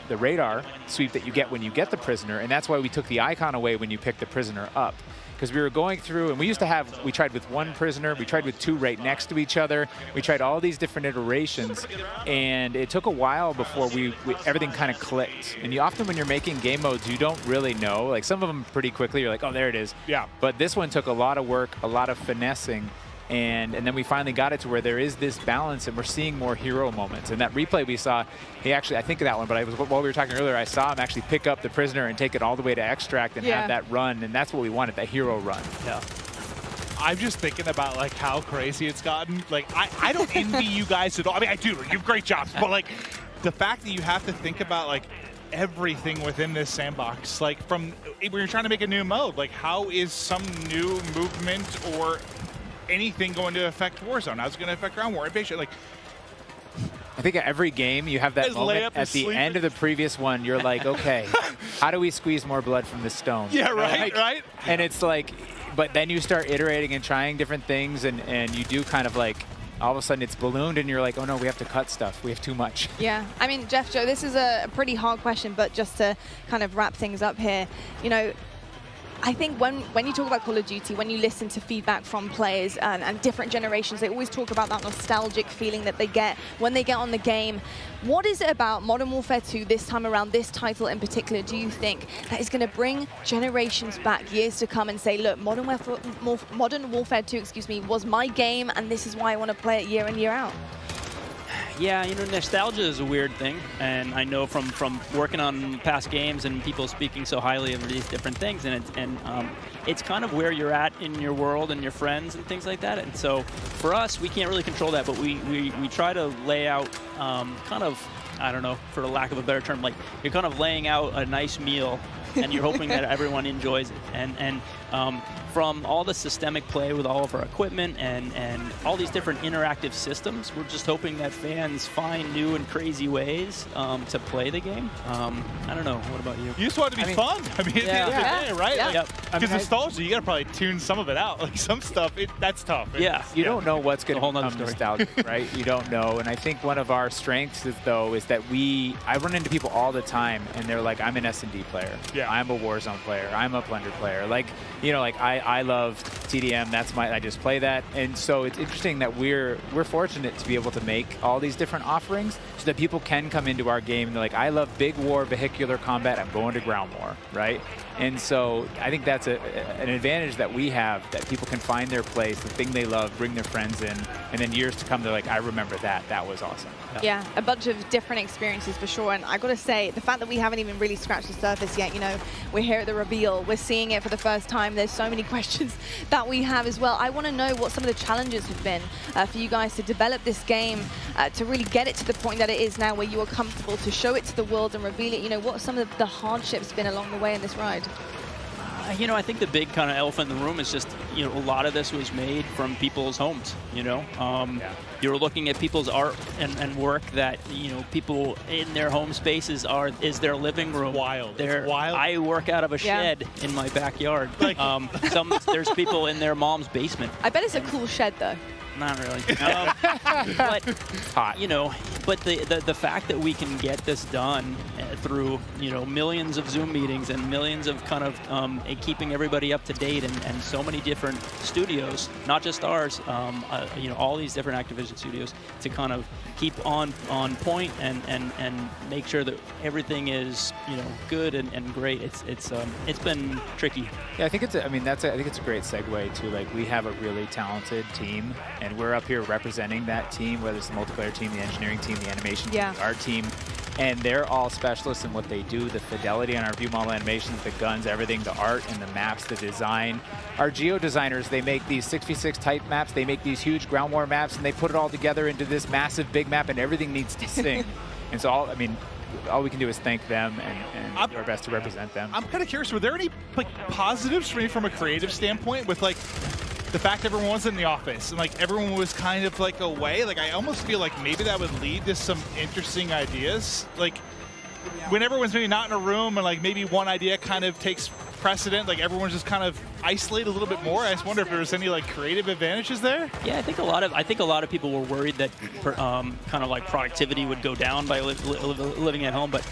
radar sweep that you get when you get the prisoner, and that's why we took the icon away when you pick the prisoner up. Because we were going through, and we tried with one prisoner, we tried with two right next to each other, we tried all these different iterations, and it took a while before everything kind of clicked. And often when you're making game modes, you don't really know. Like some of them pretty quickly, you're like, oh, there it is. Yeah. But this one took a lot of work, a lot of finessing, and then we finally got it to where there is this balance, and we're seeing more hero moments. And that replay we saw, he actually, I think of that one, but while we were talking earlier, I saw him actually pick up the prisoner and take it all the way to extract and have that run, and that's what we wanted, that hero run. Yeah. I'm just thinking about like how crazy it's gotten. Like I don't envy you guys at all. I mean, I do. You have great jobs, but like the fact that you have to think about like everything within this sandbox, like from when you're trying to make a new mode, like how is some new movement or anything going to affect Warzone? How's it going to affect Ground War? Like, I think every game you have that moment at the end of the previous one, you're like, okay, how do we squeeze more blood from this stone? Yeah, right. And it's like, but then you start iterating and trying different things, and you do kind of like, all of a sudden it's ballooned and you're like, oh no, we have to cut stuff. We have too much. Yeah, I mean, Jeff, Joe, this is a pretty hard question, but just to kind of wrap things up here, you know, I think when you talk about Call of Duty, when you listen to feedback from players and different generations, they always talk about that nostalgic feeling that they get when they get on the game. What is it about Modern Warfare 2 this time around, this title in particular, do you think that is going to bring generations back, years to come, and say, look, Modern Warfare 2, excuse me, was my game, and this is why I want to play it year in, year out? Yeah, you know, nostalgia is a weird thing, and I know from working on past games and people speaking so highly of these different things, and it's kind of where you're at in your world and your friends and things like that. And so for us, we can't really control that, but we try to lay out kind of, I don't know, for the lack of a better term, like you're kind of laying out a nice meal and you're hoping that everyone enjoys it. And from all the systemic play with all of our equipment and all these different interactive systems, we're just hoping that fans find new and crazy ways to play the game. I don't know. What about you? You just want it to be fun. I mean, at the end of the day, right? Yeah. Because nostalgia, you got to probably tune some of it out. Like some stuff, that's tough. You don't know what's going to become nostalgic, right? You don't know. And I think one of our strengths is that I run into people all the time, and they're like, I'm an S&D player. Yeah. I'm a Warzone player. I'm a Plunder player. Like, you know, like I love TDM. I just play that. And so it's interesting that we're fortunate to be able to make all these different offerings so that people can come into our game and they're like, I love big war, vehicular combat. I'm going to ground war, right? And so I think that's an advantage that we have, that people can find their place, the thing they love, bring their friends in, and then years to come, they're like, I remember that. That was awesome. Yeah, a bunch of different experiences for sure. And I got to say, the fact that we haven't even really scratched the surface yet, you know, we're here at the reveal, we're seeing it for the first time. There's so many questions that we have as well. I want to know what some of the challenges have been for you guys to develop this game, to really get it to the point that it is now where you are comfortable to show it to the world and reveal it. You know, what some of the hardships been along the way in this ride? You know, I think the big kind of elephant in the room is just, you know, a lot of this was made from people's homes, you know. You're looking at people's art and work that, you know, people in their home spaces is their living room. Wild. It's wild. I work out of a shed in my backyard. Like, there's people in their mom's basement. I bet it's a cool shed, though. Not really. But hot. You know, but the fact that we can get this done through, you know, millions of Zoom meetings and millions of kind of keeping everybody up to date and so many different studios, not just ours, you know, all these different Activision studios to kind of keep on point and make sure that everything is, you know, good and great. It's been tricky. Yeah, I think it's I think it's a great segue to, like, we have a really talented team, and we're up here representing that team, whether it's the multiplayer team, the engineering team, the animation team, our team, and they're all specialists in what they do. The fidelity on our view model animations, the guns, everything, the art and the maps, the design. Our geo designers, they make these 6v6 type maps, they make these huge ground war maps, and they put it all together into this massive big map, and everything needs to sync. And so all we can do is thank them and do our best to represent them. I'm kind of curious, were there any, like, positives for me from a creative standpoint with, like, the fact everyone was in the office and, like, everyone was kind of, like, away? Like, I almost feel like maybe that would lead to some interesting ideas. Like, when everyone's maybe not in a room and, like, maybe one idea kind of takes precedent, like, everyone's just kind of isolated a little bit more. I just wonder if there was any, like, creative advantages there. Yeah, I think a lot of people were worried that kind of like productivity would go down by living at home, but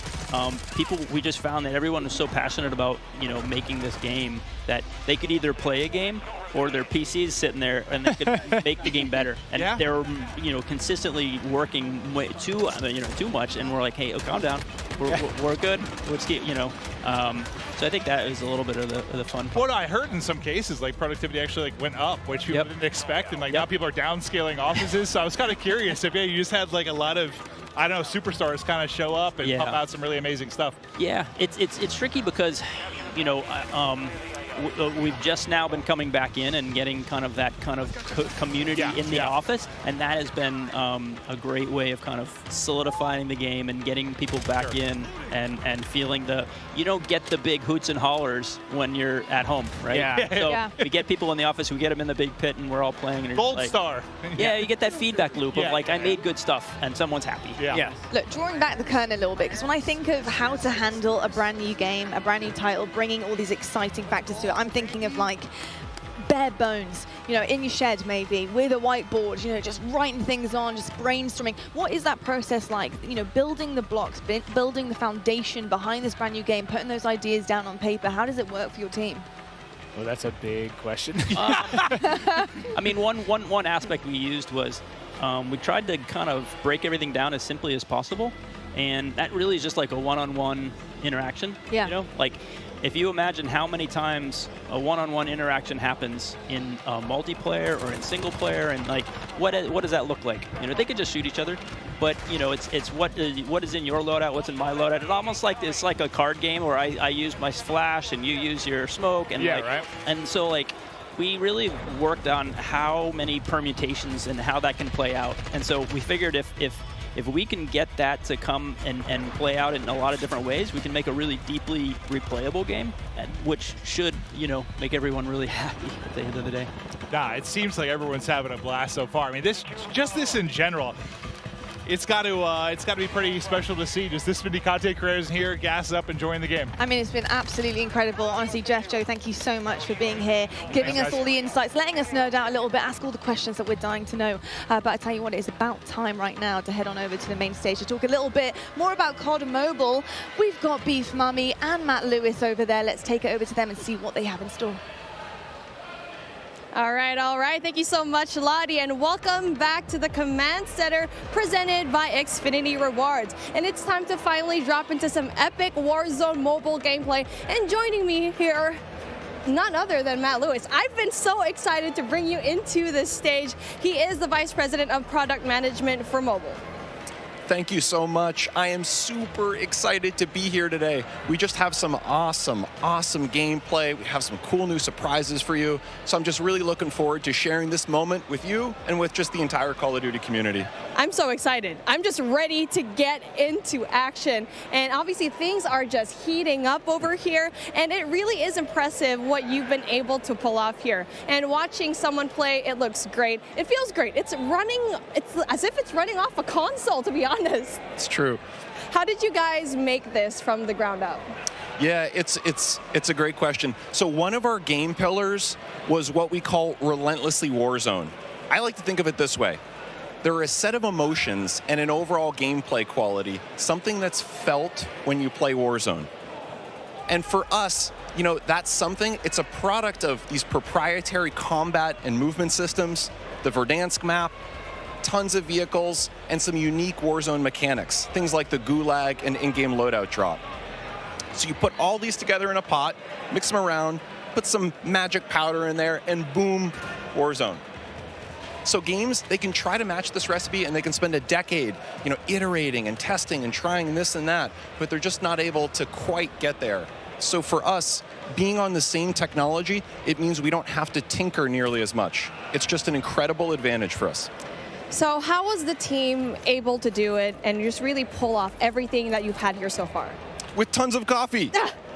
we just found that everyone was so passionate about, you know, making this game that they could either play a game or their PCs sitting there and they could make the game better. And they're, you know, consistently working way too much, and we're like, hey, calm down, we're good. Let's get, you know. So I think that is a little bit of the fun part. What I heard in some cases, like, productivity actually, like, went up, which people didn't expect, and, like, now people are downscaling offices. So I was kind of curious if you just had, like, a lot of, I don't know, superstars kind of show up and pump out some really amazing stuff. Yeah, it's tricky because, you know, we've just now been coming back in and getting kind of that kind of community in the office, and that has been a great way of kind of solidifying the game and getting people back in and feeling you don't get the big hoots and hollers when you're at home, right? So we get people in the office, we get them in the big pit, and we're all playing. And Gold like, star. Yeah, you get that feedback loop of like, I made good stuff, and someone's happy. Yeah. Look, drawing back the curtain a little bit, because when I think of how to handle a brand new game, a brand new title, bringing all these exciting factors to it, I'm thinking of, like, bare bones, you know, in your shed maybe, with a whiteboard, you know, just writing things on, just brainstorming. What is that process like? You know, building the blocks, building the foundation behind this brand new game, putting those ideas down on paper. How does it work for your team? Well, that's a big question. I mean, one aspect we used was we tried to kind of break everything down as simply as possible, and that really is just like a one-on-one interaction. Yeah. You know, like, if you imagine how many times a one-on-one interaction happens in multiplayer or in single player, and, like, what does that look like? You know, they could just shoot each other, but, you know, it's what is in your loadout, what's in my loadout. It's almost like it's like a card game where I use my flash and you use your smoke, and and so, like, we really worked on how many permutations and how that can play out. And so we figured if we can get that to come and play out in a lot of different ways, we can make a really deeply replayable game, which should, you know, make everyone really happy at the end of the day. Nah, it seems like everyone's having a blast so far. I mean, this in general, it's got to be pretty special to see just this many content creators here, gassed up, enjoying the game. I mean, it's been absolutely incredible. Honestly, Jeff, Joe, thank you so much for being here, giving us all the insights, letting us nerd out a little bit, ask all the questions that we're dying to know. But I tell you what, it is about time right now to head on over to the main stage to talk a little bit more about COD Mobile. We've got Beef Mummy and Matt Lewis over there. Let's take it over to them and see what they have in store. All right. Thank you so much, Lottie, and welcome back to the Command Center presented by Xfinity Rewards. And it's time to finally drop into some epic Warzone mobile gameplay. And joining me here, none other than Matt Lewis. I've been so excited to bring you into this stage. He is the Vice President of Product Management for mobile. Thank you so much. I am super excited to be here today. We just have some awesome gameplay. We have some cool new surprises for you. So I'm just really looking forward to sharing this moment with you and with just the entire Call of Duty community. I'm so excited. I'm just ready to get into action. And obviously things are just heating up over here. And it really is impressive what you've been able to pull off here. And watching someone play, it looks great. It feels great. It's as if it's running off a console, to be honest. It's true. How did you guys make this from the ground up? Yeah, it's a great question. So one of our game pillars was what we call relentlessly Warzone. I like to think of it this way. There are a set of emotions and an overall gameplay quality, something that's felt when you play Warzone. And for us, you know, that's something, it's a product of these proprietary combat and movement systems, the Verdansk map, tons of vehicles, and some unique Warzone mechanics, things like the gulag and in-game loadout drop. So you put all these together in a pot, mix them around, put some magic powder in there, and boom, Warzone. So games, they can try to match this recipe and they can spend a decade, you know, iterating and testing and trying this and that, but they're just not able to quite get there. So for us, being on the same technology, it means we don't have to tinker nearly as much. It's just an incredible advantage for us. So how was the team able to do it and just really pull off everything that you've had here so far? With tons of coffee.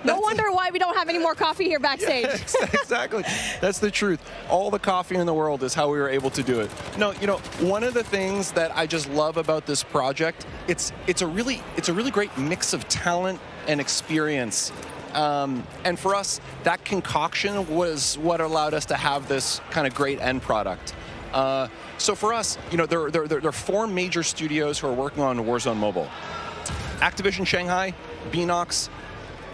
No wonder why we don't have any more coffee here backstage. Yeah, exactly. That's the truth. All the coffee in the world is how we were able to do it. No, you know, one of the things that I just love about this project, it's a really great mix of talent and experience. And for us, that concoction was what allowed us to have this kind of great end product. So for us, you know, there are 4 major studios who are working on Warzone Mobile. Activision Shanghai, Beanox,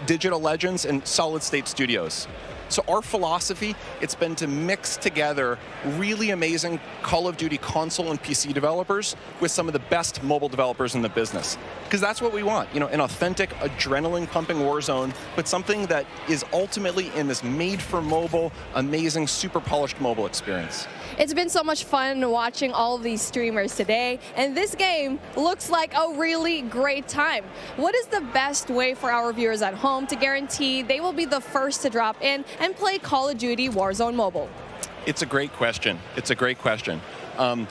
Digital Legends, and Solid State Studios. So our philosophy, it's been to mix together really amazing Call of Duty console and PC developers with some of the best mobile developers in the business. Because that's what we want, you know, an authentic, adrenaline-pumping Warzone, but something that is ultimately in this made-for-mobile, amazing, super polished mobile experience. It's been so much fun watching all of these streamers today, and this game looks like a really great time. What is the best way for our viewers at home to guarantee they will be the first to drop in and play Call of Duty Warzone Mobile? It's a great question. It's a great question.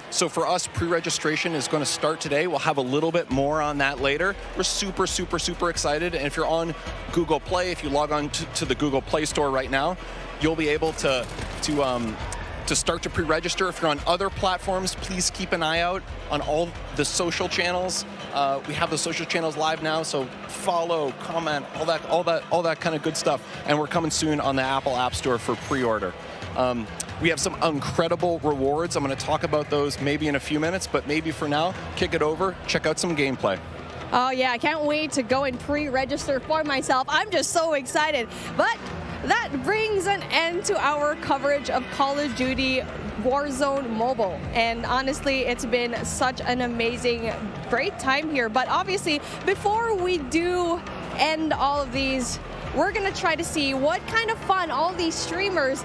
So for us, pre-registration is going to start today. We'll have a little bit more on that later. We're super excited. And if you're on Google Play, if you log on to the Google Play Store right now, you'll be able to start to pre-register. If you're on other platforms, please keep an eye out on all the social channels. We have the social channels live now, so follow, comment, all that kind of good stuff. And we're coming soon on the Apple App Store for pre-order. We have some incredible rewards. I'm going to talk about those maybe in a few minutes, but maybe for now, kick it over, check out some gameplay. Oh yeah, I can't wait to go and pre-register for myself. I'm just so excited. But that brings an end to our coverage of Call of Duty Warzone Mobile. And honestly, it's been such an amazing, great time here. But obviously, before we do end all of these, we're going to try to see what kind of fun all these streamers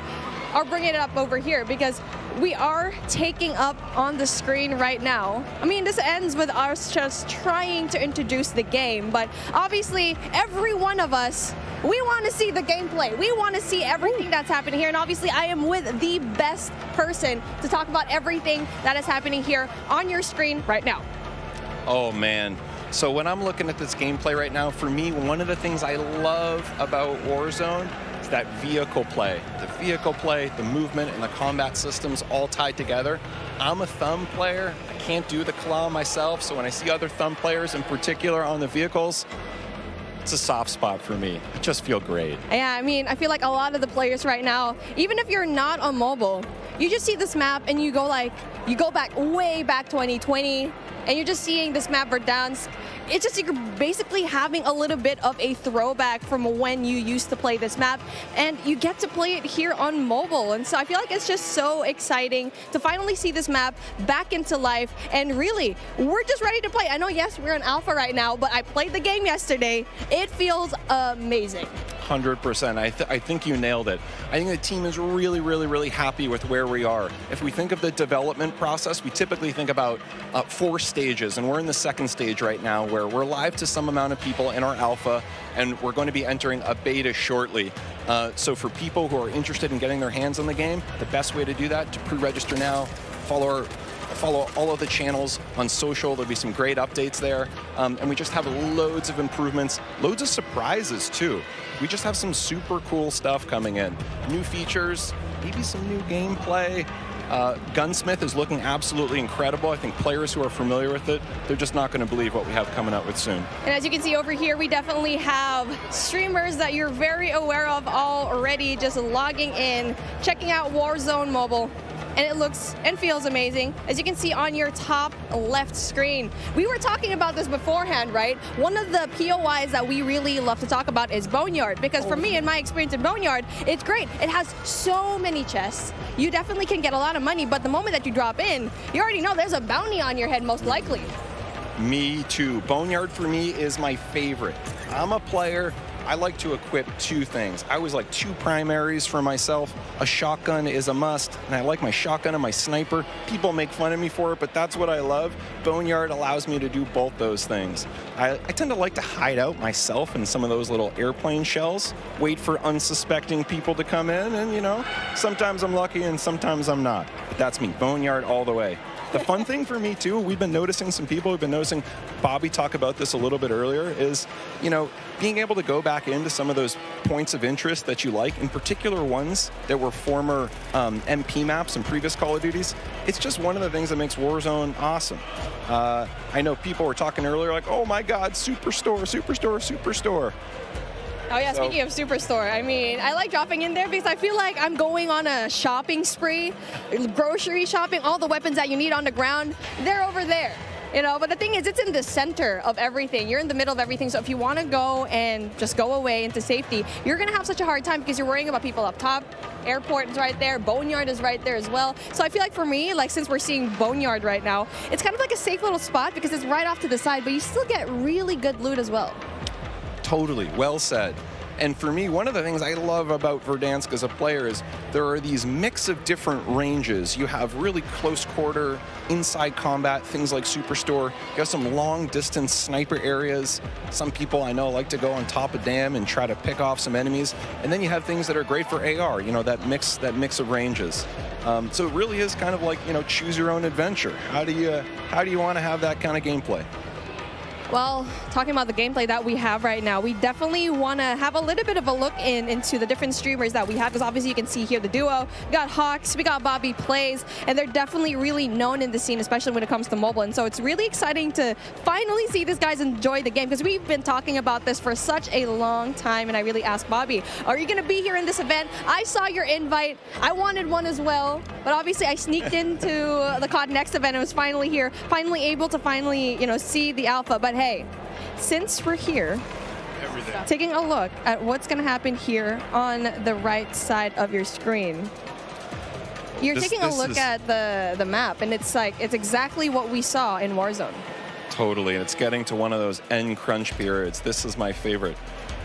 are bringing it up over here, because we are taking up on the screen right now. I mean, this ends with us just trying to introduce the game, but obviously every one of us, we want to see the gameplay. We want to see everything that's happening here, and obviously I am with the best person to talk about everything that is happening here on your screen right now. Oh man. So when I'm looking at this gameplay right now, for me, one of the things I love about Warzone It's that vehicle play. The vehicle play, the movement, and the combat systems all tied together. I'm a thumb player. I can't do the claw myself, so when I see other thumb players in particular on the vehicles, it's a soft spot for me. I just feel great. Yeah, I mean, I feel like a lot of the players right now, even if you're not on mobile, you just see this map and you go back way back 2020, and you're just seeing this map Verdansk. It's just you're basically having a little bit of a throwback from when you used to play this map, and you get to play it here on mobile. And so I feel like it's just so exciting to finally see this map back into life. And really, we're just ready to play. I know, yes, we're in alpha right now, but I played the game yesterday. It feels amazing. 100%. I think you nailed it. I think the team is really, really, really happy with where we are. If we think of the development process, we typically think about 4 stages, and we're in the 2nd stage right now where we're live to some amount of people in our alpha, and we're going to be entering a beta shortly. So for people who are interested in getting their hands on the game, the best way to do that, to pre-register now, follow all of the channels on social. There'll be some great updates there. And we just have loads of improvements, loads of surprises too. We just have some super cool stuff coming in. New features, maybe some new gameplay. Gunsmith is looking absolutely incredible. I think players who are familiar with it, they're just not going to believe what we have coming out with soon. And as you can see over here, we definitely have streamers that you're very aware of already just logging in, checking out Warzone Mobile. And it looks and feels amazing. As you can see on your top left screen. We were talking about this beforehand, right? One of the POIs that we really love to talk about is Boneyard, because for me, in my experience in Boneyard, it's great. It has so many chests. You definitely can get a lot of money, but the moment that you drop in, you already know there's a bounty on your head, most likely. Me too. Boneyard for me is my favorite. I'm a player. I like to equip 2 things. I always like 2 primaries for myself. A shotgun is a must, and I like my shotgun and my sniper. People make fun of me for it, but that's what I love. Boneyard allows me to do both those things. I tend to like to hide out myself in some of those little airplane shells, wait for unsuspecting people to come in, and you know, sometimes I'm lucky and sometimes I'm not. But that's me, Boneyard all the way. The fun thing for me too, we've been noticing, some people have been noticing, Bobby talked about this a little bit earlier, is, you know, being able to go back into some of those points of interest that you like, in particular ones that were former MP maps and previous Call of Duties. It's just one of the things that makes Warzone awesome. I know people were talking earlier like, oh my God, Superstore, Superstore, Superstore. Oh yeah, speaking of Superstore, I mean, I like dropping in there because I feel like I'm going on a shopping spree, grocery shopping, all the weapons that you need on the ground, they're over there. You know, but the thing is, it's in the center of everything. You're in the middle of everything. So if you want to go and just go away into safety, you're going to have such a hard time because you're worrying about people up top. Airport is right there. Boneyard is right there as well. So I feel like for me, like since we're seeing Boneyard right now, it's kind of like a safe little spot because it's right off to the side, but you still get really good loot as well. Totally, well said. And for me, one of the things I love about Verdansk as a player is there are these mix of different ranges. You have really close quarter, inside combat, things like Superstore. You have some long distance sniper areas. Some people I know like to go on top of dam and try to pick off some enemies. And then you have things that are great for AR, you know, that mix of ranges. So it really is kind of like, you know, choose your own adventure. How do you want to have that kind of gameplay? Well, talking about the gameplay that we have right now, we definitely want to have a little bit of a look into the different streamers that we have, because obviously you can see here the duo. We got Hawks, we got Bobby Plays, and they're definitely really known in the scene, especially when it comes to mobile. And so it's really exciting to finally see these guys enjoy the game, because we've been talking about this for such a long time. And I really asked Bobby, are you going to be here in this event? I saw your invite. I wanted one as well, but obviously I sneaked into the COD Next event and was finally here, finally able to you know, see the alpha. But hey, since we're here, taking a look at what's going to happen here on the right side of your screen. You're taking a look at the map, and it's like, it's exactly what we saw in Warzone. Totally, and it's getting to one of those end crunch periods. This is my favorite.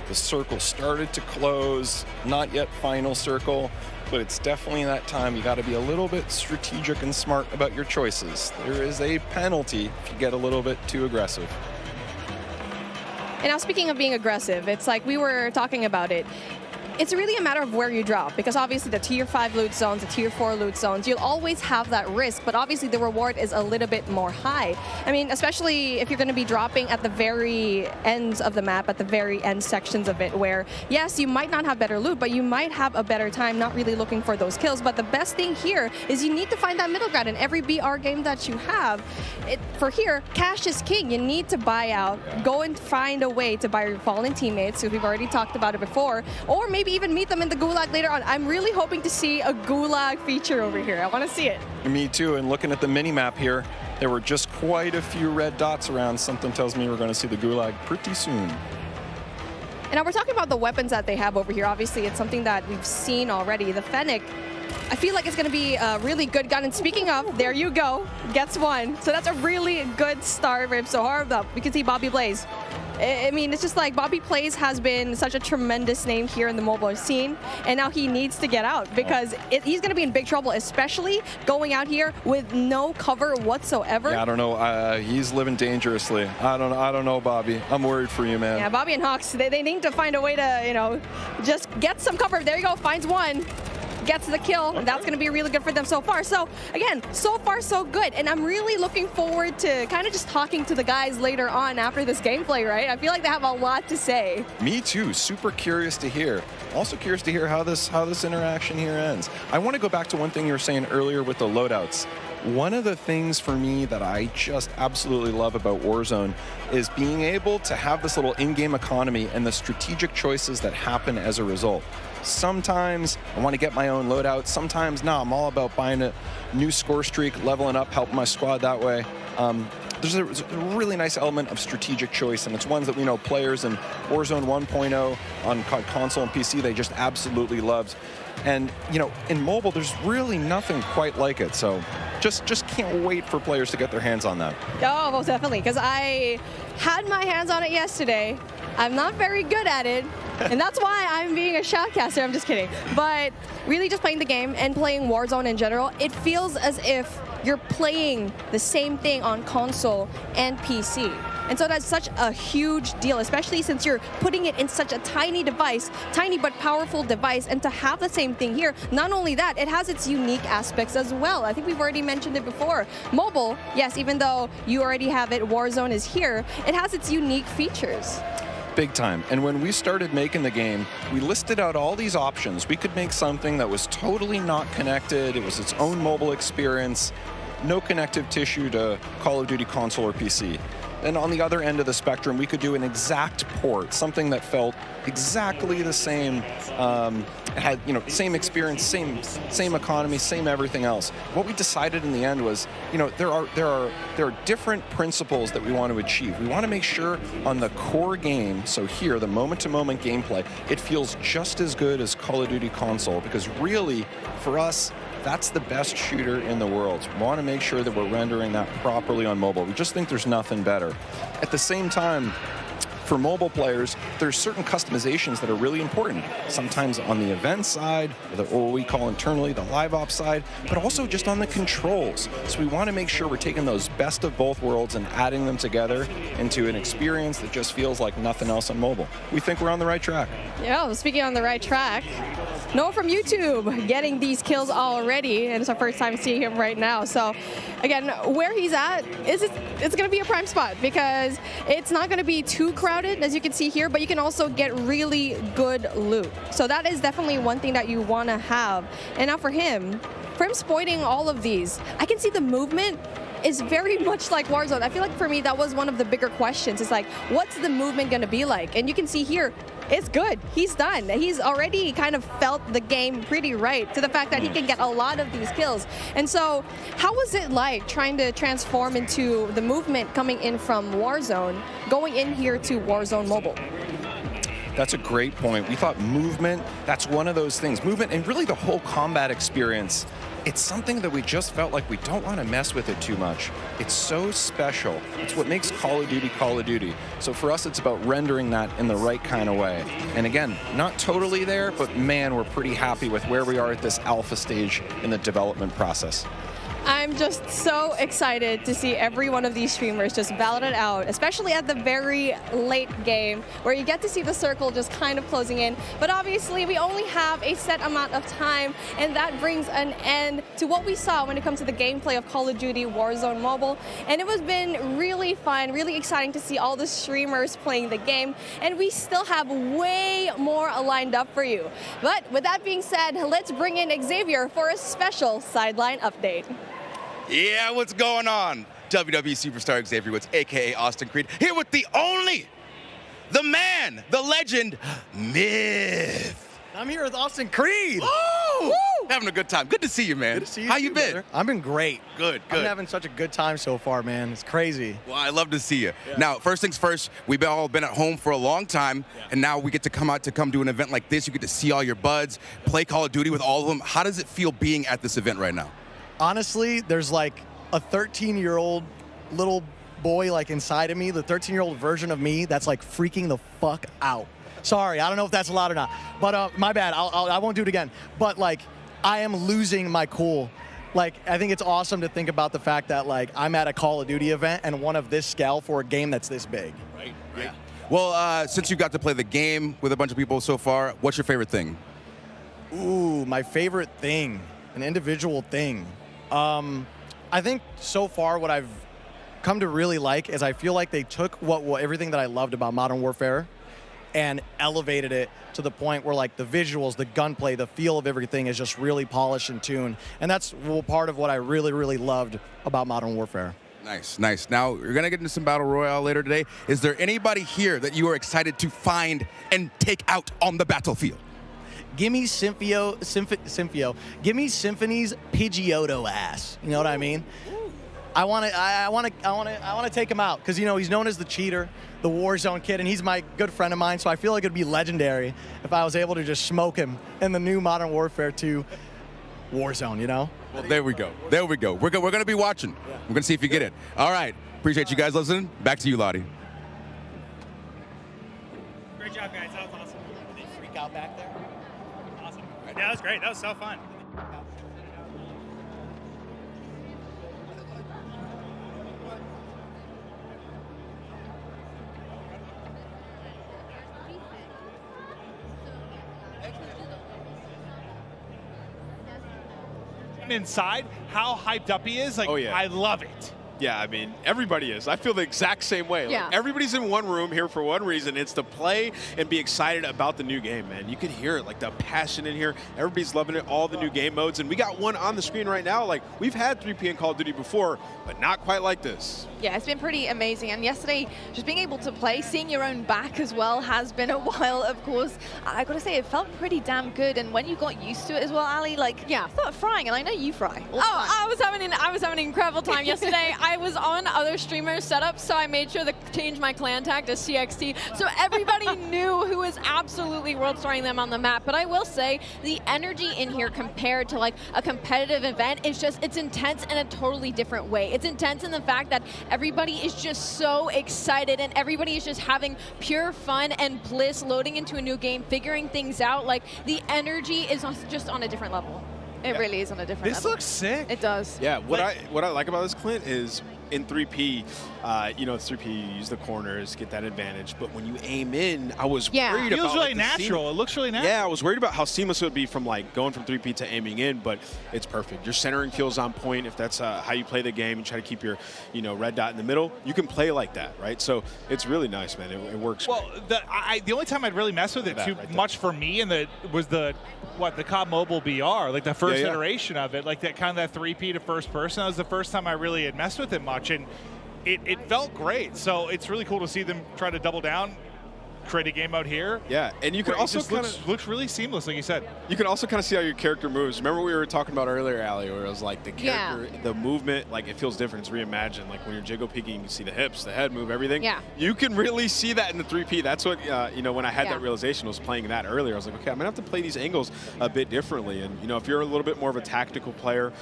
The circle started to close, not yet final circle, but it's definitely that time. You got to be a little bit strategic and smart about your choices. There is a penalty if you get a little bit too aggressive. And now speaking of being aggressive, it's like we were talking about it. it's really a matter of where you drop, because obviously the tier 5 loot zones, the tier 4 loot zones, you'll always have that risk, but obviously the reward is a little bit more high. I mean, especially if you're going to be dropping at the very ends of the map, at the very end sections of it, where yes, you might not have better loot, but you might have a better time not really looking for those kills. But the best thing here is you need to find that middle ground in every BR game that you have. For here, cash is king. You need to buy out, go and find a way to buy your fallen teammates, so we've already talked about it before, or maybe even meet them in the gulag later on. I'm really hoping to see a gulag feature over here. I want to see it. Me too, and looking at the mini-map here, there were just quite a few red dots around. Something tells me we're going to see the gulag pretty soon. And now we're talking about the weapons that they have over here. Obviously, it's something that we've seen already. The Fennec, I feel like it's going to be a really good gun. And speaking of, there you go, gets one. So that's a really good start for him. So hard up. We can see Bobby Blaze. I mean, it's just like Bobby Blaze has been such a tremendous name here in the mobile scene, and now he needs to get out because he's going to be in big trouble, especially going out here with no cover whatsoever. Yeah, I don't know. He's living dangerously. I don't know, Bobby. I'm worried for you, man. Yeah, Bobby and Hawks, they need to find a way to, you know, just get some cover. There you go, finds one. Gets the kill, and that's going to be really good for them so far. So again, so far so good, and I'm really looking forward to kind of just talking to the guys later on after this gameplay, right? I feel like they have a lot to say. Me too, super curious to hear. Also curious to hear how this interaction here ends. I want to go back to one thing you were saying earlier with the loadouts. One of the things for me that I just absolutely love about Warzone is being able to have this little in-game economy and the strategic choices that happen as a result. Sometimes I want to get my own loadout. Sometimes, no, I'm all about buying a new score streak, leveling up, helping my squad that way. There's a really nice element of strategic choice, and it's ones that we know players in Warzone 1.0 on console and PC, they just absolutely loved. And, you know, in mobile, there's really nothing quite like it. So just can't wait for players to get their hands on that. Oh, most definitely, because I had my hands on it yesterday. I'm not very good at it, and that's why I'm being a shoutcaster. I'm just kidding. But really just playing the game and playing Warzone in general, it feels as if you're playing the same thing on console and PC. And so that's such a huge deal, especially since you're putting it in such a tiny device, tiny but powerful device, and to have the same thing here. Not only that, it has its unique aspects as well. I think we've already mentioned it before. Mobile, yes, even though you already have it, Warzone is here, it has its unique features. Big time. And when we started making the game, we listed out all these options. We could make something that was totally not connected. It was its own mobile experience, no connective tissue to Call of Duty console or PC. And on the other end of the spectrum, we could do an exact port, something that felt exactly the same, had, you know, same experience, same economy, same everything else. What we decided in the end was, you know, there are different principles that we want to achieve. We want to make sure on the core game, so here, the moment-to-moment gameplay, it feels just as good as Call of Duty console, because really, for us, that's the best shooter in the world. We want to make sure that we're rendering that properly on mobile. We just think there's nothing better. At the same time, for mobile players, there's certain customizations that are really important. Sometimes on the event side, or what we call internally the live ops side, but also just on the controls. So we want to make sure we're taking those best of both worlds and adding them together into an experience that just feels like nothing else on mobile. We think we're on the right track. Yeah, well, speaking on the right track, Noah from YouTube getting these kills already, and it's our first time seeing him right now. So again, where he's at, it's going to be a prime spot because it's not going to be too crowded, as you can see here, but you can also get really good loot. So that is definitely one thing that you want to have. And now for him exploiting all of these, I can see the movement is very much like Warzone. I feel like for me, that was one of the bigger questions. It's like, what's the movement going to be like? And you can see here, it's good. He's done. He's already kind of felt the game pretty right to the fact that he can get a lot of these kills. And so how was it like trying to transform into the movement coming in from Warzone, going in here to Warzone Mobile? That's a great point. We thought movement, that's one of those things. Movement and really the whole combat experience, it's something that we just felt like we don't want to mess with it too much. It's so special. It's what makes Call of Duty Call of Duty. So for us, it's about rendering that in the right kind of way. And again, not totally there, but man, we're pretty happy with where we are at this alpha stage in the development process. I'm just so excited to see every one of these streamers just battle it out, especially at the very late game where you get to see the circle just kind of closing in. But obviously we only have a set amount of time, and that brings an end to what we saw when it comes to the gameplay of Call of Duty Warzone Mobile. And it has been really fun, really exciting to see all the streamers playing the game, and we still have way more lined up for you. But with that being said, let's bring in Xavier for a special sideline update. Yeah, what's going on? WWE superstar Xavier Woods, aka Austin Creed, here with the only, the man, the legend, Myth. I'm here with Austin Creed. Woo! Having a good time. Good to see you, man. Good to see you. How you been? Brother. I've been great. Good. I'm having such a good time so far, man. It's crazy. Well, I love to see you. Yeah. Now, first things first, we've all been at home for a long time, and now we get to come out to come do an event like this. You get to see all your buds, play Call of Duty with all of them. How does it feel being at this event right now? Honestly, there's like a 13-year-old little boy like inside of me, the 13-year-old version of me that's like freaking the fuck out. Sorry, I don't know if that's allowed or not, but my bad. I won't do it again. But like, I am losing my cool. Like, I think it's awesome to think about the fact that like I'm at a Call of Duty event and one of this scale for a game that's this big. Right. Yeah. Well, since you got to play the game with a bunch of people so far, what's your favorite thing? Ooh, my favorite thing, an individual thing. I think so far what I've come to really like is I feel like they took everything that I loved about Modern Warfare and elevated it to the point where like the visuals, the gunplay, the feel of everything is just really polished and tuned. And that's part of what I really, really loved about Modern Warfare. Nice, nice. Now, you're going to get into some Battle Royale later today. Is there anybody here that you are excited to find and take out on the battlefield? Give me Give me Symphony's Pidgeotto ass. You know what I mean? I want to take him out because you know he's known as the cheater, the Warzone kid, and he's my good friend of mine. So I feel like it'd be legendary if I was able to just smoke him in the new Modern Warfare 2 Warzone. You know? Well, there we go. There we go. We're going to be watching. Yeah. We're going to see if you get it. All right. Appreciate you guys listening. Back to you, Lottie. Great job, guys. That was awesome. Did they freak out back there? Awesome. Yeah, that was great. That was so fun. Inside, how hyped up he is, like, oh, yeah. I love it. Yeah, I mean, everybody is. I feel the exact same way. Yeah. Like, everybody's in one room here for one reason. It's to play and be excited about the new game, man. You can hear it, like the passion in here. Everybody's loving it, all the new game modes. And we got one on the screen right now. Like, we've had 3P in Call of Duty before, but not quite like this. Yeah, it's been pretty amazing. And yesterday, just being able to play, seeing your own back as well has been a while, of course. I gotta say, it felt pretty damn good. And when you got used to it as well, Ali, like, yeah, I started frying, and I know you fry. I was having an incredible time yesterday. I was on other streamers' setups, so I made sure to change my clan tag to CXT, so everybody knew who was absolutely world starring them on the map. But I will say, the energy in here compared to like a competitive event is just, it's intense in a totally different way. It's intense in the fact that everybody is just so excited and everybody is just having pure fun and bliss loading into a new game, figuring things out. Like, the energy is just on a different level. It really is on a different level. This looks sick. It does. Yeah, what I like about this, Clint, is in 3P, you know, it's 3P, you use the corners, get that advantage. But when you aim in, I was worried about... It feels really natural. It looks really natural. Yeah, I was worried about how seamless it would be from like going from 3P to aiming in, but it's perfect. Your centering feels on point. If that's how you play the game and try to keep your, you know, red dot in the middle, you can play like that, right? So it's really nice, man. It works. Well, the only time I'd really mess with it too much for me was the COD Mobile BR, like the first iteration of it, like that kind of that 3P to first person. That was the first time I really had messed with it much, and it felt great. So it's really cool to see them try to double down, create a game mode here. Yeah, and you can also looks really seamless, like you said. You can also kind of see how your character moves. Remember what we were talking about earlier, Ali, where it was like the character, the movement, like it feels different. It's reimagined. Like when you're jiggle peeking, you can see the hips, the head move, everything. Yeah. You can really see that in the 3P. That's what, you know, when I had that realization, I was playing that earlier. I was like, okay, I'm going to have to play these angles a bit differently. And, you know, if you're a little bit more of a tactical player,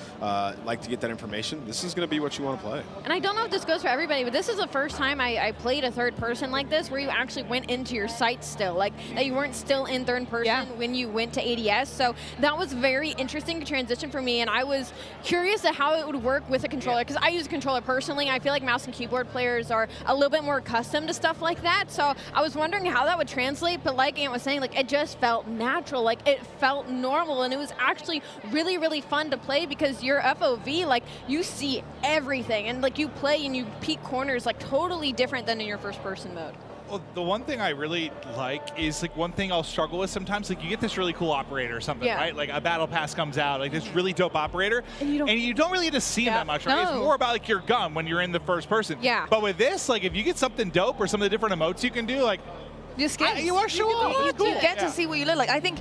like to get that information, this is going to be what you want to play. And I don't know if this goes for everybody, but this is the first time I played a third person like this, where you actually went into your sights still, like that you weren't still in third person when you went to ADS. So that was very interesting to transition for me, and I was curious at how it would work with a controller, because I use a controller personally. I feel like mouse and keyboard players are a little bit more accustomed to stuff like that. So I was wondering how that would translate, but like Ant was saying, like it just felt natural, like it felt normal, and it was actually really, really fun to play because your FOV, like you see everything, and like you play and you peek corners like totally different than in your first person mode. Well, the one thing I really like is like one thing I'll struggle with sometimes, like you get this really cool operator or something, right? Like a battle pass comes out, like this really dope operator, and you don't really get to see him that much, right? It's more about like your gun when you're in the first person. But with this, like if you get something dope or some of the different emotes you can do, like your skins. You are show off. You get to see what you look like. I think,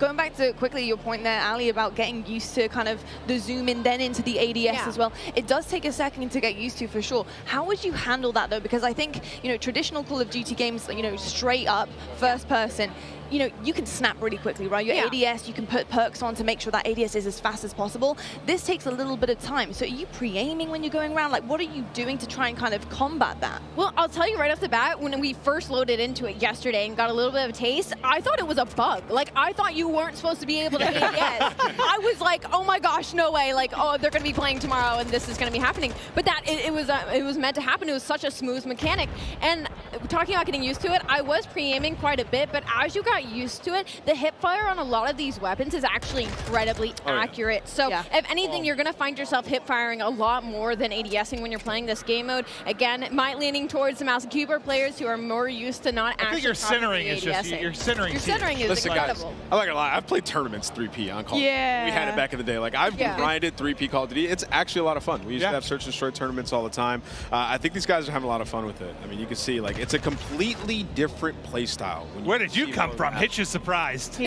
going back to quickly your point there, Ali, about getting used to kind of the zoom in then into the ADS as well. It does take a second to get used to, for sure. How would you handle that though? Because I think, traditional Call of Duty games, straight up first person, you can snap really quickly, right? Your ADS, you can put perks on to make sure that ADS is as fast as possible. This takes a little bit of time. So are you pre-aiming when you're going around? Like, what are you doing to try and kind of combat that? Well, I'll tell you right off the bat, when we first loaded into it yesterday and got a little bit of a taste, I thought it was a bug. Like, I thought you weren't supposed to be able to ADS. I was like, oh my gosh, no way. Like, oh, they're going to be playing tomorrow and this is going to be happening. But that, it was meant to happen. It was such a smooth mechanic. And talking about getting used to it, I was pre-aiming quite a bit, but as you got used to it, the hip fire on a lot of these weapons is actually incredibly accurate. So if anything, you're going to find yourself hip firing a lot more than ADSing when you're playing this game mode. Again, leaning towards the mouse and keyboard players who are more used to not actually. I think your centering is just your centering. Your centering is incredible. Guys, I'm not gonna lie, I've played tournaments 3P on Call of Duty. We had it back in the day. Like I've grinded 3P Call of Duty. It's actually a lot of fun. We used to have search and destroy tournaments all the time. I think these guys are having a lot of fun with it. I mean, you can see like it's a completely different play style. Where did you come from? Hitch is surprised.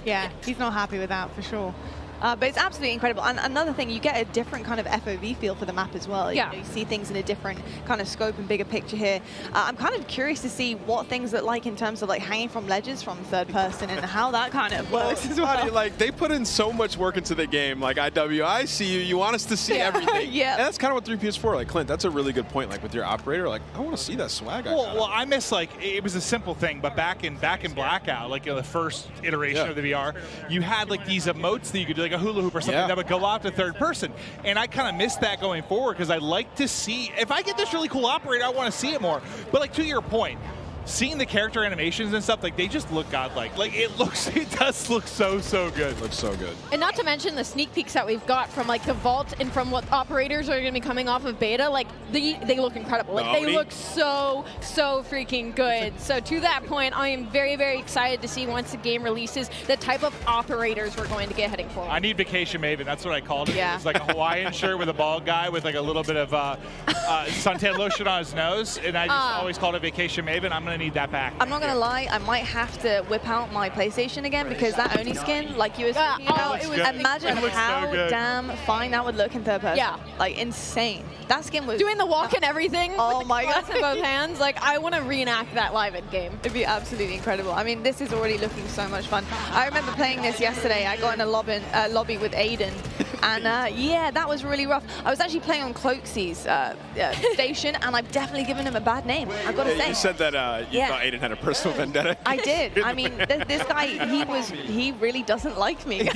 Yeah, he's not happy with that for sure. But it's absolutely incredible. And another thing, you get a different kind of FOV feel for the map as well. You see things in a different kind of scope and bigger picture here. I'm kind of curious to see what things look like in terms of like hanging from ledges from third person and how that kind of works as well. Like they put in so much work into the game. Like IW, I see you. You want us to see everything. And that's kind of what 3P is for. Like Clint, that's a really good point. Like with your operator, like I want to see that swag. Well, I miss like it was a simple thing, but back in Blackout, like the first iteration of the VR, you had like these emotes that you could do, like a hula hoop or something that would go out to third person. And I kind of miss that going forward because I like to see, if I get this really cool operator, I want to see it more. But like to your point, seeing the character animations and stuff, like they just look godlike. Like it does look so good. It looks so good. And not to mention the sneak peeks that we've got from like the vault and from what operators are going to be coming off of beta. Like they look incredible. Like they look so freaking good. So to that point, I am very, very excited to see once the game releases the type of operators we're going to get heading forward. I need Vacation Maven. That's what I called it. It's like a Hawaiian shirt with a bald guy with like a little bit of suntan lotion on his nose, and I just always called it Vacation Maven. I'm gonna need that back. I'm not gonna lie, I might have to whip out my PlayStation again because that Oni skin, like you were speaking about, imagine how damn fine that would look in third person. Like insane. That skin was doing the walk and everything. Oh my god, in both hands. Like I want to reenact that live in game. It'd be absolutely incredible. I mean, this is already looking so much fun. I remember playing this yesterday. I got in a lobby with Ayuden, and yeah, that was really rough. I was actually playing on Cloaksy's station, and I've definitely given him a bad name. I've got to say. You said that you thought Ayuden had a personal vendetta. I did. I mean, this guy, he really doesn't like me.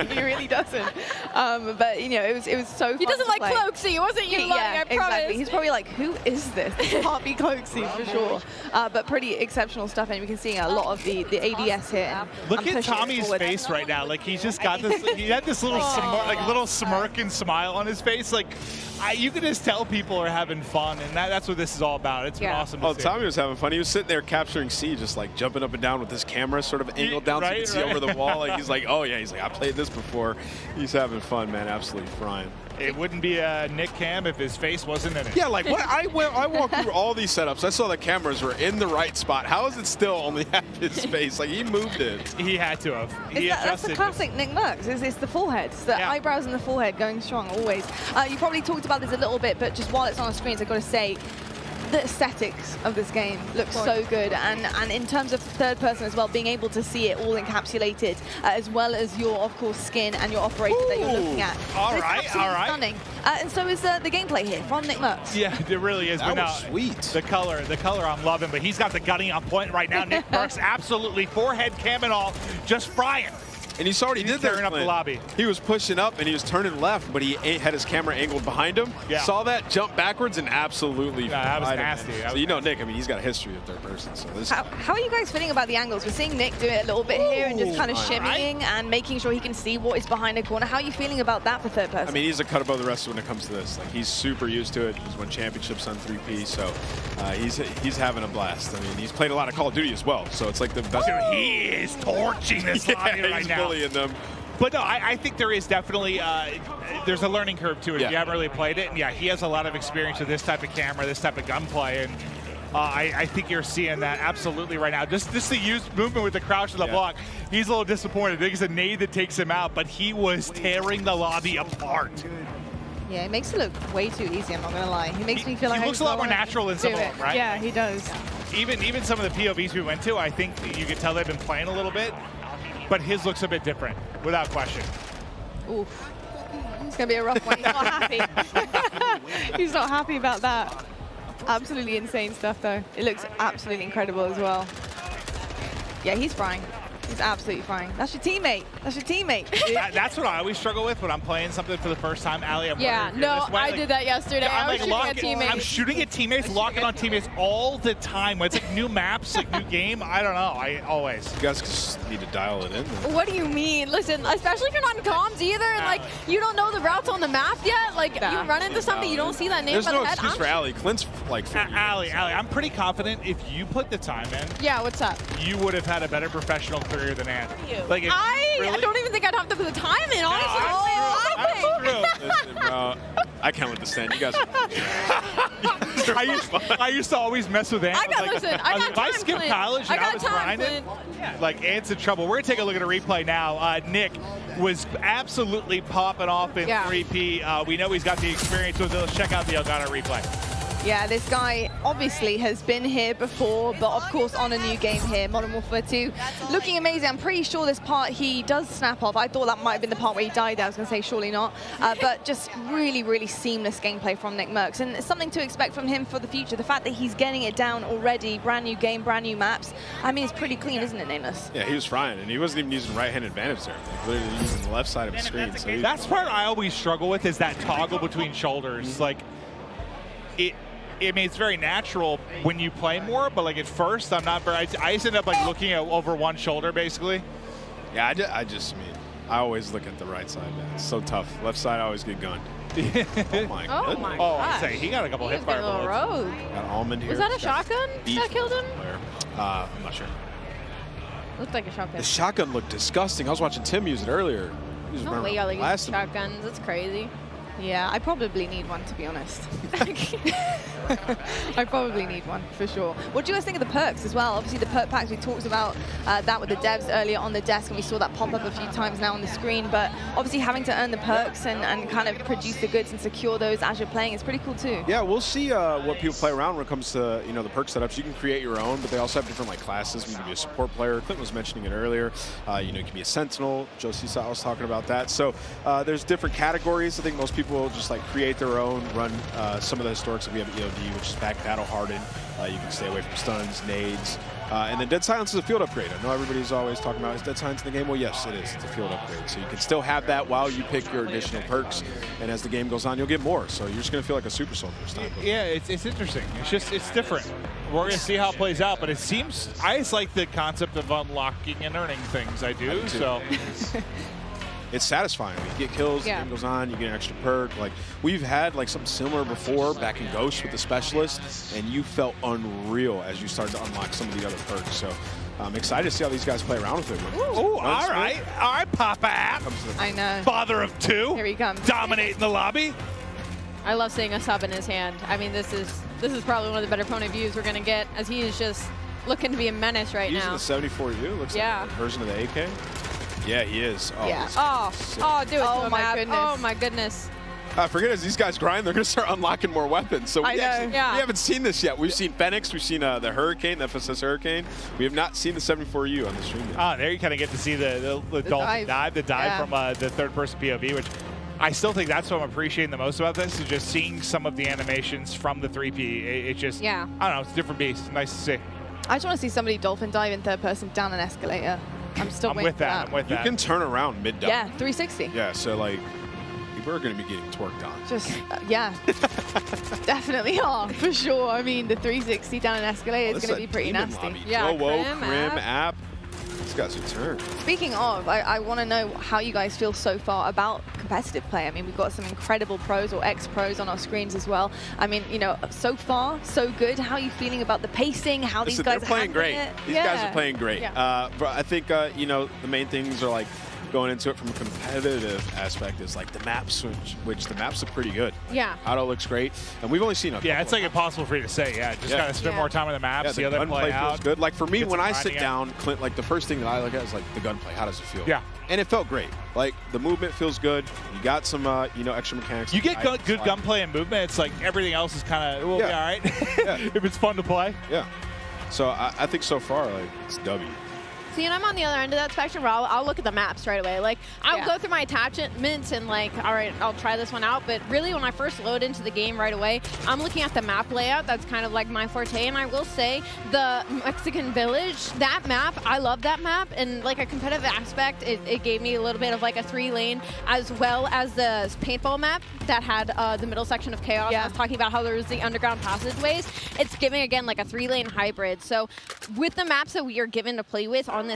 He really doesn't. But you know, it was so fun. He doesn't like Cloaksy. It wasn't you, I promise. Exactly. He's probably like, who is this? It can't be Cloaksy for sure. But pretty exceptional stuff, and we can see a lot of the ADS here. Look at Tommy's face right now. Like he's just got this. He had this little little smirk and smile on his face. Like you can just tell people are having fun, and that's what this is all about. It's been awesome to see. Tommy was having fun. He was sitting there capturing C, just like jumping up and down with his camera sort of angled down so you can see over the wall. Like he's like, oh yeah, he's like, I played this before. He's having fun, man. Absolutely frying. It wouldn't be a Nick Cam if his face wasn't in it. Yeah, like what I walked through all these setups. I saw the cameras were in the right spot. How is it still only half his face? Like he moved it. He had to have. That's the classic Nick Merckx. It's the forehead. It's the eyebrows and the forehead going strong always. You probably talked about this a little bit, but just while it's on the screens, I've got to say, the aesthetics of this game look so good, and in terms of third person as well, being able to see it all encapsulated, as well as your, of course, skin and your operator that you're looking at. All It's right, absolutely all right. stunning. And so is the gameplay here from NYKmaximo. Yeah, it really is. That but was sweet. The color I'm loving, but he's got the gunning on point right now. NYKmaximo absolutely forehead cam and all, just frying. And you saw what he did there, tearing up the Clint. lobby. He was pushing up and he was turning left, but he had his camera angled behind him. Yeah. Saw that, jump backwards, and absolutely that was fried him. nasty. That So was you know Nick, I mean, he's got a history of third person. So this. How are you guys feeling about the angles? We're seeing Nick do it a little bit here and just kind of shimmying and making sure he can see what is behind the corner. How are you feeling about that for third person? I mean, he's a cut above the rest when it comes to this. Like, he's super used to it. He's won championships on 3P, so he's having a blast. I mean, he's played a lot of Call of Duty as well, so it's like the best. Dude, he is torching this lobby right he's now. bullying them. But no, I think there is definitely, there's a learning curve to it if you haven't really played it. And yeah, he has a lot of experience with this type of camera, this type of gunplay. And I think you're seeing that absolutely right now. Just the movement with the crouch to the block. He's a little disappointed. I think it's a nade that takes him out, but he was tearing the lobby apart. Yeah, it makes it look way too easy, I'm not going to lie. He makes me feel like he looks a lot more natural than some of them, right? Yeah, he does. Even some of the POVs we went to, I think you could tell they've been playing a little bit. But his looks a bit different, without question. Oof. It's going to be a rough one. He's not happy. He's not happy about that. Absolutely insane stuff, though. It looks absolutely incredible as well. Yeah, he's frying. He's absolutely frying. That's your teammate. That's your teammate. That's what I always struggle with when I'm playing something for the first time. Allie, I'm Yeah, no, I did that yesterday. I'm I was shooting at teammates. I'm shooting at teammates, locking on teammates all the time. When it's like new maps, like new game, I don't know. I always. You guys just need to dial it in. What do you mean? Listen, especially if you're not in comms either, and like you don't know the routes on the map yet. Like you run into something, you don't see that name. There's by no the head. excuse for Allie. Clint's like. Allie, I'm pretty confident if you put the time in. Yeah, what's up? You would have had a better professional career than Ann. Like I don't even think I'd have to put the time in, honestly. Listen, bro, I can't let this stand. You guys. I used to always mess with Ann. I got If I time, skipped Clint. college and I was grinding, like Ant's in trouble. We're gonna take a look at a replay now. Nick was absolutely popping off in 3P. We know he's got the experience with it. Let's check out the Elgato replay. Yeah, this guy obviously has been here before, but of course on a new game here, Modern Warfare 2. Looking amazing. I'm pretty sure this part he does snap off. I thought that might have been the part where he died there. I was going to say surely not. But just really, really seamless gameplay from NYKmaximo. And it's something to expect from him for the future. The fact that he's getting it down already, brand new game, brand new maps. I mean, it's pretty clean, isn't it, Nameless? Yeah, he was frying, and he wasn't even using right-hand advantage there. Like, literally using the left side of the screen. So That's part I always struggle with is that toggle between shoulders. Like, I mean, it's very natural when you play more, but like at first, I'm not very. I just end up like looking at over one shoulder, basically. Yeah, I always look at the right side, man. It's so tough. Left side, I always get gunned. Oh my Oh my Oh, gosh. I'd say he got a couple hip fire bullets. Rogue. Got Almond here. Was that a shotgun that killed him? I'm not sure. Looked like a shotgun. The shotgun looked disgusting. I was watching Tim use it earlier. He was No running way y'all around like blasting me. shotguns. That's crazy. Yeah, I probably need one, to be honest. I probably need one, for sure. What do you guys think of the perks as well? Obviously, the perk packs, we talked about that with the devs earlier on the desk, and we saw that pop up a few times now on the screen. But obviously, having to earn the perks and kind of produce the goods and secure those as you're playing is pretty cool, too. Yeah, we'll see what people play around when it comes to the perk setups. You can create your own, but they also have different like classes. You can be a support player. Clint was mentioning it earlier. You can be a sentinel. Josie was talking about that. So there's different categories. I think most people will just like create their own, run some of the historics. We have EOD, which is back battle hardened. You can stay away from stuns, nades. And then Dead Silence is a field upgrade. I know everybody's always talking about, is Dead Silence in the game? Well, yes, it is. It's a field upgrade. So you can still have that while you pick your additional perks. And as the game goes on, you'll get more. So you're just going to feel like a super soldier this time. Yeah, it's interesting. It's different. We're going to see how it plays out. But it seems, I just like the concept of unlocking and earning things. I do. So. It's satisfying. You get kills, the game goes on, you get an extra perk. Like, we've had like something similar before back in Ghost with the Specialist, and you felt unreal as you started to unlock some of the other perks. So I'm excited to see how these guys play around with it. Ooh, all right, Papa App. I know. Father of two. Here he comes. Dominating the lobby. I love seeing a sub in his hand. I mean, this is probably one of the better opponent views we're going to get, as he is just looking to be a menace right Using now. the 74U, looks like a version of the AK. Yeah, he is. Oh, yeah. this Oh, is sick. do it to him, my Ab. goodness. Oh my goodness. Forget as these guys grind, they're going to start unlocking more weapons. So we haven't seen this yet. We've seen Fenix, we've seen the Hurricane, the FSS Hurricane. We have not seen the 74U on the stream yet. There you kind of get to see the Dolphin dive, from the third-person POV, which I still think that's what I'm appreciating the most about this, is just seeing some of the animations from the 3P. It just, I don't know, it's a different beast. Nice to see. I just want to see somebody dolphin dive in third person down an escalator. I'm still waiting for that. I'm with that. You can turn around mid-dive. Yeah, 360. Yeah, so like, people are going to be getting twerked on. Just, definitely are, for sure. I mean, the 360 down an escalator is going to be pretty nasty. Yeah, whoa, Crim app. These guys are turned. Speaking of, I want to know how you guys feel so far about competitive play. I mean, we've got some incredible pros or ex-pros on our screens as well. I mean, you know, so far, so good. How are you feeling about the pacing? How these guys are playing great. These guys are playing great. But I think, you know, the main things are like, going into it from a competitive aspect is like the maps, which the maps look pretty good. Yeah. Auto looks great, and we've only seen a it's like impossible for you to say. Just gotta spend more time on the maps, see how they play out. Feels good. Like for me, when I sit down, Clint, like the first thing that I look at is like the gunplay. How does it feel? Yeah. And it felt great. Like the movement feels good. You got some, you know, extra mechanics. You get good gunplay and movement. It's like everything else is kind of be all right if it's fun to play. Yeah. So I think so far, like it's W. See, and I'm on the other end of that spectrum where I'll look at the maps right away. Like, I'll go through my attachments and like, all right, I'll try this one out. But really, when I first load into the game right away, I'm looking at the map layout. That's kind of like my forte. And I will say, the Mexican Village, that map, I love that map. And like a competitive aspect, it gave me a little bit of like a 3-lane, as well as the paintball map that had the middle section of Chaos. I was talking about how there was the underground passageways. It's giving, again, like a 3-lane hybrid. So with the maps that we are given to play with on